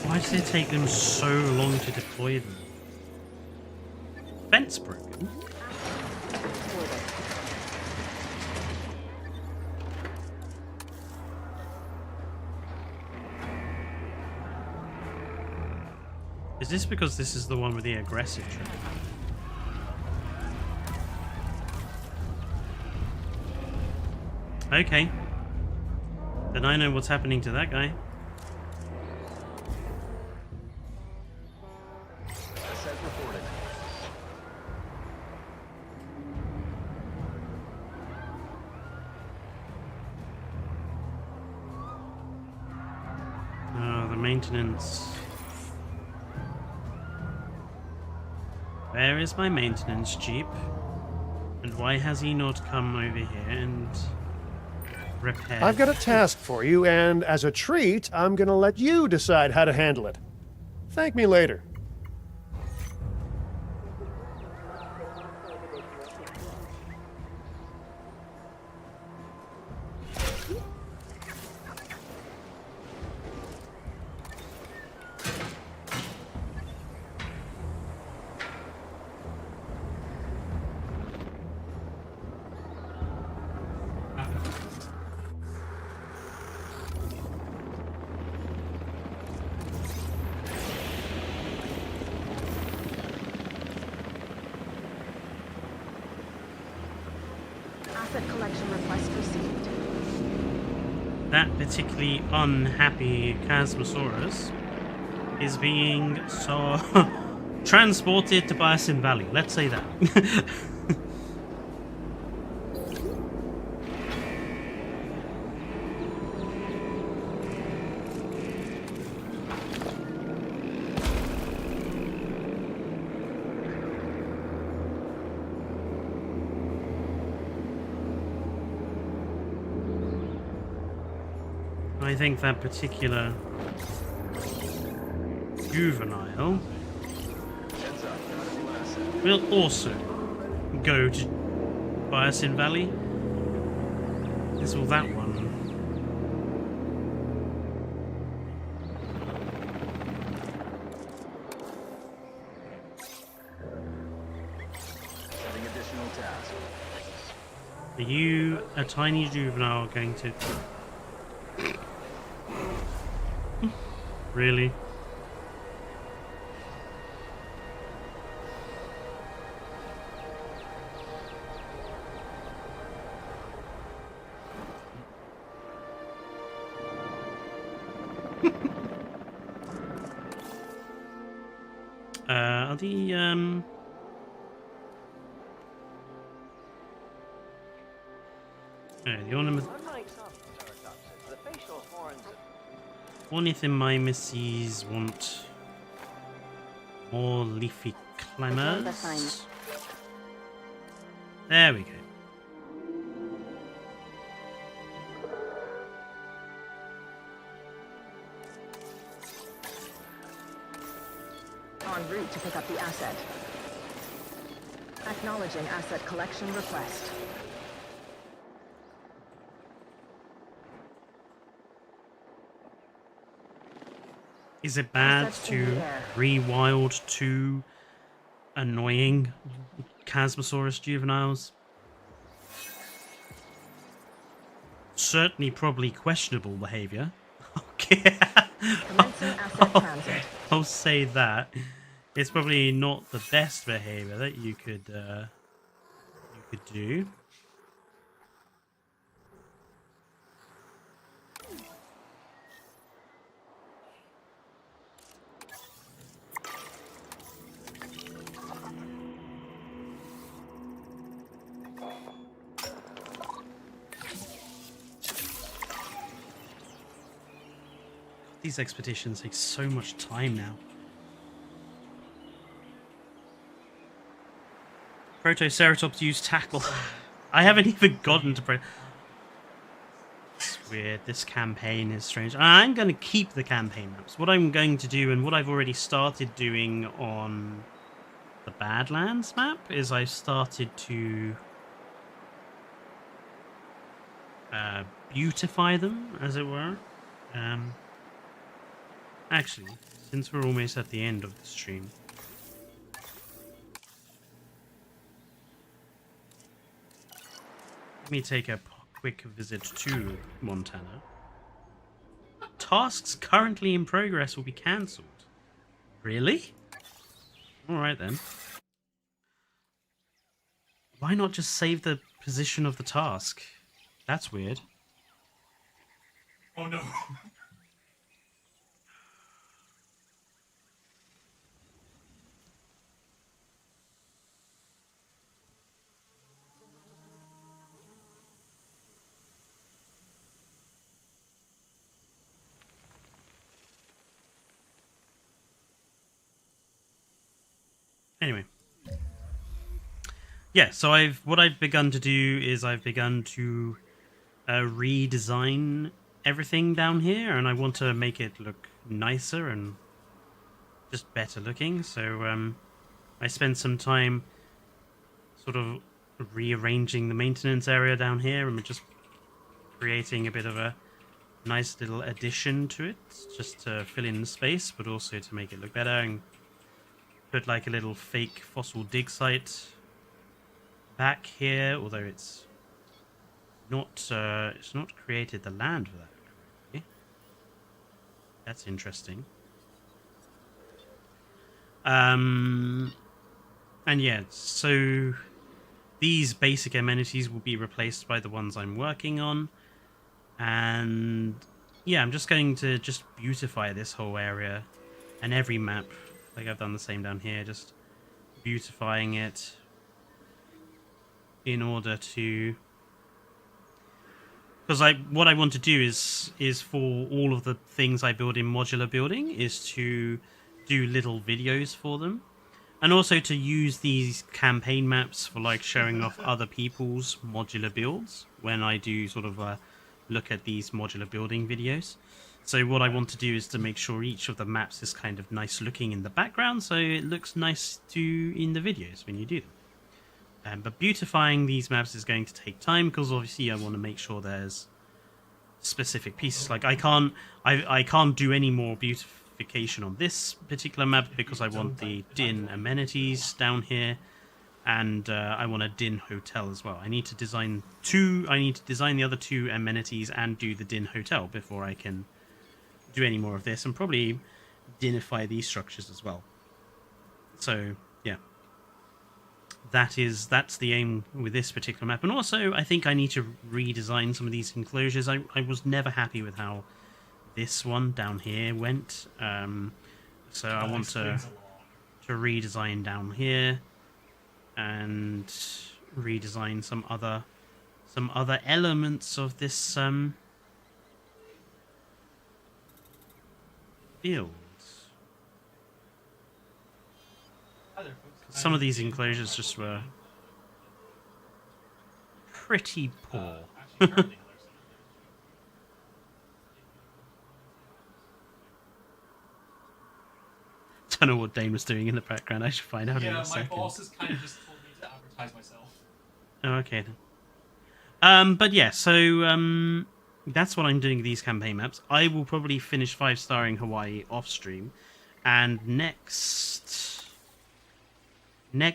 Why does it take them so long to deploy them? Fence broken? Is this because this is the one with the aggressive trait? Okay. Then I know what's happening to that guy. Oh, the maintenance. Where is my maintenance jeep? And why has he not come over here and repaired?
I've got a task for you, and as a treat, I'm gonna let you decide how to handle it. Thank me later.
Asset collection request received.
That particularly unhappy Chasmosaurus is being so transported to Bison Valley. Let's say that. I think that particular juvenile will also go to Bison Valley. Is all that one?
Setting additional task.
Are you a tiny juvenile going to... Really? Are the the ornament. One if in my misses want more leafy climbers. There we go.
En route to pick up the asset. Acknowledging asset collection request.
Is it bad
Assets in
to
the air.
rewild two annoying Chasmosaurus juveniles? Certainly, probably questionable behavior. Okay.
Commencing asset transit.
I'll say that. It's probably not the best behavior that you could do. These expeditions take so much time now. Protoceratops use tackle. I haven't even gotten to It's weird. This campaign is strange. I'm going to keep the campaign maps. What I'm going to do, and what I've already started doing on the Badlands map, is I started to beautify them, as it were. Actually, since we're almost at the end of the stream, let me take a quick visit to Montana. Tasks currently in progress will be cancelled. Really? Alright then. Why not just save the position of the task? That's weird.
Oh no.
Anyway. Yeah, so what I've begun to do is I've begun to redesign everything down here, and I want to make it look nicer and just better looking. So I spent some time sort of rearranging the maintenance area down here and just creating a bit of a nice little addition to it, just to fill in the space, but also to make it look better, and put like a little fake fossil dig site back here, although it's not created the land for that. Okay. That's interesting. And yeah, so these basic amenities will be replaced by the ones I'm working on, and yeah, I'm just going to beautify this whole area and every map. Like I've done the same down here, just beautifying it in order to, because what I want to do is for all of the things I build in modular building is to do little videos for them, and also to use these campaign maps for like showing off other people's modular builds when I do sort of look at these modular building videos. So what I want to do is to make sure each of the maps is kind of nice looking in the background, so it looks nice in the videos when you do them. But beautifying these maps is going to take time, because obviously I want to make sure there's specific pieces. Like I can't do any more beautification on this particular map because I want the Din amenities down here, and I want a Din hotel as well. I need to design the other two amenities and do the Din hotel before I can do any more of this, and probably dinify these structures as well. So yeah, that's the aim with this particular map. And also I think I need to redesign some of these enclosures. I was never happy with how this one down here went, so I want to redesign down here and redesign some other elements of this fields. Some of these enclosures just were pretty poor. Don't know what Dane was doing in the background. I should find out in a second.
Yeah, my boss has kind of just told me to advertise myself.
Oh, okay then. But yeah, so that's what I'm doing these campaign maps. I will probably finish 5-starring Hawaii off stream, and next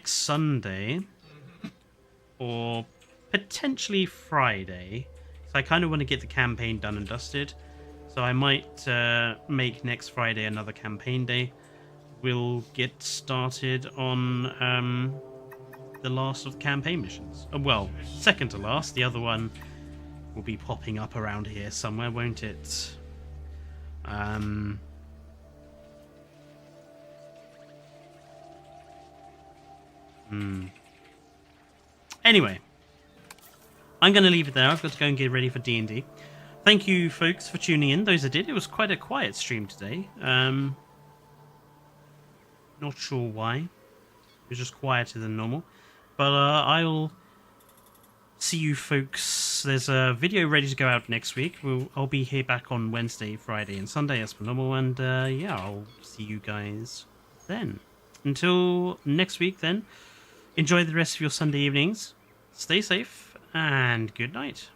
Sunday or potentially Friday. So I kind of want to get the campaign done and dusted. So I might make next Friday another campaign day. We'll get started on the last of the campaign missions. Well, second to last. The other one will be popping up around here somewhere, won't it? Anyway, I'm going to leave it there. I've got to go and get ready for D&D. Thank you, folks, for tuning in. Those that did. It was quite a quiet stream today. Not sure why. It was just quieter than normal. But I'll see you folks. There's a video ready to go out next week. I'll be here back on Wednesday, Friday, and Sunday as per normal. And yeah, I'll see you guys then. Until next week, then. Enjoy the rest of your Sunday evenings. Stay safe, and good night.